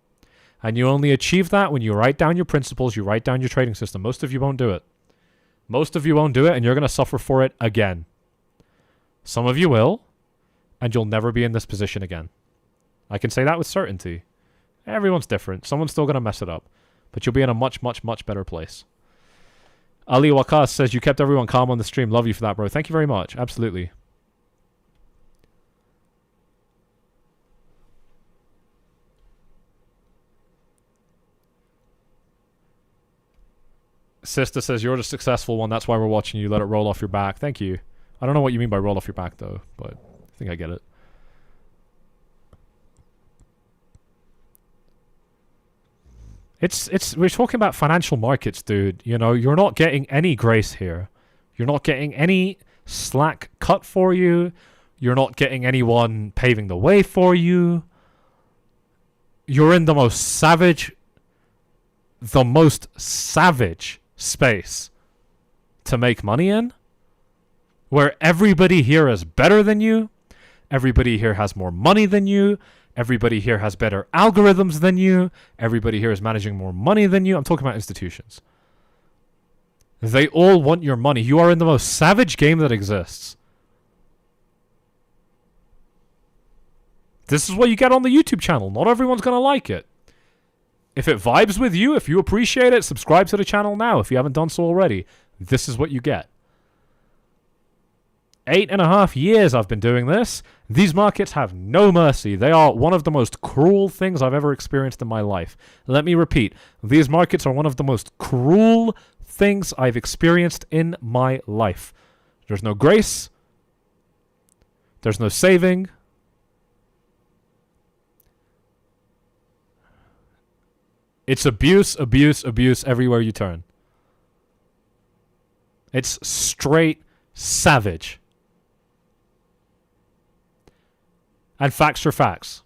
And you only achieve that when you write down your principles, you write down your trading system. Most of you won't do it. Most of you won't do it, and you're going to suffer for it again. Some of you will, and you'll never be in this position again. I can say that with certainty. Everyone's different. Someone's still going to mess it up. But you'll be in a much, much, much better place. Ali Wakas says, you kept everyone calm on the stream. Love you for that, bro. Thank you very much. Absolutely. Sister says, you're the successful one. That's why we're watching you. Let it roll off your back. Thank you. I don't know what you mean by roll off your back, though. But I think I get it. We're talking about financial markets, dude. You're not getting any grace here. You're not getting any slack cut for you. You're not getting anyone paving the way for you. You're in the most savage space to make money in, where everybody here is better than you, everybody here has more money than you, everybody here has better algorithms than you, everybody here is managing more money than you. I'm talking about institutions. They all want your money. You are in the most savage game that exists. This is what you get on the YouTube channel. Not everyone's going to like it. If it vibes with you, if you appreciate it, subscribe to the channel now if you haven't done so already. This is what you get. 8.5 years I've been doing this. These markets have no mercy. They are one of the most cruel things I've ever experienced in my life. Let me repeat. These markets are one of the most cruel things I've experienced in my life. There's no grace. There's no saving. It's abuse, abuse, abuse everywhere you turn. It's straight savage. And facts are facts.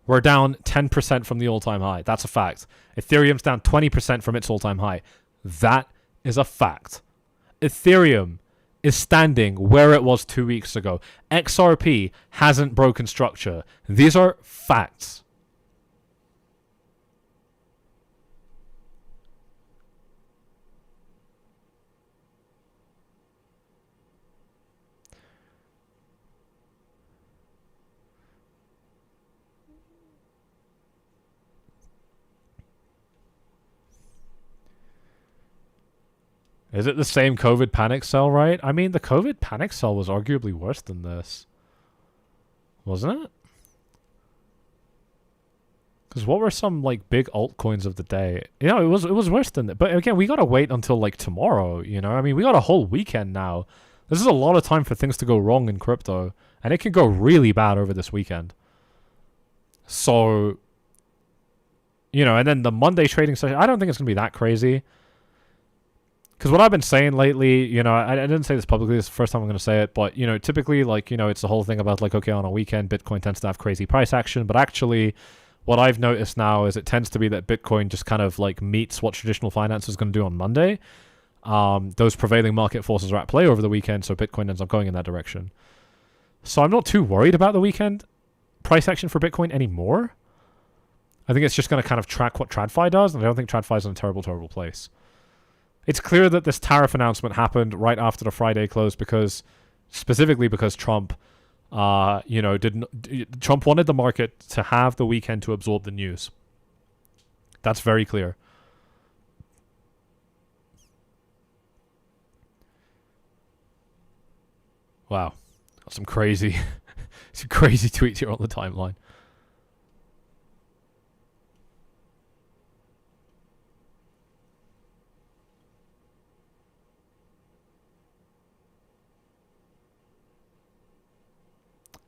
We're down 10% from the all-time high. That's a fact. Ethereum's down 20% from its all-time high. That is a fact. Ethereum is standing where it was 2 weeks ago. XRP hasn't broken structure. These are facts. Is it the same COVID panic sell, right? I mean, the COVID panic sell was arguably worse than this. Wasn't it? Because what were some, like, big altcoins of the day? You know, it was worse than that. But again, we gotta wait until, like, tomorrow, you know? I mean, we got a whole weekend now. This is a lot of time for things to go wrong in crypto. And it can go really bad over this weekend. So, you know, and then the Monday trading session, I don't think it's gonna be that crazy. Because what I've been saying lately, you know, I didn't say this publicly, this is the first time I'm going to say it, but, you know, typically, like, you know, it's the whole thing about, like, okay, on a weekend, Bitcoin tends to have crazy price action, but actually, what I've noticed now is it tends to be that Bitcoin just kind of, like, meets what traditional finance is going to do on Monday. Those prevailing market forces are at play over the weekend, so Bitcoin ends up going in that direction. So I'm not too worried about the weekend price action for Bitcoin anymore. I think it's just going to kind of track what TradFi does, and I don't think TradFi is in a terrible, terrible place. It's clear that this tariff announcement happened right after the Friday close specifically because Trump, you know, Trump wanted the market to have the weekend to absorb the news. That's very clear. Wow. Some crazy tweets here on the timeline.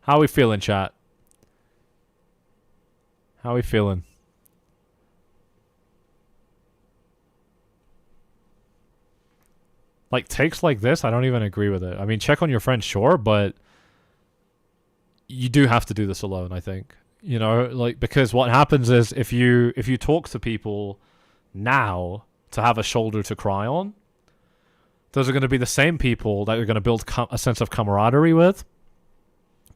How are we feeling, chat? How are we feeling? Like, takes like this, I don't even agree with it. I mean, check on your friends, sure, but you do have to do this alone, I think. You know, like, because what happens is if you talk to people now to have a shoulder to cry on, those are going to be the same people that you're going to build a sense of camaraderie with.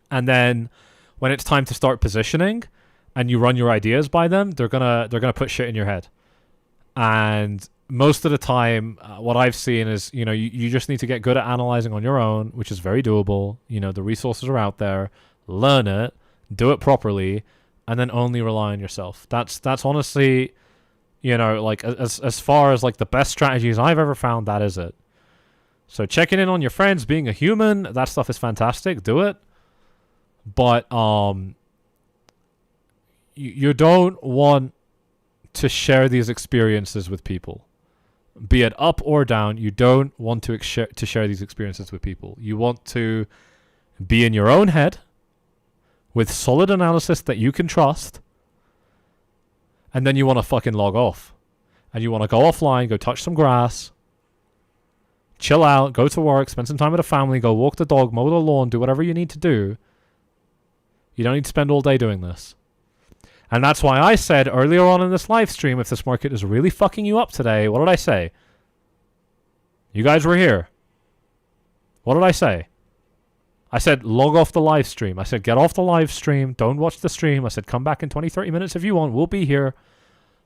And then when it's time to start positioning and you run your ideas by them, they're gonna put shit in your head. And most of the time, what I've seen is, you know, you just need to get good at analyzing on your own, which is very doable. You know, the resources are out there. Learn it, do it properly, and then only rely on yourself. That's honestly, you know, like as far as like the best strategies I've ever found, that is it. So checking in on your friends, being a human, that stuff is fantastic. Do it. But you don't want to share these experiences with people. Be it up or down, you don't want to share these experiences with people. You want to be in your own head with solid analysis that you can trust, and then you want to fucking log off. And you want to go offline, go touch some grass, chill out, go to work, spend some time with the family, go walk the dog, mow the lawn, do whatever you need to do. You don't need to spend all day doing this. And that's why I said earlier on in this live stream, if this market is really fucking you up today, what did I say? You guys were here. What did I say? I said log off the live stream. I said get off the live stream. Don't watch the stream. I said come back in 20, 30 minutes if you want. We'll be here.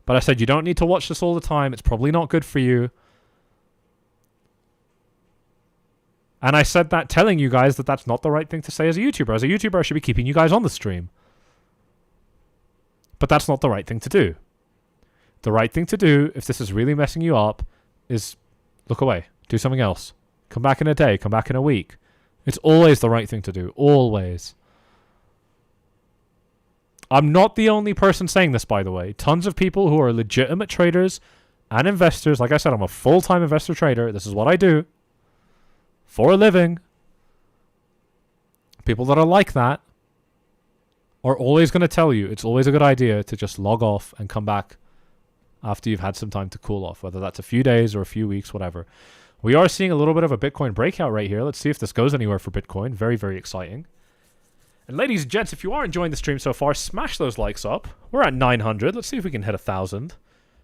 But I said you don't need to watch this all the time. It's probably not good for you. And I said that telling you guys that that's not the right thing to say as a YouTuber. As a YouTuber, I should be keeping you guys on the stream. But that's not the right thing to do. The right thing to do, if this is really messing you up, is look away. Do something else. Come back in a day. Come back in a week. It's always the right thing to do. Always. I'm not the only person saying this, by the way. Tons of people who are legitimate traders and investors. Like I said, I'm a full-time investor trader. This is what I do. For a living. People that are like that are always going to tell you it's always a good idea to just log off and come back after you've had some time to cool off, whether that's a few days or a few weeks, whatever. We are seeing a little bit of a Bitcoin breakout right here. Let's see if this goes anywhere for Bitcoin. Very, very exciting. And ladies and gents, if you are enjoying the stream so far, smash those likes up. We're at 900. Let's see if we can hit 1,000.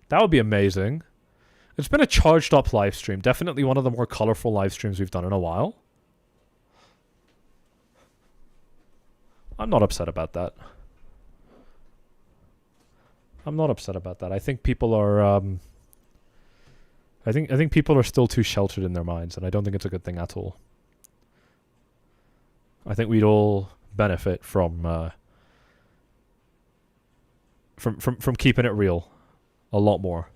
That would be amazing. It's been a charged up live stream. Definitely one of the more colorful live streams we've done in a while. I'm not upset about that. I'm not upset about that. I think people are I think people are still too sheltered in their minds, and I don't think it's a good thing at all. I think we'd all benefit from keeping it real a lot more.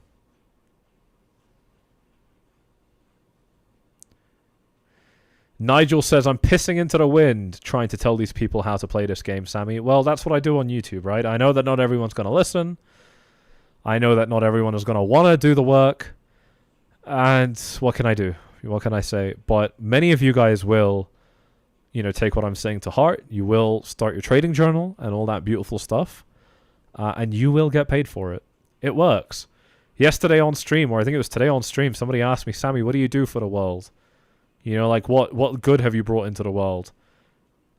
Nigel says, I'm pissing into the wind trying to tell these people how to play this game, Sammy. Well, that's what I do on YouTube, right? I know that not everyone's going to listen. I know that not everyone is going to want to do the work. And what can I do? What can I say? But many of you guys will, you know, take what I'm saying to heart. You will start your trading journal and all that beautiful stuff. And you will get paid for it. It works. Yesterday on stream, or I think it was today on stream, somebody asked me, Sammy, what do you do for the world? You know, like, what good have you brought into the world?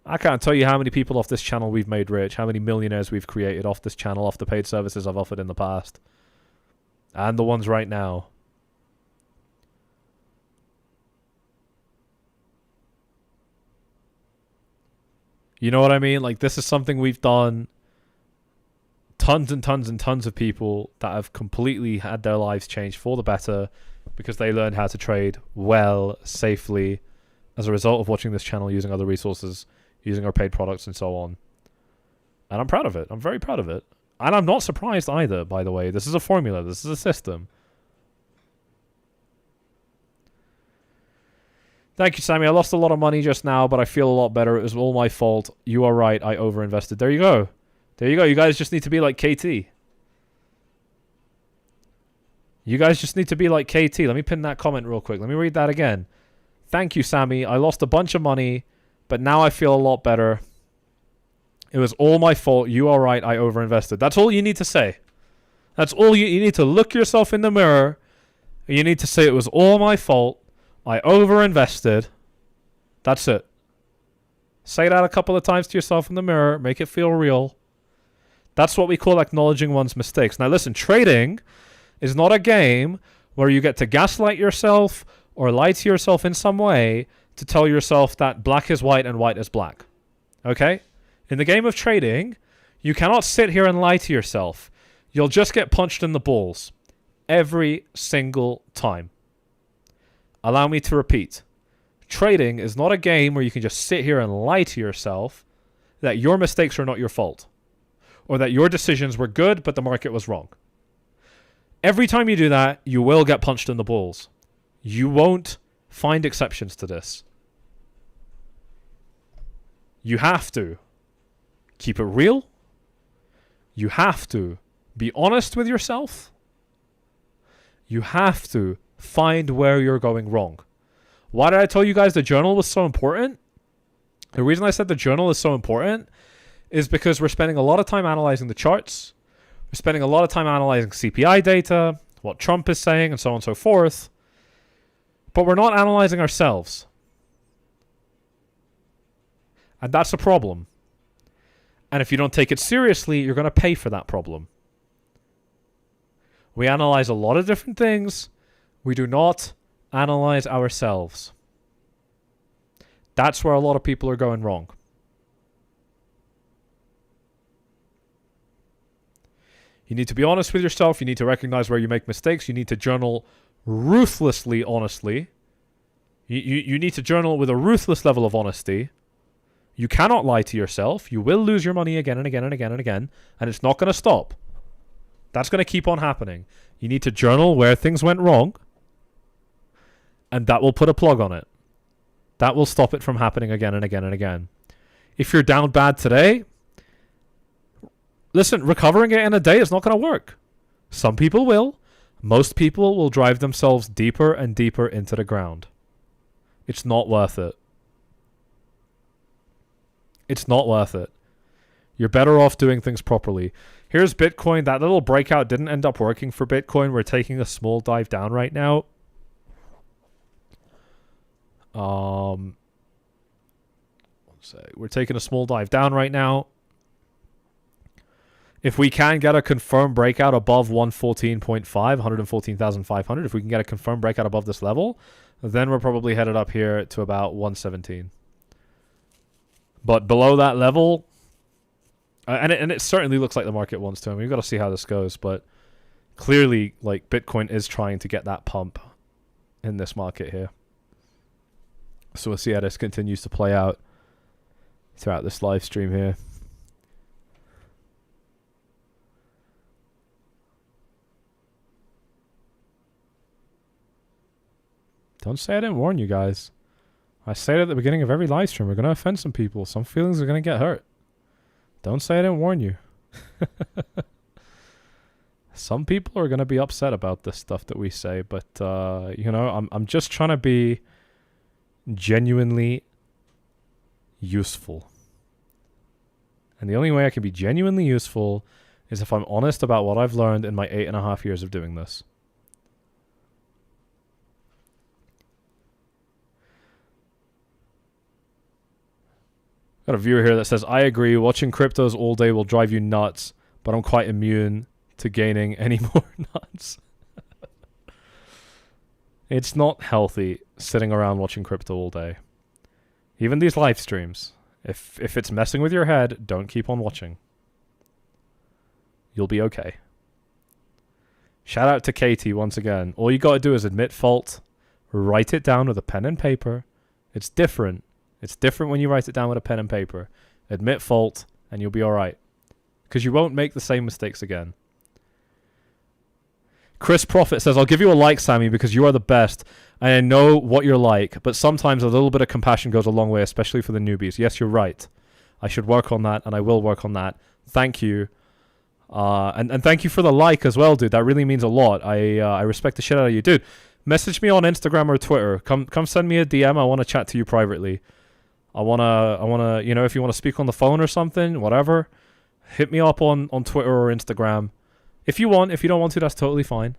I can't tell you how many people off this channel we've made rich, how many millionaires we've created off this channel, off the paid services I've offered in the past. And the ones right now. You know what I mean? Like, this is something we've done. Tons and tons and tons of people that have completely had their lives changed for the better because they learned how to trade well, safely, as a result of watching this channel, using other resources, using our paid products and so on. And I'm proud of it. I'm very proud of it. And I'm not surprised either, by the way. This is a formula. This is a system. Thank you, Sammy. I lost a lot of money just now, but I feel a lot better. It was all my fault. You are right. I overinvested. There you go. There you go. You guys just need to be like KT. You guys just need to be like KT. Let me pin that comment real quick. Let me read that again. Thank you, Sammy. I lost a bunch of money, but now I feel a lot better. It was all my fault. You are right. I overinvested. That's all you need to say. That's all you need to look yourself in the mirror. And you need to say it was all my fault. I overinvested. That's it. Say that a couple of times to yourself in the mirror. Make it feel real. That's what we call acknowledging one's mistakes. Now listen, trading is not a game where you get to gaslight yourself or lie to yourself in some way to tell yourself that black is white and white is black. Okay? In the game of trading, you cannot sit here and lie to yourself. You'll just get punched in the balls. Every single time. Allow me to repeat. Trading is not a game where you can just sit here and lie to yourself that your mistakes are not your fault. Or that your decisions were good, but the market was wrong. Every time you do that, you will get punched in the balls. You won't find exceptions to this. You have to keep it real. You have to be honest with yourself. You have to find where you're going wrong. Why did I tell you guys the journal was so important? The reason I said the journal is so important is because we're spending a lot of time analyzing the charts. We're spending a lot of time analyzing CPI data, what Trump is saying, and so on and so forth. But we're not analyzing ourselves. And that's a problem. And if you don't take it seriously, you're going to pay for that problem. We analyze a lot of different things. We do not analyze ourselves. That's where a lot of people are going wrong. You need to be honest with yourself. You need to recognize where you make mistakes. You need to journal ruthlessly honestly. You need to journal with a ruthless level of honesty. You cannot lie to yourself. You will lose your money again and again and again and again. And it's not going to stop. That's going to keep on happening. You need to journal where things went wrong. And that will put a plug on it. That will stop it from happening again and again and again. If you're down bad today, listen, recovering it in a day is not going to work. Some people will. Most people will drive themselves deeper and deeper into the ground. It's not worth it. It's not worth it. You're better off doing things properly. Here's Bitcoin. That little breakout didn't end up working for Bitcoin. We're taking a small dive down right now. One sec. We're taking a small dive down right now. If we can get a confirmed breakout above 114.5, 114,500, if we can get a confirmed breakout above this level, then we're probably headed up here to about 117. But below that level, and it certainly looks like the market wants to. I mean, we've got to see how this goes, but clearly, like, Bitcoin is trying to get that pump in this market here. So we'll see how this continues to play out throughout this live stream here. Don't say I didn't warn you guys. I say it at the beginning of every live stream. We're going to offend some people. Some feelings are going to get hurt. Don't say I didn't warn you. Some people are going to be upset about this stuff that we say, but you know, I'm just trying to be genuinely useful. And the only way I can be genuinely useful is if I'm honest about what I've learned in my 8.5 years of doing this. Got a viewer here that says, I agree, watching cryptos all day will drive you nuts, but I'm quite immune to gaining any more nuts. It's not healthy sitting around watching crypto all day. Even these live streams. If it's messing with your head, don't keep on watching. You'll be okay. Shout out to Katie once again. All you got to do is admit fault, write it down with a pen and paper. It's different. It's different when you write it down with a pen and paper. Admit fault, and you'll be all right. Because you won't make the same mistakes again. Chris Profit says, I'll give you a like, Sammy, because you are the best. And I know what you're like, but sometimes a little bit of compassion goes a long way, especially for the newbies. Yes, you're right. I should work on that, and I will work on that. Thank you. And thank you for the like as well, dude. That really means a lot. I respect the shit out of you. Dude, message me on Instagram or Twitter. Come send me a DM. I want to chat to you privately. I wanna, you know, if you want to speak on the phone or something, whatever, hit me up on Twitter or Instagram. If you want, if you don't want to, that's totally fine.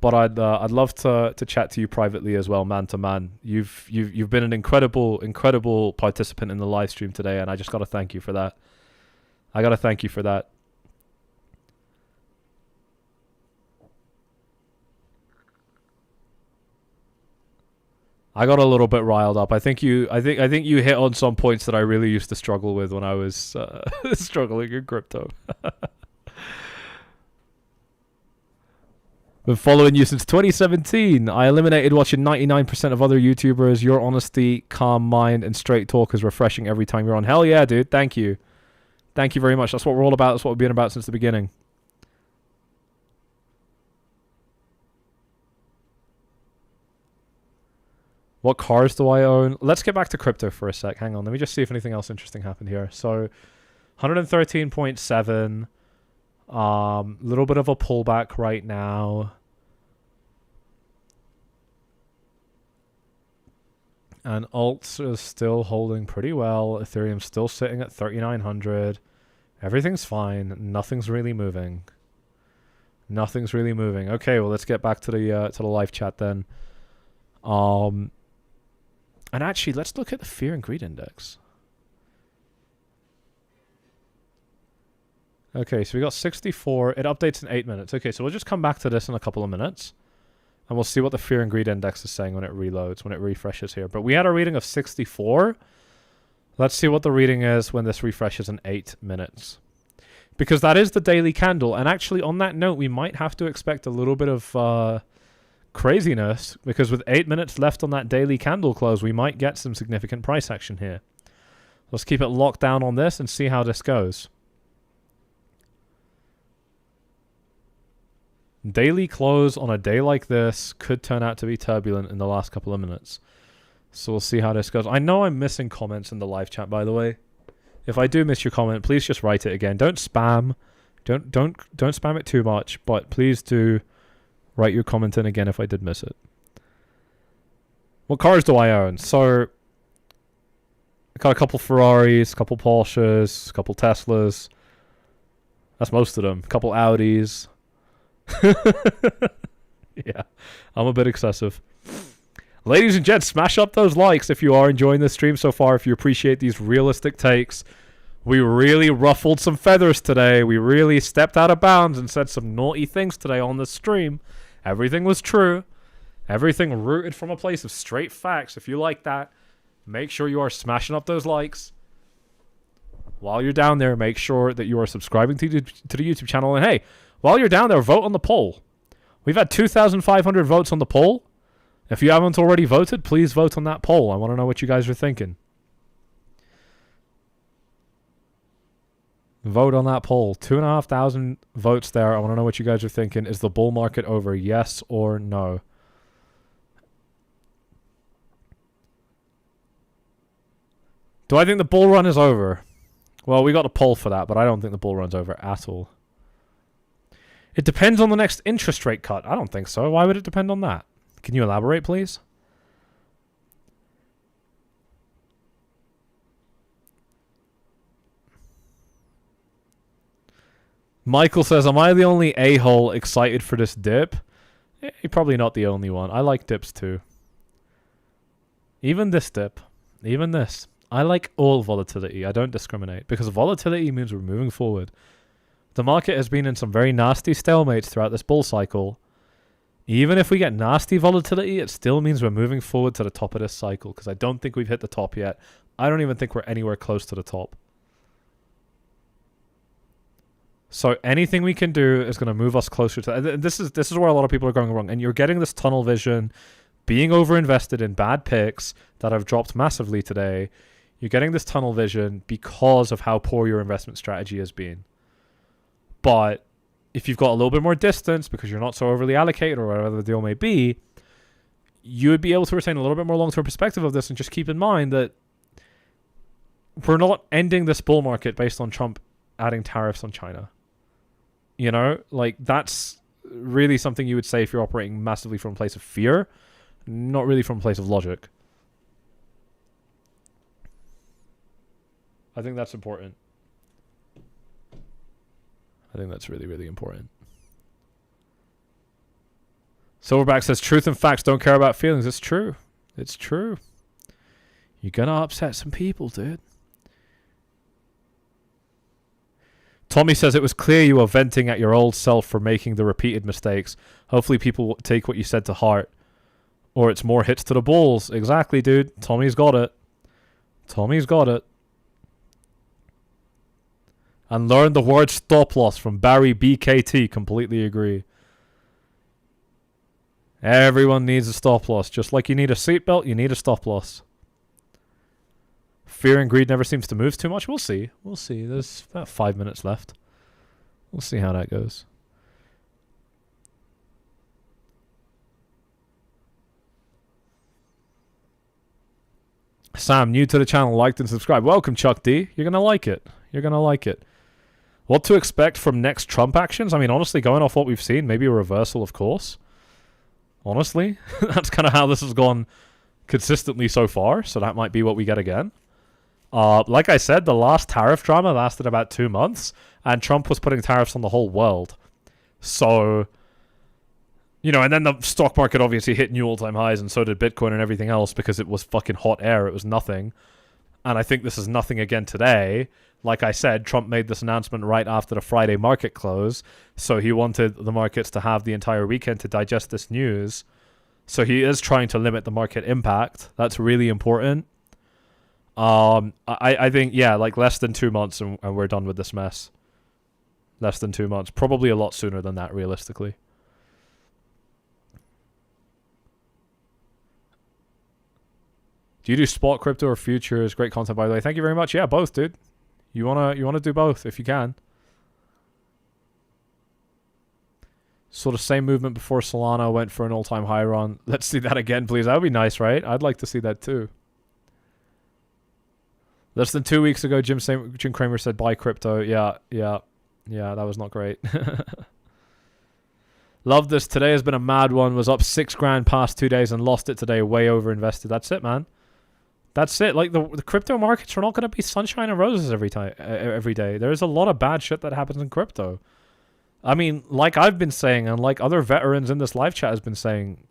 But I'd love to chat to you privately as well, man to man. You've been an incredible participant in the live stream today, and I just gotta thank you for that. I gotta thank you for that. I got a little bit riled up. I think you hit on some points that I really used to struggle with when I was struggling in crypto. Been following you since 2017. I eliminated watching 99% of other YouTubers. Your honesty, calm mind, and straight talk is refreshing every time you're on. Hell yeah, dude. Thank you. Thank you very much. That's what we're all about. That's what we've been about since the beginning. What cars do I own? Let's get back to crypto for a sec. Hang on. Let me just see if anything else interesting happened here. So, 113.7. Little bit of a pullback right now. And alts is still holding pretty well. Ethereum's still sitting at 3,900. Everything's fine. Nothing's really moving. Nothing's really moving. Okay, well, let's get back to the live chat then. And actually, let's look at the fear and greed index. Okay, so we got 64. It updates in 8 minutes. Okay, so we'll just come back to this in a couple of minutes. And we'll see what the fear and greed index is saying when it reloads, when it refreshes here. But we had a reading of 64. Let's see what the reading is when this refreshes in 8 minutes. Because that is the daily candle. And actually, on that note, we might have to expect a little bit of craziness. Because with 8 minutes left on that daily candle close, we might get some significant price action here. Let's keep it locked down on this and see how this goes. Daily close on a day like this could turn out to be turbulent in the last couple of minutes. So we'll see how this goes. I know I'm missing comments in the live chat, by the way. If I do miss your comment, please just write it again. Don't spam. Don't spam it too much, but please do write your comment in again if I did miss it. What cars do I own? So I got a couple Ferraris, a couple Porsches, a couple Teslas. That's most of them. A couple Audis. Yeah, I'm a bit excessive. Ladies and gents, smash up those likes if you are enjoying this stream so far, if you appreciate these realistic takes. We really ruffled some feathers today. We really stepped out of bounds and said some naughty things today on the stream. Everything was true. Everything rooted from a place of straight facts. If you like that, make sure you are smashing up those likes. While you're down there, make sure that you are subscribing to the YouTube channel. And hey, while you're down there, vote on the poll. We've had 2,500 votes on the poll. If you haven't already voted, please vote on that poll. I want to know what you guys are thinking. Vote on that poll. 2,500 votes there. I want to know what you guys are thinking. Is the bull market over? Yes or no? Do I think the bull run is over? Well, we got a poll for that, but I don't think the bull run's over at all. It depends on the next interest rate cut. I don't think so. Why would it depend on that? Can you elaborate, please? Michael says, am I the only a-hole excited for this dip? You're probably not the only one. I like dips too. Even this dip. Even this. I like all volatility. I don't discriminate. Because volatility means we're moving forward. The market has been in some very nasty stalemates throughout this bull cycle. Even if we get nasty volatility, it still means we're moving forward to the top of this cycle. Because I don't think we've hit the top yet. I don't even think we're anywhere close to the top. So anything we can do is going to move us closer to... This is where a lot of people are going wrong. And you're getting this tunnel vision, being overinvested in bad picks that have dropped massively today. You're getting this tunnel vision because of how poor your investment strategy has been. But if you've got a little bit more distance because you're not so overly allocated or whatever the deal may be, you would be able to retain a little bit more long-term perspective of this and just keep in mind that we're not ending this bull market based on Trump adding tariffs on China. You know, like that's really something you would say if you're operating massively from a place of fear, not really from a place of logic. I think that's important. I think that's really, really important. Silverback says, truth and facts don't care about feelings. It's true. It's true. You're going to upset some people, dude. Tommy says, it was clear you were venting at your old self for making the repeated mistakes. Hopefully people will take what you said to heart. Or it's more hits to the balls. Exactly, dude. Tommy's got it. Tommy's got it. And learn the word stop loss from Barry BKT. Completely agree. Everyone needs a stop loss. Just like you need a seatbelt, you need a stop loss. Fear and greed never seems to move too much. We'll see. We'll see. There's about 5 minutes left. We'll see how that goes. Sam, new to the channel, liked and subscribed. Welcome, Chuck D. You're going to like it. You're going to like it. What to expect from next Trump actions? I mean, honestly, going off what we've seen, maybe a reversal of course. Honestly, that's kind of how this has gone consistently so far. So that might be what we get again. Like I said, the last tariff drama lasted about 2 months. And Trump was putting tariffs on the whole world. So You know, and then the stock market obviously hit new all-time highs, and so did Bitcoin and everything else, because it was fucking hot air. It was nothing. And I think this is nothing again today. Like I said, Trump made this announcement right after the Friday market close, so he wanted the markets to have the entire weekend to digest this news. So he is trying to limit the market impact. That's really important. I think, yeah, like less than 2 months and we're done with this mess. Less than 2 months. Probably a lot sooner than that, realistically. Do you do spot crypto or futures? Great content, by the way. Thank you very much. Yeah, both, dude. You wanna do both if you can. Sort of same movement before Solana went for an all-time high run. Let's see that again, please. That would be nice, right? I'd like to see that too. Less than 2 weeks ago, Jim Cramer said buy crypto. Yeah, that was not great. Love this. Today has been a mad one. Was up 6 grand past 2 days and lost it today. Way over invested. That's it, man. That's it. Like the crypto markets are not going to be sunshine and roses every day. There is a lot of bad shit that happens in crypto. I mean, like I've been saying, and like other veterans in this live chat has been saying,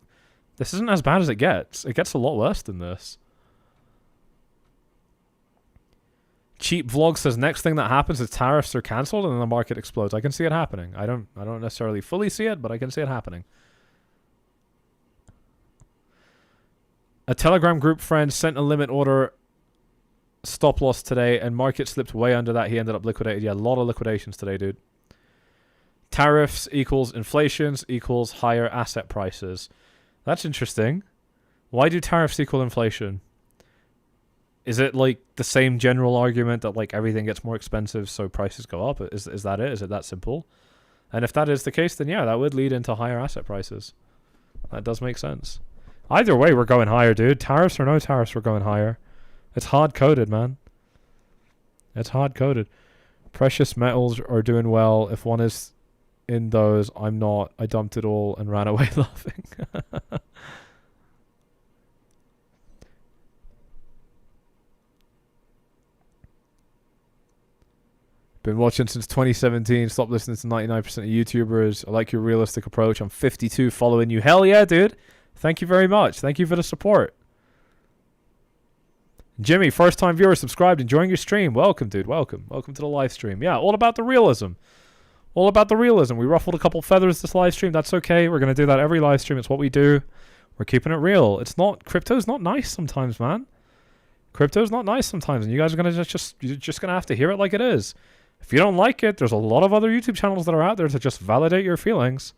this isn't as bad as it gets. It gets a lot worse than this. Cheap Vlog says next thing that happens is tariffs are cancelled and then the market explodes. I can see it happening. I don't necessarily fully see it, but I can see it happening. A Telegram group friend sent a limit order stop loss today and market slipped way under that. He ended up liquidated. Yeah, a lot of liquidations today, dude. Tariffs equals inflations equals higher asset prices. That's interesting. Why do tariffs equal inflation? Is it like the same general argument that like everything gets more expensive so prices go up? Is that it? Is it that simple? And if that is the case, then yeah, that would lead into higher asset prices. That does make sense. Either way, we're going higher, dude. Tariffs or no tariffs, we're going higher. It's hard-coded, man. It's hard-coded. Precious metals are doing well. If one is in those, I'm not. I dumped it all and ran away laughing. Been watching since 2017. Stopped listening to 99% of YouTubers. I like your realistic approach. I'm 52 following you. Hell yeah, dude. Thank you very much. Thank you for the support. Jimmy, first time viewer, subscribed, enjoying your stream. Welcome, dude. Welcome. Welcome to the live stream. Yeah, all about the realism. All about the realism. We ruffled a couple feathers this live stream. That's okay. We're going to do that every live stream. It's what we do. We're keeping it real. It's not, crypto's not nice sometimes, man. Crypto's not nice sometimes. And you guys are going to you're just going to have to hear it like it is. If you don't like it, there's a lot of other YouTube channels that are out there to just validate your feelings.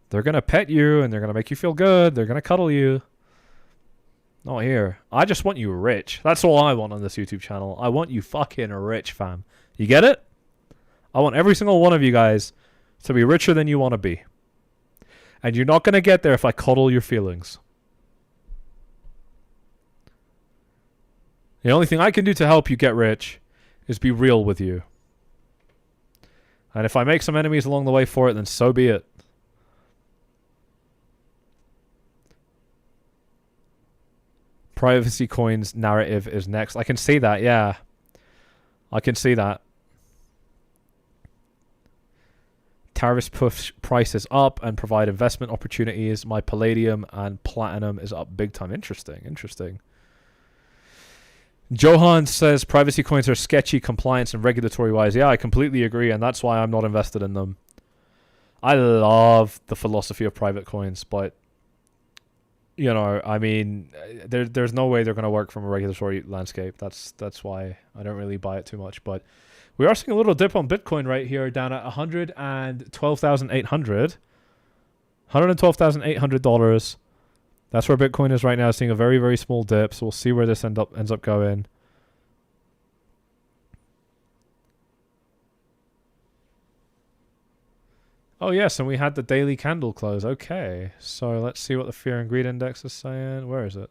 They're going to pet you and they're going to make you feel good. They're going to cuddle you. Not here. I just want you rich. That's all I want on this YouTube channel. I want you fucking rich, fam. You get it? I want every single one of you guys to be richer than you want to be. And you're not going to get there if I coddle your feelings. The only thing I can do to help you get rich is be real with you. And if I make some enemies along the way for it, then so be it. Privacy coins narrative is next. I can see that, yeah. I can see that. Tariffs push prices up and provide investment opportunities. My palladium and platinum is up big time. Interesting, interesting. Johan says privacy coins are sketchy compliance and regulatory wise. Yeah, I completely agree, and that's why I'm not invested in them. I love the philosophy of private coins, but you know, I mean, there's no way they're going to work from a regulatory landscape. That's why I don't really buy it too much. But we are seeing a little dip on Bitcoin right here, down at $112,800. $112,800. That's where Bitcoin is right now, seeing a very, very small dip. So we'll see where this ends up going. Oh, yes, and we had the daily candle close. Okay, so let's see what the Fear and Greed Index is saying. Where is it?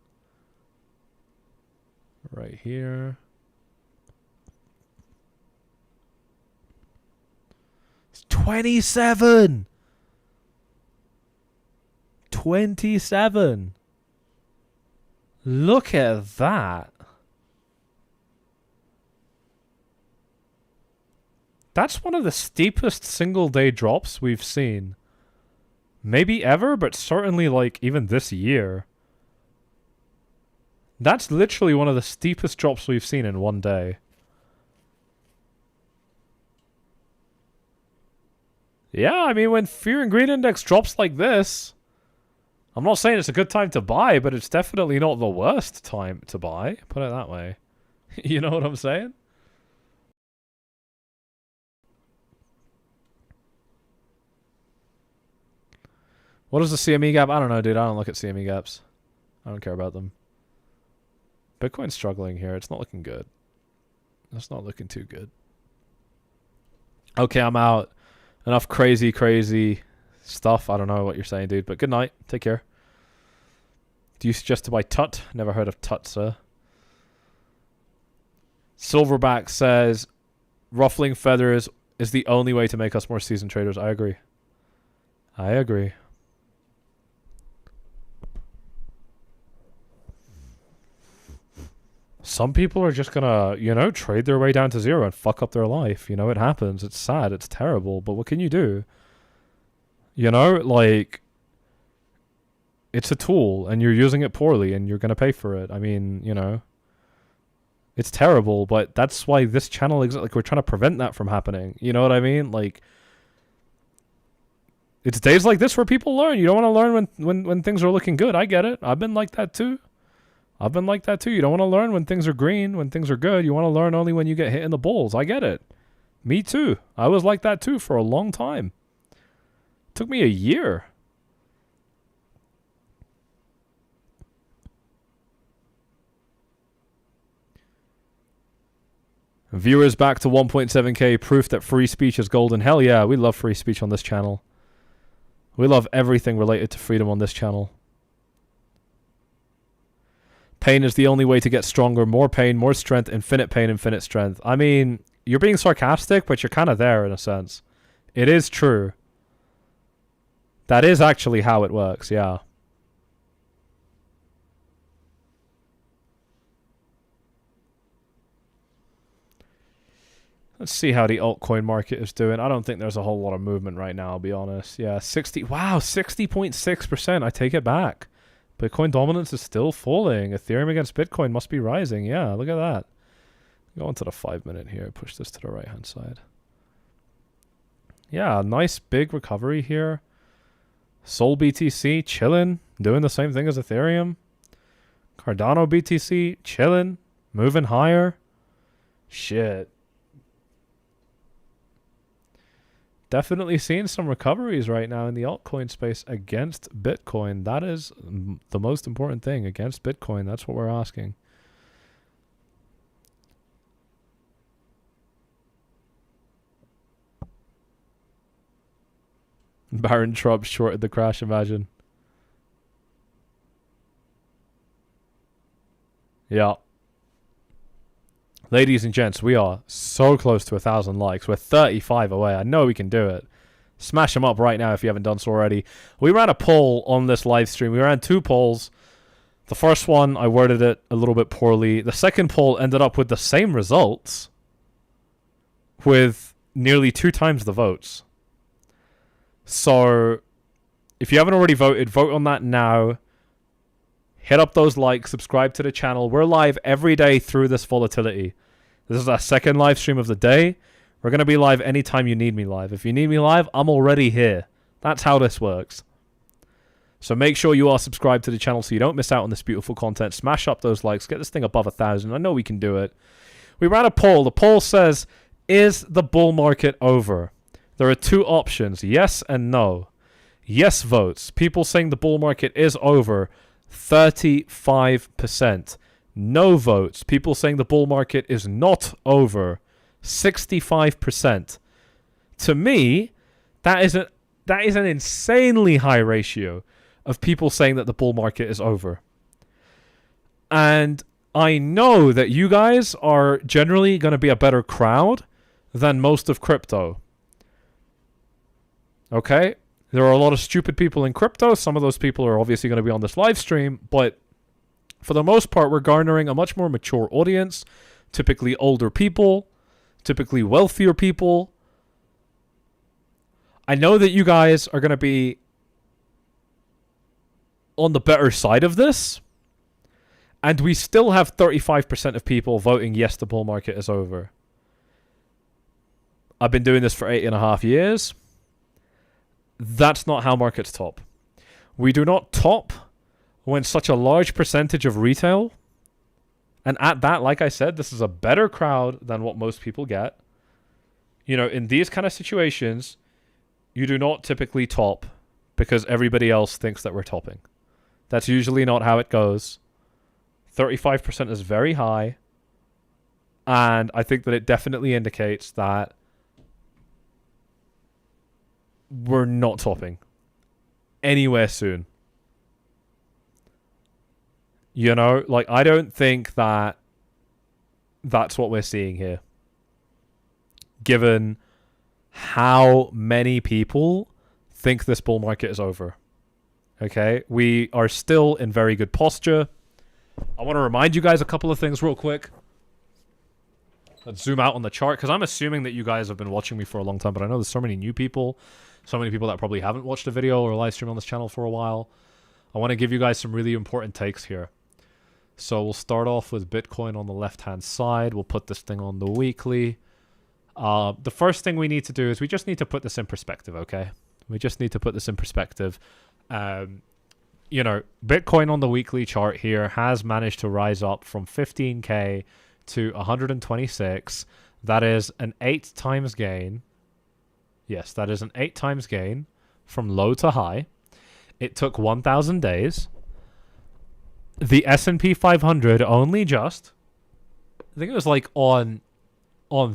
Right here. It's 27! 27! Look at that. That's one of the steepest single day drops we've seen. maybe ever, but certainly like even this year. That's literally one of the steepest drops we've seen in one day. Yeah, I mean, when Fear and Greed Index drops like this, I'm not saying it's a good time to buy, but it's definitely not the worst time to buy. Put it that way. You know what I'm saying? What is the CME gap? I don't know, dude. I don't look at CME gaps. I don't care about them. Bitcoin's struggling here. It's not looking good. It's not looking too good. Okay, I'm out. Enough crazy stuff. I don't know what you're saying, dude. But good night. Take care. Do you suggest to buy TUT? Never heard of TUT, sir. Silverback says, ruffling feathers is the only way to make us more seasoned traders. I agree. I agree. Some people are just gonna, you know, trade their way down to zero and fuck up their life. You know, it happens. It's sad. It's terrible. But what can you do? You know, like, it's a tool and you're using it poorly and you're gonna pay for it. I mean, you know, it's terrible, but that's why this channel exists. Like, we're trying to prevent that from happening. You know what I mean? Like, it's days like this where people learn. You don't want to learn when things are looking good. I get it. I've been like that too. You don't want to learn when things are green, when things are good. You want to learn only when you get hit in the bulls. I get it. Me too. I was like that too for a long time. It took me a year. Viewers back to 1.7k. Proof that free speech is golden. Hell yeah, we love free speech on this channel. We love everything related to freedom on this channel. Pain is the only way to get stronger. More pain, more strength, infinite pain, infinite strength. I mean, you're being sarcastic, but you're kind of there in a sense. It is true. That is actually how it works, yeah. Let's see how the altcoin market is doing. I don't think there's a whole lot of movement right now, I'll be honest. Yeah, 60.6%. I take it back. Bitcoin dominance is still falling. Ethereum against Bitcoin must be rising. Yeah, look at that. Go on to the 5 minute here. Push this to the right hand side. Yeah, nice big recovery here. Sol BTC chilling. Doing the same thing as Ethereum. Cardano BTC chilling. Moving higher. Shit. Definitely seeing some recoveries right now in the altcoin space against Bitcoin. That is the most important thing. Against Bitcoin. That's what we're asking. Baron Trump shorted the crash, imagine. Yeah. Ladies and gents, we are so close to 1,000 likes. We're 35 away. I know we can do it. Smash them up right now if you haven't done so already. We ran a poll on this live stream. We ran 2 polls. The first one, I worded it a little bit poorly. The second poll ended up with the same results with nearly 2 times the votes. So, if you haven't already voted, vote on that now. Hit up those likes, subscribe to the channel. We're live every day through this volatility. This is our second live stream of the day. We're going to be live anytime you need me live. If you need me live, I'm already here. That's how this works. So make sure you are subscribed to the channel so you don't miss out on this beautiful content. Smash up those likes. Get this thing above 1,000. I know we can do it. We ran a poll. The poll says, is the bull market over? There are 2 options, yes and no. Yes votes. People saying the bull market is over. 35%. No votes. People saying the bull market is not over. 65%. To me, that is an insanely high ratio of people saying that the bull market is over. And I know that you guys are generally going to be a better crowd than most of crypto. Okay? There are a lot of stupid people in crypto. Some of those people are obviously going to be on this live stream, but for the most part, we're garnering a much more mature audience, typically older people, typically wealthier people. I know that you guys are going to be on the better side of this. And we still have 35% of people voting yes, the bull market is over. I've been doing this for 8.5 years. That's not how markets top. We do not top when such a large percentage of retail, and at that, like I said, this is a better crowd than what most people get. You know, in these kind of situations, you do not typically top because everybody else thinks that we're topping. That's usually not how it goes. 35% is very high. And I think that it definitely indicates that we're not topping anywhere soon. You know, like, I don't think that that's what we're seeing here. Given how many people think this bull market is over. Okay, we are still in very good posture. I want to remind you guys a couple of things real quick. Let's zoom out on the chart, because I'm assuming that you guys have been watching me for a long time, but I know there's so many new people, so many people that probably haven't watched a video or a live stream on this channel for a while. I want to give you guys some really important takes here. So we'll start off with Bitcoin on the left-hand side. We'll put this thing on the weekly. The first thing we need to do is we just need to put this in perspective, okay? We just need to put this in perspective. You know, Bitcoin on the weekly chart here has managed to rise up from 15K to 126. That is an 8 times gain. Yes, that is an 8 times gain from low to high. It took 1,000 days. The S&P 500 only just, I think it was like on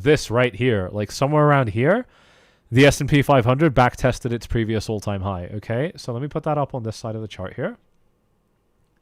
this right here, like somewhere around here, the S&P 500 backtested its previous all-time high. Okay, so let me put that up on this side of the chart here.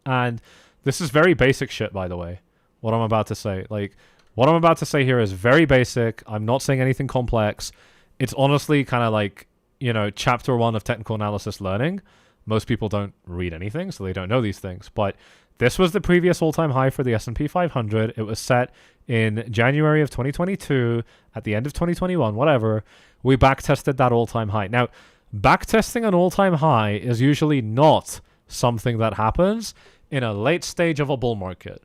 And this is very basic shit, by the way, what I'm about to say. Like, what I'm about to say here is very basic. I'm not saying anything complex. It's honestly kind of like, you know, chapter 1 of technical analysis learning. Most people don't read anything, so they don't know these things. But this was the previous all-time high for the S&P 500. It was set in January of 2022, at the end of 2021, whatever. We backtested that all-time high. Now, backtesting an all-time high is usually not something that happens in a late stage of a bull market.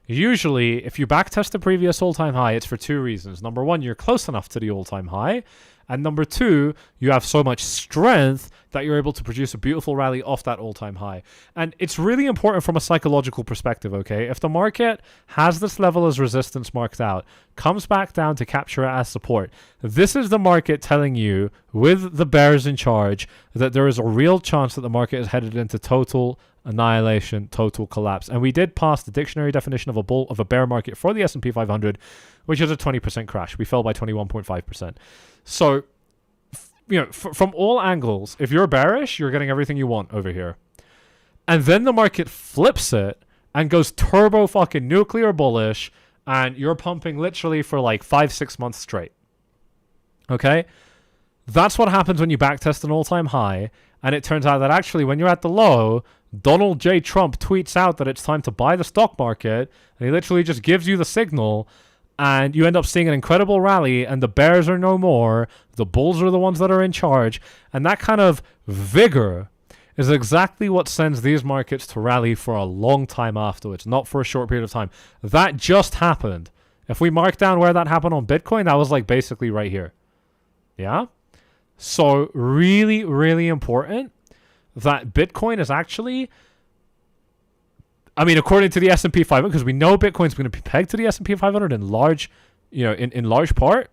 Usually, if you backtest the previous all-time high, it's for 2 reasons. Number 1, you're close enough to the all-time high. And number 2, you have so much strength that you're able to produce a beautiful rally off that all-time high. And it's really important from a psychological perspective, okay? If the market has this level as resistance marked out, comes back down to capture it as support, this is the market telling you, with the bears in charge, that there is a real chance that the market is headed into total annihilation, total collapse. And we did pass the dictionary definition of a bear market for the S&P 500, which is a 20% crash. We fell by 21.5%. So, you know, from all angles, if you're bearish, you're getting everything you want over here. And then the market flips it and goes turbo fucking nuclear bullish, and you're pumping literally for like 5-6 months straight. Okay? That's what happens when you backtest an all-time high, and it turns out that actually when you're at the low, Donald J. Trump tweets out that it's time to buy the stock market, and he literally just gives you the signal, and you end up seeing an incredible rally, and the bears are no more, the bulls are the ones that are in charge, and that kind of vigor is exactly what sends these markets to rally for a long time afterwards, not for a short period of time. That just happened. If we mark down where that happened on Bitcoin, that was like basically right here. Yeah? So really, really important that Bitcoin is actually, I mean, according to the S&P 500, because we know Bitcoin's going to be pegged to the S&P 500 in large, you know, in large part,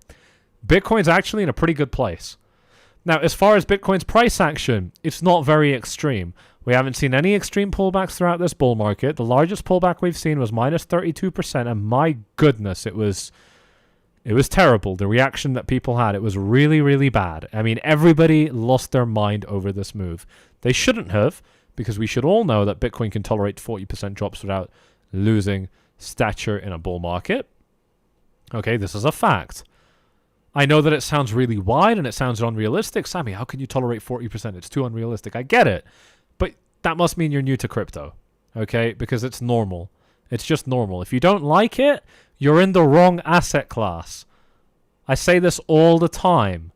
Bitcoin's actually in a pretty good place. Now, as far as Bitcoin's price action, it's not very extreme. We haven't seen any extreme pullbacks throughout this bull market. The largest pullback we've seen was minus 32%, and my goodness, it was terrible, the reaction that people had. It was really, really bad. I mean, everybody lost their mind over this move. They shouldn't have, because we should all know that Bitcoin can tolerate 40% drops without losing stature in a bull market. Okay, this is a fact. I know that it sounds really wide and it sounds unrealistic. Sammy, how can you tolerate 40%? It's too unrealistic. I get it. But that must mean you're new to crypto. Okay, because it's normal. It's just normal. If you don't like it, you're in the wrong asset class. I say this all the time.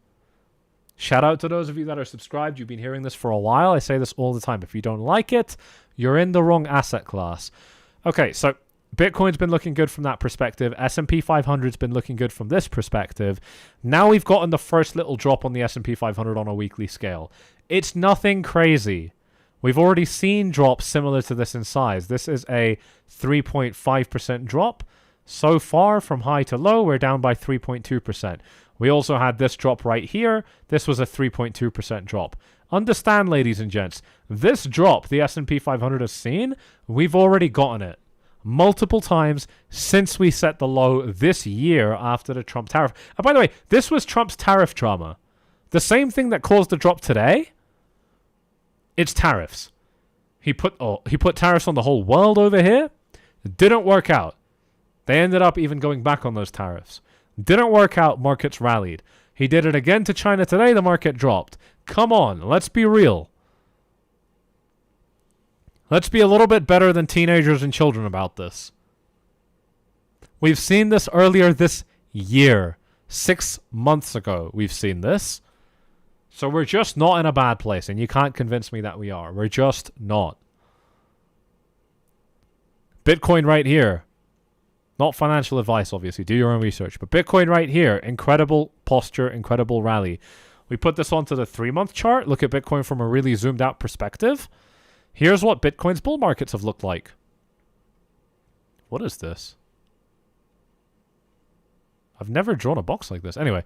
Shout out to those of you that are subscribed. You've been hearing this for a while. I say this all the time. If you don't like it, you're in the wrong asset class. Okay, so Bitcoin's been looking good from that perspective. S&P 500's been looking good from this perspective. Now we've gotten the first little drop on the S&P 500 on a weekly scale. It's nothing crazy. We've already seen drops similar to this in size. This is a 3.5% drop. So far, from high to low, we're down by 3.2%. We also had this drop right here. This was a 3.2% drop. Understand, ladies and gents, this drop the S&P 500 has seen, we've already gotten it multiple times since we set the low this year after the Trump tariff. And by the way, this was Trump's tariff drama. The same thing that caused the drop today, it's tariffs. He put tariffs on the whole world over here. It didn't work out. They ended up even going back on those tariffs. Didn't work out, markets rallied. He did it again to China today, the market dropped. Come on, let's be real. Let's be a little bit better than teenagers and children about this. We've seen this earlier this year. 6 months ago, we've seen this. So we're just not in a bad place, and you can't convince me that we are. We're just not. Bitcoin right here. Not financial advice, obviously. Do your own research. But Bitcoin right here. Incredible posture, incredible rally. We put this onto the 3-month chart. Look at Bitcoin from a really zoomed out perspective. Here's what Bitcoin's bull markets have looked like. What is this? I've never drawn a box like this. Anyway,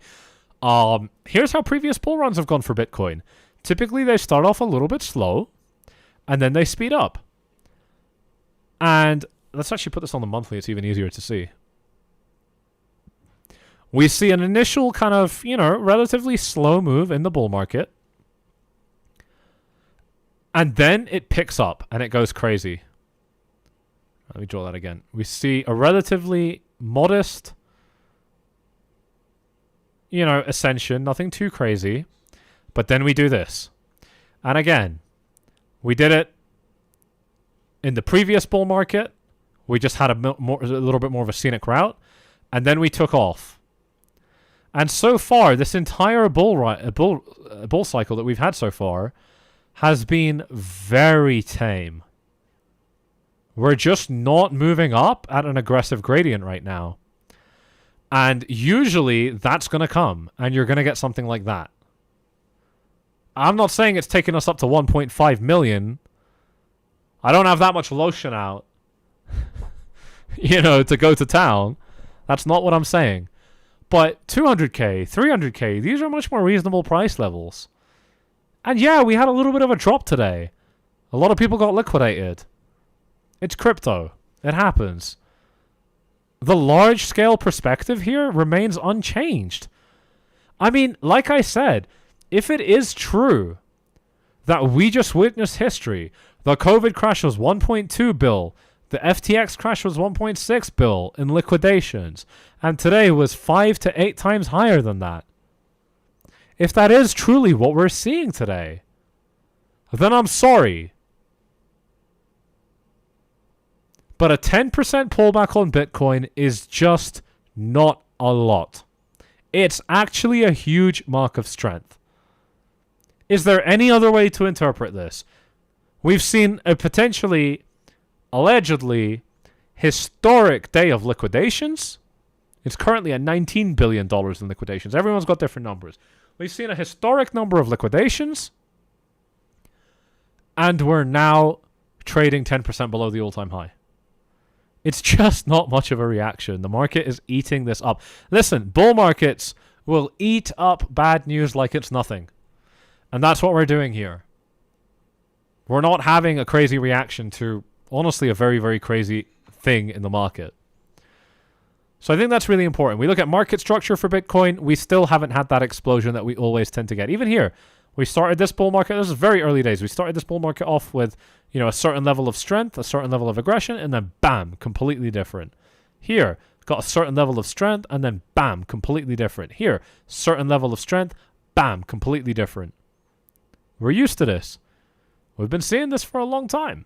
here's how previous bull runs have gone for Bitcoin. Typically, they start off a little bit slow, and then they speed up. And let's actually put this on the monthly. It's even easier to see. We see an initial kind of, relatively slow move in the bull market. And then it picks up and it goes crazy. Let me draw that again. We see a relatively modest, ascension. Nothing too crazy. But then we do this. And again, we did it in the previous bull market. We just had a little bit more of a scenic route. And then we took off. And so far, this entire bull cycle that we've had so far has been very tame. We're just not moving up at an aggressive gradient right now. And usually, that's going to come. And you're going to get something like that. I'm not saying it's taken us up to 1.5 million. I don't have that much lotion out. To go to town. That's not what I'm saying. But 200k, 300k, these are much more reasonable price levels. And yeah, we had a little bit of a drop today. A lot of people got liquidated. It's crypto. It happens. The large scale perspective here remains unchanged. I mean, like I said, if it is true that we just witnessed history, the COVID crash was 1.2 bill, the FTX crash was 1.6 bill in liquidations, and today was 5 to 8 times higher than that. If that is truly what we're seeing today, then I'm sorry. But a 10% pullback on Bitcoin is just not a lot. It's actually a huge mark of strength. Is there any other way to interpret this? We've seen a potentially, allegedly, historic day of liquidations. It's currently at $19 billion in liquidations. Everyone's got different numbers. We've seen a historic number of liquidations. And we're now trading 10% below the all-time high. It's just not much of a reaction. The market is eating this up. Listen, bull markets will eat up bad news like it's nothing. And that's what we're doing here. We're not having a crazy reaction to, honestly, a very, very crazy thing in the market. So I think that's really important. We look at market structure for Bitcoin. We still haven't had that explosion that we always tend to get. Even here, we started this bull market. This is very early days. We started this bull market off with, a certain level of strength, a certain level of aggression, and then bam, completely different. Here, got a certain level of strength, and then bam, completely different. Here, certain level of strength, bam, completely different. We're used to this. We've been seeing this for a long time.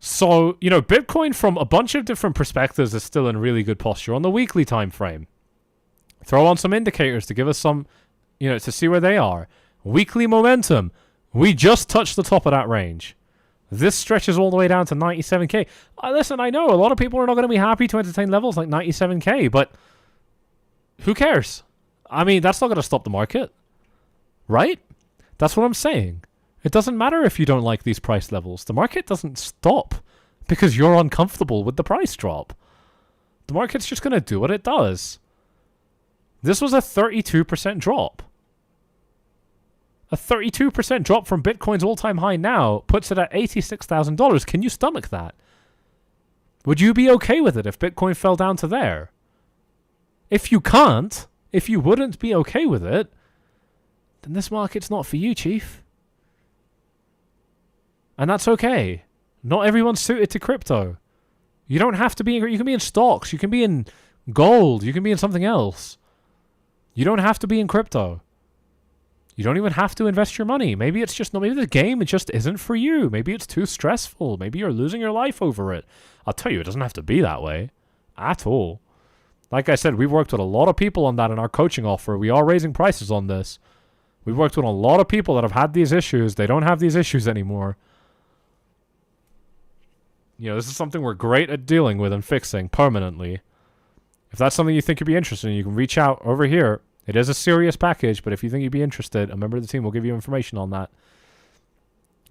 So, you know, Bitcoin from a bunch of different perspectives is still in really good posture on the weekly time frame. Throw on some indicators to give us some, you know, to see where they are. Weekly momentum. We just touched the top of that range. This stretches all the way down to 97k. Listen, I know a lot of people are not going to be happy to entertain levels like 97k, but who cares? I mean, that's not going to stop the market, right? That's what I'm saying. It doesn't matter if you don't like these price levels. The market doesn't stop because you're uncomfortable with the price drop. The market's just going to do what it does. This was a 32% drop. A 32% drop from Bitcoin's all-time high now puts it at $86,000. Can you stomach that? Would you be okay with it if Bitcoin fell down to there? If you can't, if you wouldn't be okay with it, then this market's not for you, Chief. And that's okay. Not everyone's suited to crypto. You don't have to be in... You can be in stocks. You can be in gold. You can be in something else. You don't have to be in crypto. You don't even have to invest your money. Maybe it's just... Maybe the game, it just isn't for you. Maybe it's too stressful. Maybe you're losing your life over it. I'll tell you, it doesn't have to be that way. At all. Like I said, we've worked with a lot of people on that in our coaching offer. We are raising prices on this. We've worked with a lot of people that have had these issues. They don't have these issues anymore. You know, this is something we're great at dealing with and fixing permanently. If that's something you think you'd be interested in, you can reach out over here. It is a serious package, but if you think you'd be interested, a member of the team will give you information on that.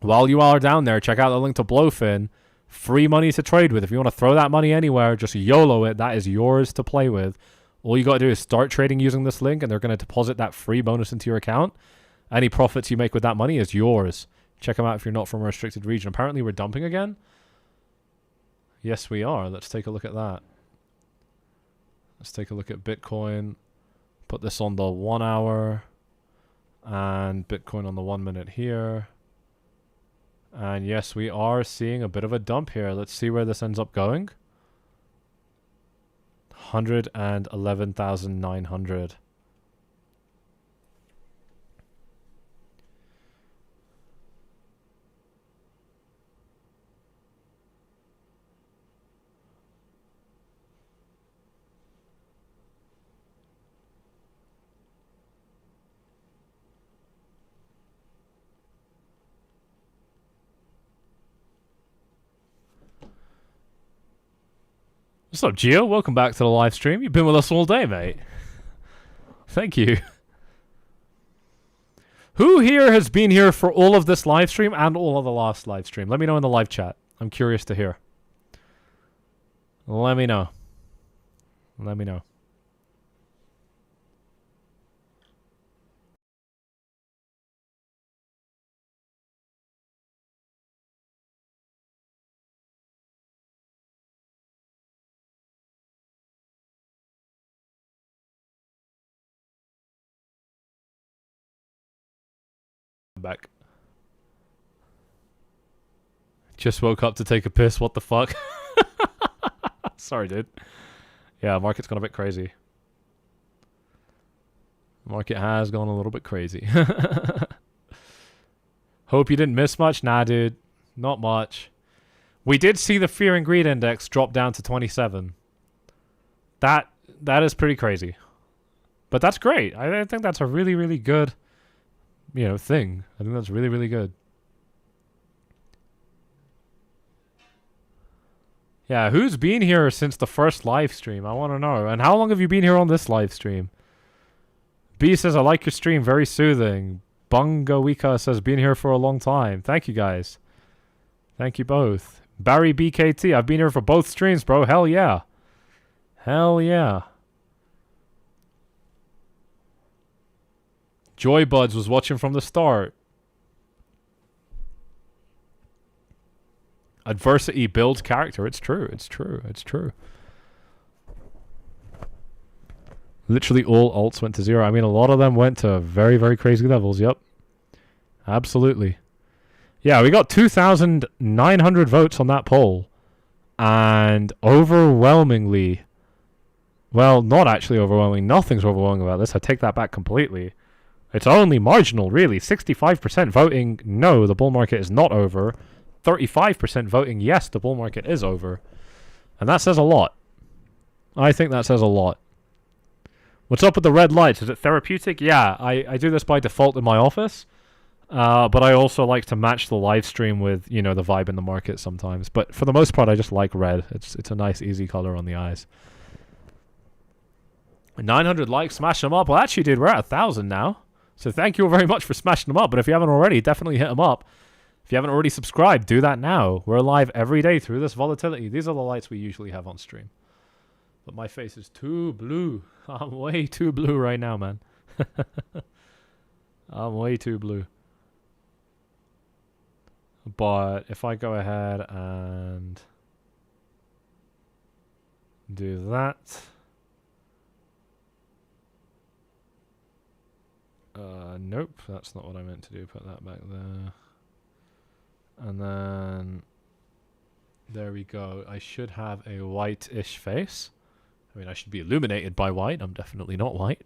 While you all are down there, check out the link to Blowfin. Free money to trade with. If you want to throw that money anywhere, just YOLO it. That is yours to play with. All you got to do is start trading using this link, and they're going to deposit that free bonus into your account. Any profits you make with that money is yours. Check them out if you're not from a restricted region. Apparently, we're dumping again. Yes, we are. Let's take a look at that. Let's take a look at Bitcoin. Put this on the 1 hour. And Bitcoin on the 1 minute here. And yes, we are seeing a bit of a dump here. Let's see where this ends up going. 111,900. What's up, Gio? Welcome back to the live stream. You've been with us all day, mate. Thank you. Who here has been here for all of this live stream and all of the last live stream? Let me know in the live chat. I'm curious to hear. Let me know. Let me know. Back. Just woke up to take a piss. What the fuck? Sorry, dude. Yeah, market's gone a bit crazy. Market has gone a little bit crazy. Hope you didn't miss much. Nah, dude. Not much. We did see the fear and greed index drop down to 27. That is pretty crazy. But that's great. I think that's a really, really good, you know, thing. I think that's really, really good. Yeah, who's been here since the first live stream? I want to know. And how long have you been here on this live stream? B says, I like your stream. Very soothing. Bungawika says, been here for a long time. Thank you, guys. Thank you both. Barry BKT, I've been here for both streams, bro. Hell yeah. Hell yeah. Joybuds was watching from the start. Adversity builds character. It's true. It's true. It's true. Literally all alts went to zero. I mean, a lot of them went to very, very crazy levels. Yep. Absolutely. Yeah, we got 2,900 votes on that poll. And overwhelmingly... Well, not actually overwhelming. Nothing's overwhelming about this. I take that back completely. It's only marginal, really. 65% voting no, the bull market is not over. 35% voting yes, the bull market is over. And that says a lot. I think that says a lot. What's up with the red lights? Is it therapeutic? Yeah, I do this by default in my office. But I also like to match the live stream with, you know, the vibe in the market sometimes. But for the most part, I just like red. It's a nice, easy color on the eyes. 900 likes, smash them up. Well, actually, dude, we're at 1,000 now. So thank you all very much for smashing them up. But if you haven't already, definitely hit them up. If you haven't already subscribed, do that now. We're live every day through this volatility. These are the lights we usually have on stream. But my face is too blue. I'm way too blue right now, man. I'm way too blue. But if I go ahead and do that. Nope, that's not what I meant to do. Put that back there. And then there we go. I should have a white-ish face. I mean, I should be illuminated by white. I'm definitely not white.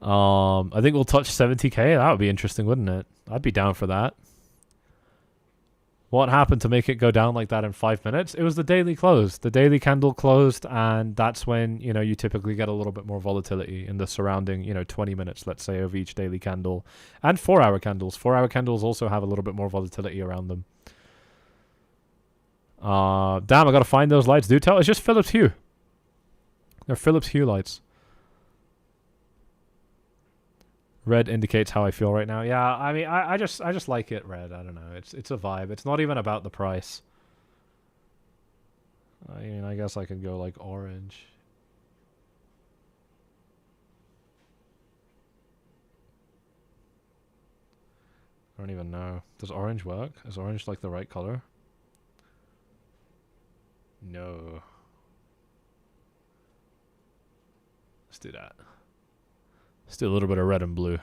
I think we'll touch 70k. That would be interesting, wouldn't it? I'd be down for that. What happened to make it go down like that in 5 minutes? It was the daily close. The daily candle closed, and that's when, you know, you typically get a little bit more volatility in the surrounding, you know, 20 minutes, let's say, of each daily candle. And 4-hour candles. 4-hour candles also have a little bit more volatility around them. Damn, I gotta find those lights. Do tell. It's just Philips Hue. They're Philips Hue lights. Red indicates how I feel right now. Yeah, I mean, I just like it red. I don't know. It's a vibe. It's not even about the price. I mean, I guess I could go like orange. I don't even know. Does orange work? Is orange like the right color? No. Let's do that. Let's do a little bit of red and blue.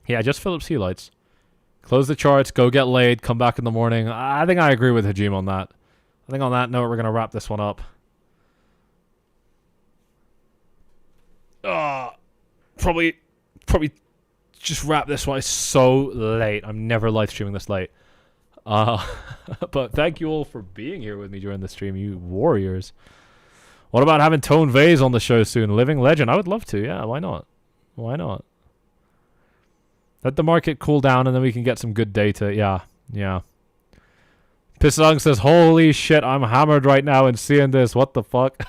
Yeah, just Philips Hue lights. Close the charts, go get laid, come back in the morning. I think I agree with Hajim on that. I think on that note, we're going to wrap this one up. Probably just wrap this one. It's so late. I'm never live streaming this late. But thank you all for being here with me during the stream, you warriors. What about having 𝗏𝗏𝗟𝗏𝗪 on the show soon? Living legend. I would love to. Yeah, why not? Why not? Let the market cool down and then we can get some good data. Yeah, yeah. Pissang says, holy shit, I'm hammered right now and seeing this. What the fuck?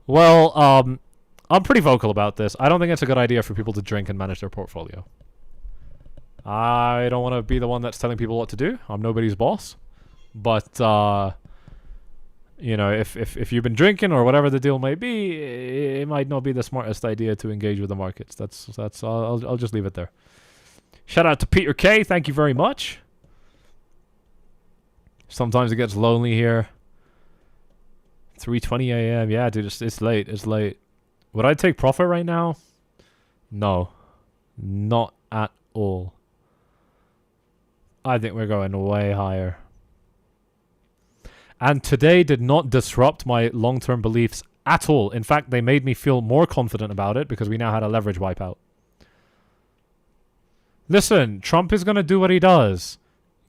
Well, I'm pretty vocal about this. I don't think it's a good idea for people to drink and manage their portfolio. I don't want to be the one that's telling people what to do. I'm nobody's boss. But, you know, if you've been drinking or whatever the deal may be, it might not be the smartest idea to engage with the markets. I'll just leave it there. Shout out to Peter K. Thank you very much. Sometimes it gets lonely here. 3:20 a.m. Yeah, dude, it's late. It's late. Would I take profit right now? No. Not at all. I think we're going way higher. And today did not disrupt my long-term beliefs at all. In fact, they made me feel more confident about it because we now had a leverage wipeout. Listen, Trump is going to do what he does.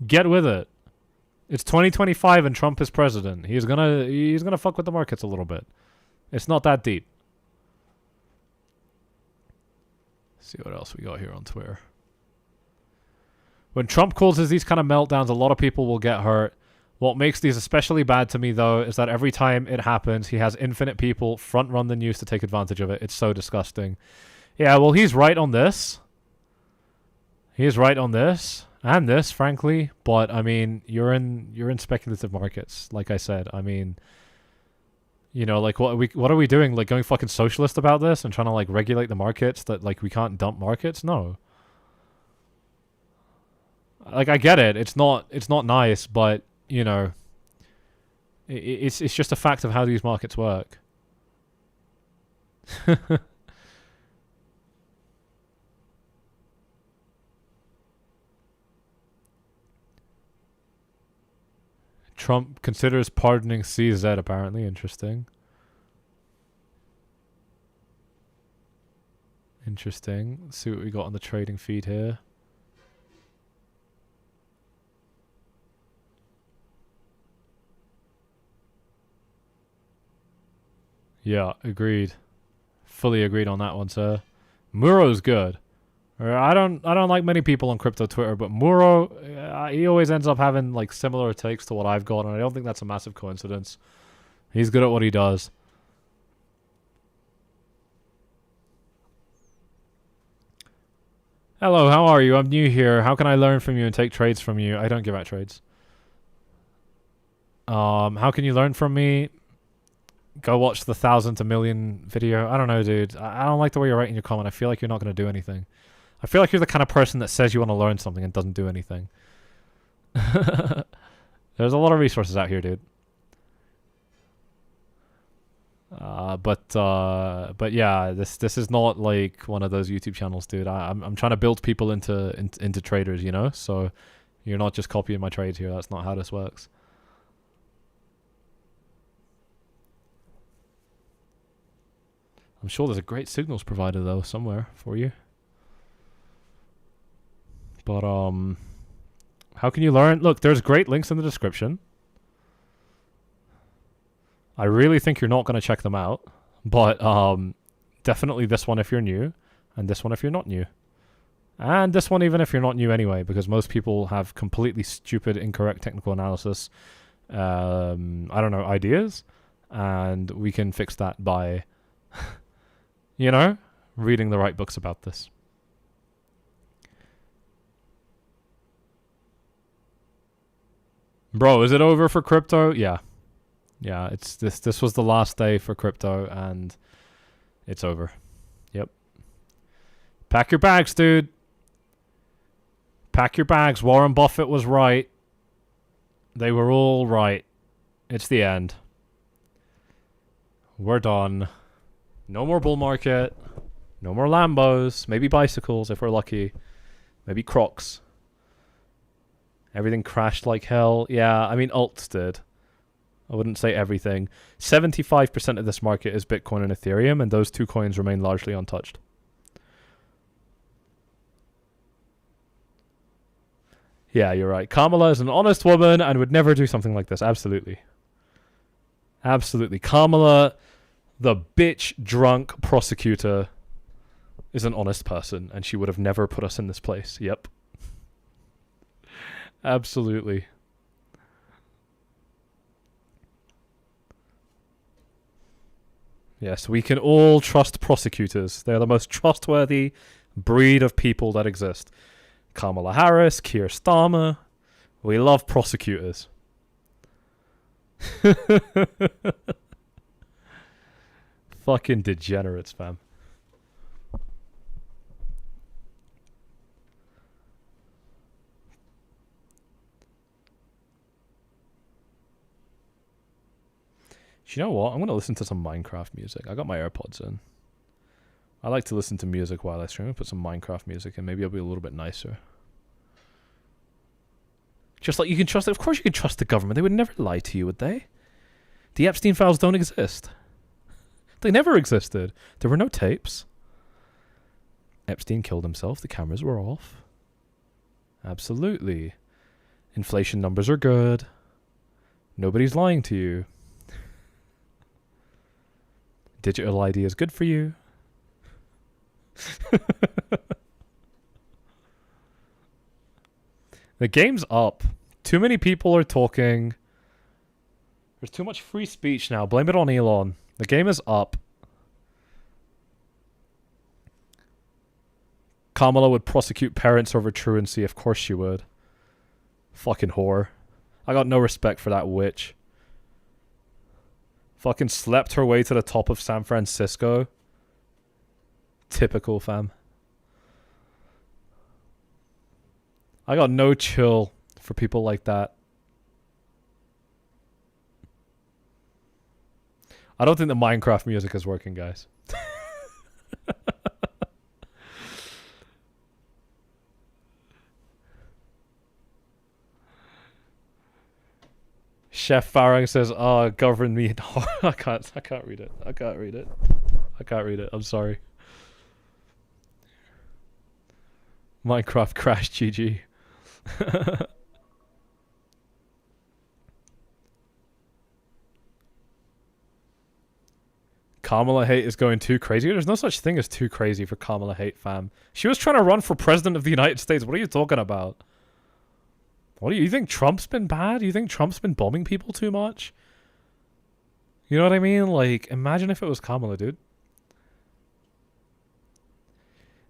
Get with it. It's 2025 and Trump is president. He's gonna fuck with the markets a little bit. It's not that deep. Let's see what else we got here on Twitter. When Trump causes these kind of meltdowns, a lot of people will get hurt. What makes these especially bad to me, though, is that every time it happens, he has infinite people front-run the news to take advantage of it. It's so disgusting. Yeah, well, he's right on this. He's right on this. And this, frankly. But, I mean, you're in speculative markets, like I said. I mean, you know, like, what are we doing? Like, going fucking socialist about this and trying to, like, regulate the markets that, like, we can't dump markets? No. Like, I get it. It's not nice, but, you know, it's just a fact of how these markets work. Trump considers pardoning CZ, apparently. Interesting. Interesting. Let's see what we got on the trading feed here. Yeah, agreed. Fully agreed on that one, sir. Muro's good. I don't like many people on crypto Twitter, but Muro, he always ends up having like similar takes to what I've got, and I don't think that's a massive coincidence. He's good at what he does. Hello, how are you? I'm new here. How can I learn from you and take trades from you? I don't give out trades. How can you learn from me? Go watch the 1,000 to million video. I don't know, dude. I don't like the way you're writing your comment. I feel like you're not going to do anything. I feel like you're the kind of person that says you want to learn something and doesn't do anything. There's a lot of resources out here, dude. But yeah, this is not like one of those YouTube channels, dude. I'm trying to build people into traders, you know? So you're not just copying my trades here. That's not how this works. I'm sure there's a great signals provider though somewhere for you. But how can you learn? Look, there's great links in the description. I really think you're not going to check them out, but definitely this one if you're new, and this one if you're not new. And this one even if you're not new anyway, because most people have completely stupid, incorrect technical analysis, I don't know, ideas, and we can fix that by, you know, reading the right books about this. Bro, is it over for crypto? Yeah. Yeah, it's this was the last day for crypto and it's over. Yep. Pack your bags, dude. Pack your bags. Warren Buffett was right. They were all right. It's the end. We're done. No more bull market. No more Lambos. Maybe bicycles if we're lucky. Maybe Crocs. Everything crashed like hell. Yeah, I mean, alts did. I wouldn't say everything. 75% of this market is Bitcoin and Ethereum, and those two coins remain largely untouched. Yeah, you're right. Kamala is an honest woman and would never do something like this. Absolutely. Absolutely. Kamala, the bitch drunk prosecutor, is an honest person, and she would have never put us in this place. Yep. Absolutely. Yes, we can all trust prosecutors. They're the most trustworthy breed of people that exist. Kamala Harris, Keir Starmer. We love prosecutors. Fucking degenerates, fam. Do you know what? I'm going to listen to some Minecraft music. I got my AirPods in. I like to listen to music while I stream. Put some Minecraft music in. Maybe I'll be a little bit nicer. Just like you can trust... Of course you can trust the government. They would never lie to you, would they? The Epstein files don't exist. They never existed. There were no tapes. Epstein killed himself. The cameras were off. Absolutely. Inflation numbers are good. Nobody's lying to you. Digital ID is good for you. The game's up. Too many people are talking. There's too much free speech now. Blame it on Elon. The game is up. Kamala would prosecute parents over truancy. Of course she would. Fucking whore. I got no respect for that witch. Fucking slept her way to the top of San Francisco. Typical, fam. I got no chill for people like that. I don't think the Minecraft music is working, guys. Chef Farang says, "Oh, govern me." I can't read it. I can't read it. I'm sorry. Minecraft crash, GG. Kamala hate is going too crazy. There's no such thing as too crazy for Kamala hate, fam. She was trying to run for president of the United States. What are you talking about? What do you think Trump's been bad? You think Trump's been bombing people too much? You know what I mean? Like, imagine if it was Kamala, dude.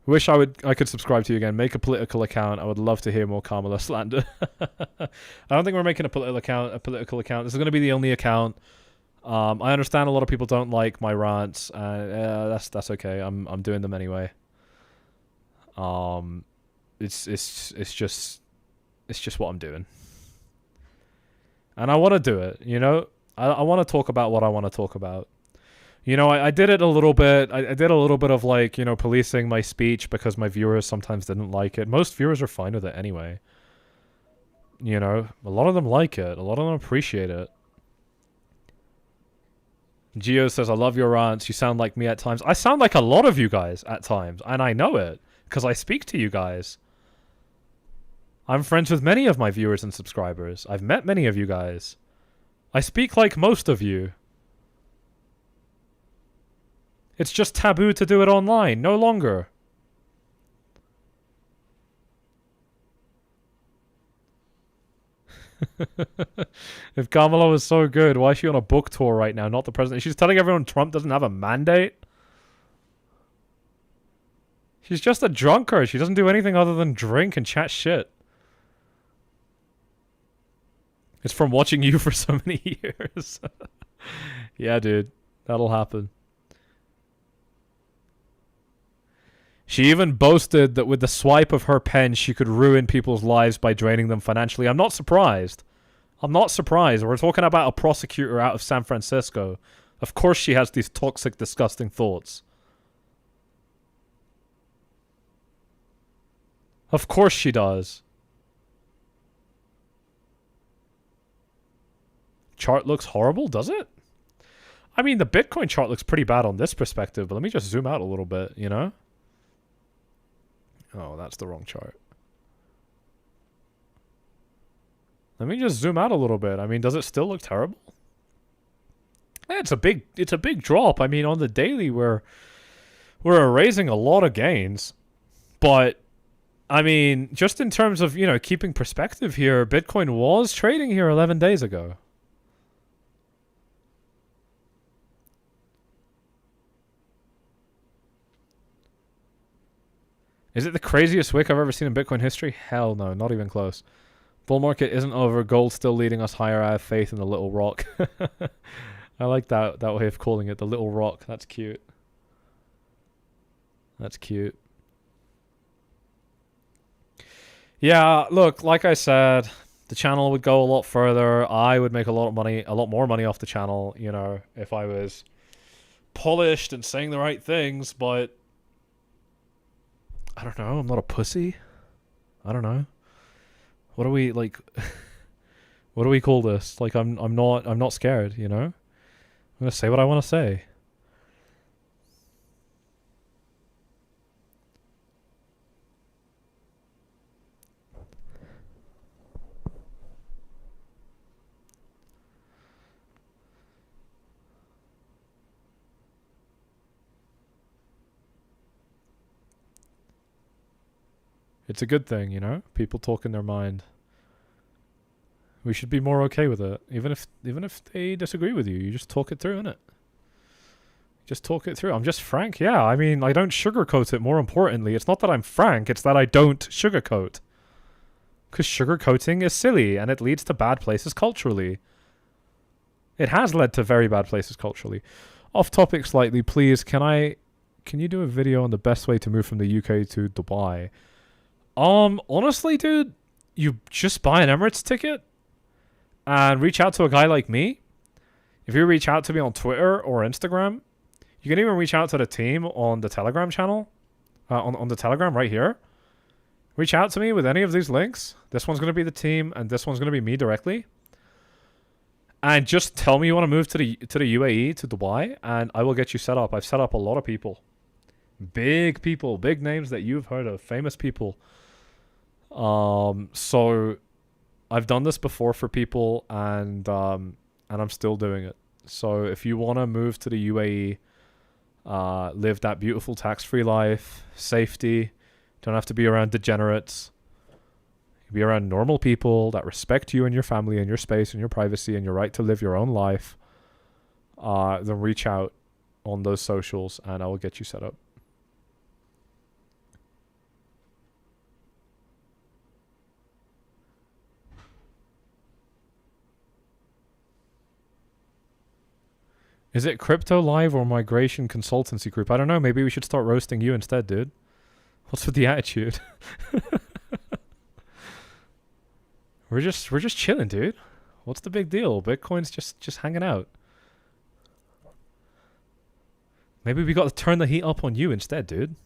Wish I could subscribe to you again. Make a political account. I would love to hear more Kamala slander. I don't think we're making a political account. This is going to be the only account. I understand a lot of people don't like my rants. That's okay. I'm doing them anyway. It's just what I'm doing. And I want to do it, you know? I want to talk about what I want to talk about. You know, I did it a little bit. I did a little bit of, like, you know, policing my speech because my viewers sometimes didn't like it. Most viewers are fine with it anyway. You know, a lot of them like it. A lot of them appreciate it. Geo says, I love your rants. You sound like me at times. I sound like a lot of you guys at times, and I know it because I speak to you guys. I'm friends with many of my viewers and subscribers. I've met many of you guys. I speak like most of you. It's just taboo to do it online. No longer. If Kamala was so good, why is she on a book tour right now? Not the president. She's telling everyone Trump doesn't have a mandate. She's just a drunkard. She doesn't do anything other than drink and chat shit. It's from watching you for so many years. Yeah, dude. That'll happen. She even boasted that with the swipe of her pen, she could ruin people's lives by draining them financially. I'm not surprised. I'm not surprised. We're talking about a prosecutor out of San Francisco. Of course she has these toxic, disgusting thoughts. Of course she does. Chart looks horrible, does it? I mean, the Bitcoin chart looks pretty bad on this perspective, but let me just zoom out a little bit, you know? Oh, that's the wrong chart. Let me just zoom out a little bit. I mean, does it still look terrible? Yeah, it's a big drop. I mean, on the daily we're erasing a lot of gains. But I mean, just in terms of, you know, keeping perspective here, Bitcoin was trading here 11 days ago. Is it the craziest wick I've ever seen in Bitcoin history? Hell no, not even close. Bull market isn't over. Gold still leading us higher. I have faith in the little rock. I like that way of calling it, the little rock. That's cute. That's cute. Yeah, look, like I said, the channel would go a lot further. I would make a lot more money off the channel, you know, if I was polished and saying the right things, but I don't know. I'm not a pussy. I don't know. What do we like? What do we call this? Like, I'm not scared. You know, I'm gonna say what I want to say. It's a good thing, you know? People talking their mind. We should be more okay with it. Even if they disagree with you, you just talk it through, innit? Just talk it through. I'm just frank. Yeah, I mean, I don't sugarcoat it, more importantly. It's not that I'm frank, it's that I don't sugarcoat. Because sugarcoating is silly, and it leads to bad places culturally. It has led to very bad places culturally. Off topic slightly, please, can you do a video on the best way to move from the UK to Dubai? Honestly, dude, you just buy an Emirates ticket and reach out to a guy like me. If you reach out to me on Twitter or Instagram, you can even reach out to the team on the Telegram channel, on the Telegram right here. Reach out to me with any of these links. This one's going to be the team, and this one's going to be me directly. And just tell me you want to move to the UAE, to Dubai, and I will get you set up. I've set up a lot of people. Big people, big names that you've heard of, famous people. So I've done this before for people, and I'm still doing it. So if you want to move to the UAE, live that beautiful tax-free life, safety, don't have to be around degenerates, be around normal people that respect you and your family and your space and your privacy and your right to live your own life, then reach out on those socials and I will get you set up. Is it Crypto Live or Migration Consultancy Group? I don't know. Maybe we should start roasting you instead, dude. What's with the attitude? We're just chilling, dude. What's the big deal? Bitcoin's just hanging out. Maybe we got to turn the heat up on you instead, dude.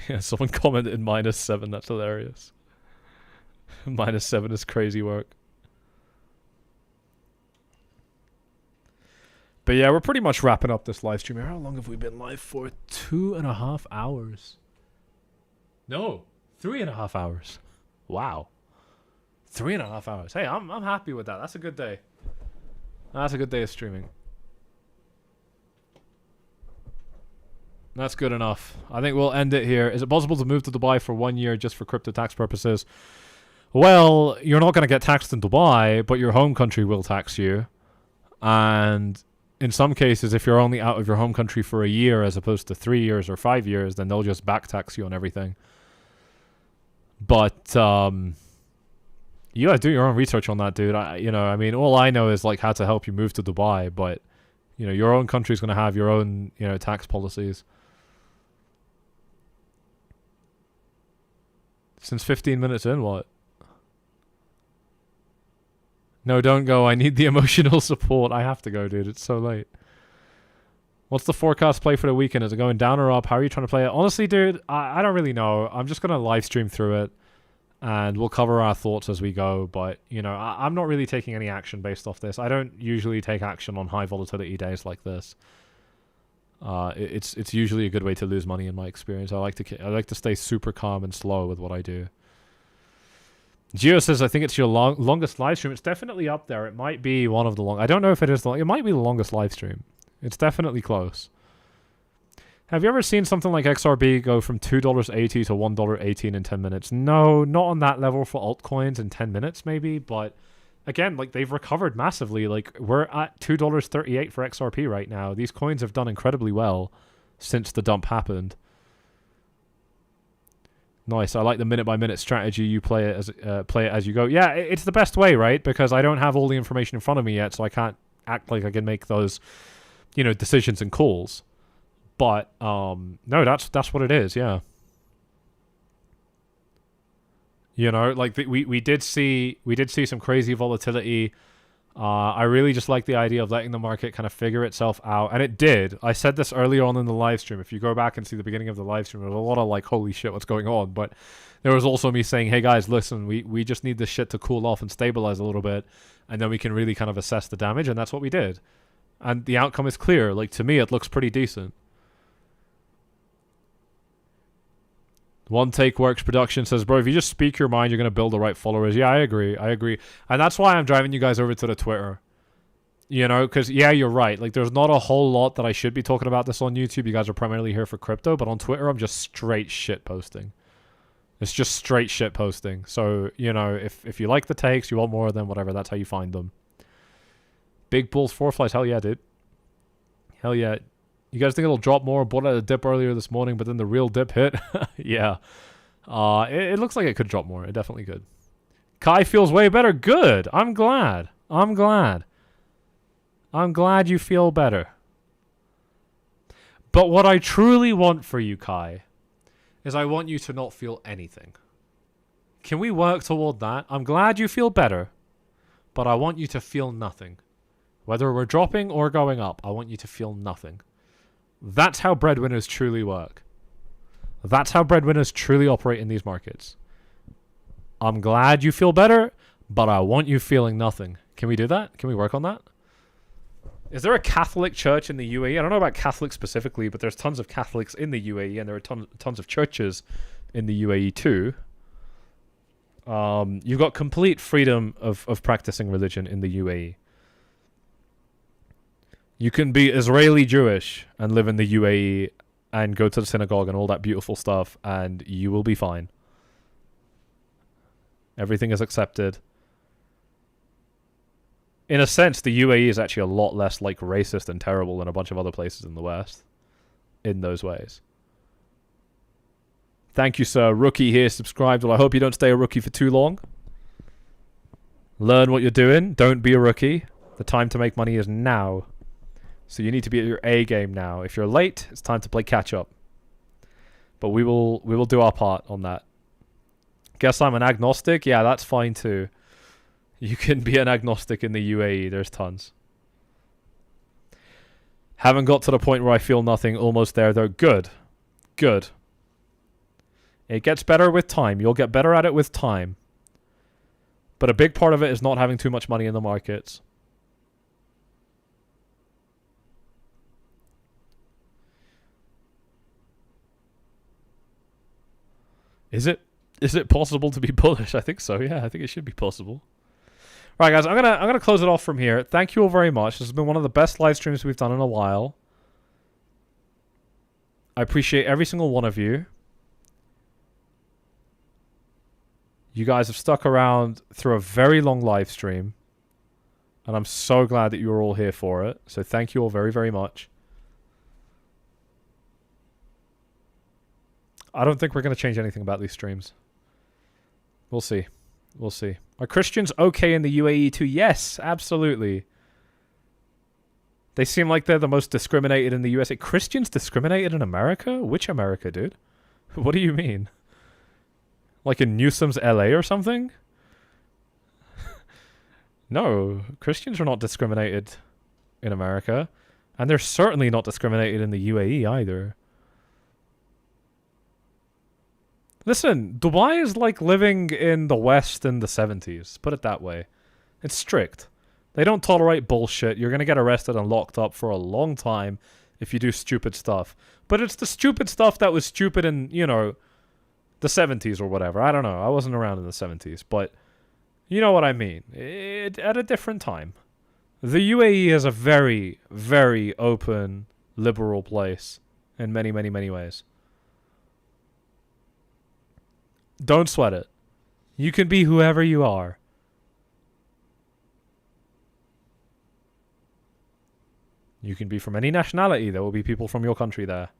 Yeah, someone commented -7. That's hilarious. -7 is crazy work. But yeah, we're pretty much wrapping up this live stream. How long have we been live for? 2.5 hours. No, 3.5 hours. Wow. 3.5 hours. Hey, I'm happy with that. That's a good day. That's a good day of streaming. That's good enough. I think we'll end it here. Is it possible to move to Dubai for 1 year just for crypto tax purposes? Well, you're not going to get taxed in Dubai, but your home country will tax you. And in some cases, if you're only out of your home country for a year as opposed to 3 years or 5 years, then they'll just back tax you on everything. But you gotta do your own research on that, dude. I mean, all I know is like how to help you move to Dubai, but your own country's gonna have your own, tax policies. Since 15 minutes in, what? No, don't go. I need the emotional support. I have to go, dude. It's so late. What's the forecast play for the weekend? Is it going down or up? How are you trying to play it? Honestly, dude, I don't really know. I'm just going to live stream through it, and we'll cover our thoughts as we go. But, I'm not really taking any action based off this. I don't usually take action on high volatility days like this. It's usually a good way to lose money in my experience. I like to stay super calm and slow with what I do. Gio says, I think it's your longest live stream. It's definitely up there. It might be one of the long. I don't know if it is. It might be the longest live stream. It's definitely close. Have you ever seen something like XRB go from $2.80 to $1.18 in 10 minutes? No, not on that level for altcoins in 10 minutes maybe. But again, like they've recovered massively. Like we're at $2.38 for XRP right now. These coins have done incredibly well since the dump happened. Nice. I like the minute-by-minute strategy. You play it as you go. Yeah, it's the best way, right? Because I don't have all the information in front of me yet, so I can't act like I can make those, decisions and calls. But no, that's what it is. Yeah. Like we did see some crazy volatility. I really just like the idea of letting the market kind of figure itself out. And it did. I said this earlier on in the live stream. If you go back and see the beginning of the live stream, there was a lot of like, holy shit, what's going on? But there was also me saying, hey guys, listen, we just need this shit to cool off and stabilize a little bit. And then we can really kind of assess the damage. And that's what we did. And the outcome is clear. Like to me, it looks pretty decent. One Take Works Production says, bro, if you just speak your mind, you're going to build the right followers. Yeah, I agree. And that's why I'm driving you guys over to the Twitter. Because, yeah, you're right. Like, there's not a whole lot that I should be talking about this on YouTube. You guys are primarily here for crypto. But on Twitter, I'm just straight shit posting. It's just straight shit posting. So, if you like the takes, you want more of them, whatever, that's how you find them. Big Bulls 4 Flies. Hell yeah, dude. Hell yeah. You guys think it'll drop more? Bought at a dip earlier this morning, but then the real dip hit. Yeah. It looks like it could drop more. It definitely could. Kai feels way better. Good. I'm glad you feel better. But what I truly want for you, Kai, is I want you to not feel anything. Can we work toward that? I'm glad you feel better, but I want you to feel nothing. Whether we're dropping or going up, I want you to feel nothing. That's how breadwinners truly work. That's how breadwinners truly operate in these markets. I'm glad you feel better, but I want you feeling nothing. Can we do that? Can we work on that? Is there a Catholic church in the UAE? I don't know about Catholics specifically, but there's tons of Catholics in the UAE, and there are tons of churches in the UAE too. You've got complete freedom of practicing religion in the UAE. You can be Israeli Jewish and live in the UAE and go to the synagogue and all that beautiful stuff, and you will be fine. Everything is accepted. In a sense, the UAE is actually a lot less like racist and terrible than a bunch of other places in the West in those ways. Thank you, sir. Rookie here, subscribed. Well, I hope you don't stay a rookie for too long. Learn what you're doing. Don't be a rookie. The time to make money is now. So you need to be at your A game now. If you're late, it's time to play catch up. But we will do our part on that. Guess I'm an agnostic? Yeah, that's fine too. You can be an agnostic in the UAE. There's tons. Haven't got to the point where I feel nothing. Almost there though. Good. Good. It gets better with time. You'll get better at it with time. But a big part of it is not having too much money in the markets. Is it possible to be bullish? I think so. Yeah, I think it should be possible. All right, guys, I'm gonna close it off from here. Thank you all very much. This has been one of the best live streams we've done in a while. I appreciate every single one of you. You guys have stuck around through a very long live stream, and I'm so glad that you were all here for it. So thank you all very, very much. I don't think we're going to change anything about these streams. We'll see. We'll see. Are Christians okay in the UAE too? Yes, absolutely. They seem like they're the most discriminated in the USA. Christians discriminated in America? Which America, dude? What do you mean? Like in Newsom's LA or something? No, Christians are not discriminated in America. And they're certainly not discriminated in the UAE either. Listen, Dubai is like living in the West in the 70s. Put it that way. It's strict. They don't tolerate bullshit. You're going to get arrested and locked up for a long time if you do stupid stuff. But it's the stupid stuff that was stupid in, you know, the 70s or whatever. I don't know. I wasn't around in the 70s. But you know what I mean. At a different time. The UAE is a very, very open, liberal place in many, many, many ways. Don't sweat it. You can be whoever you are. You can be from any nationality. There will be people from your country there.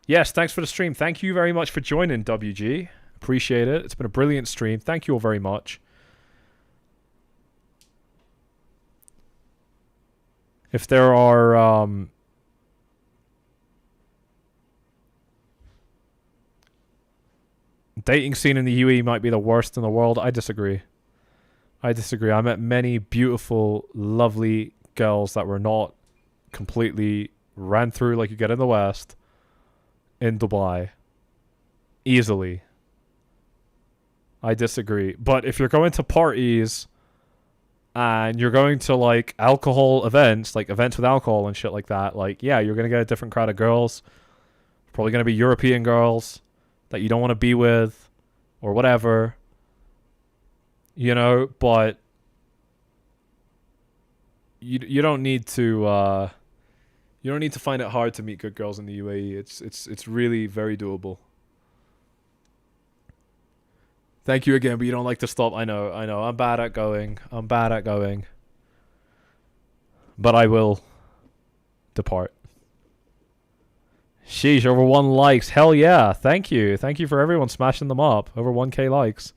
Yes, thanks for the stream. Thank you very much for joining, WG. Appreciate it. It's been a brilliant stream. Thank you all very much. If there are... dating scene in the UAE might be the worst in the world. I disagree. I disagree. I met many beautiful, lovely girls that were not completely ran through like you get in the West in Dubai. Easily. I disagree. But if you're going to parties and you're going to like alcohol events, like events with alcohol and shit like that, like, yeah, you're going to get a different crowd of girls. Probably going to be European girls that you don't want to be with or whatever, you know, but you don't need to find it hard to meet good girls in the UAE. It's really very doable. Thank you again, but you don't like to stop. I know. I'm bad at going. But I will depart. Sheesh, over 1 likes. Hell yeah. Thank you. Thank you for everyone smashing them up. Over 1K likes.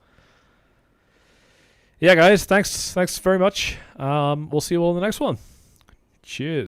Yeah, guys. Thanks very much. We'll see you all in the next one. Cheers.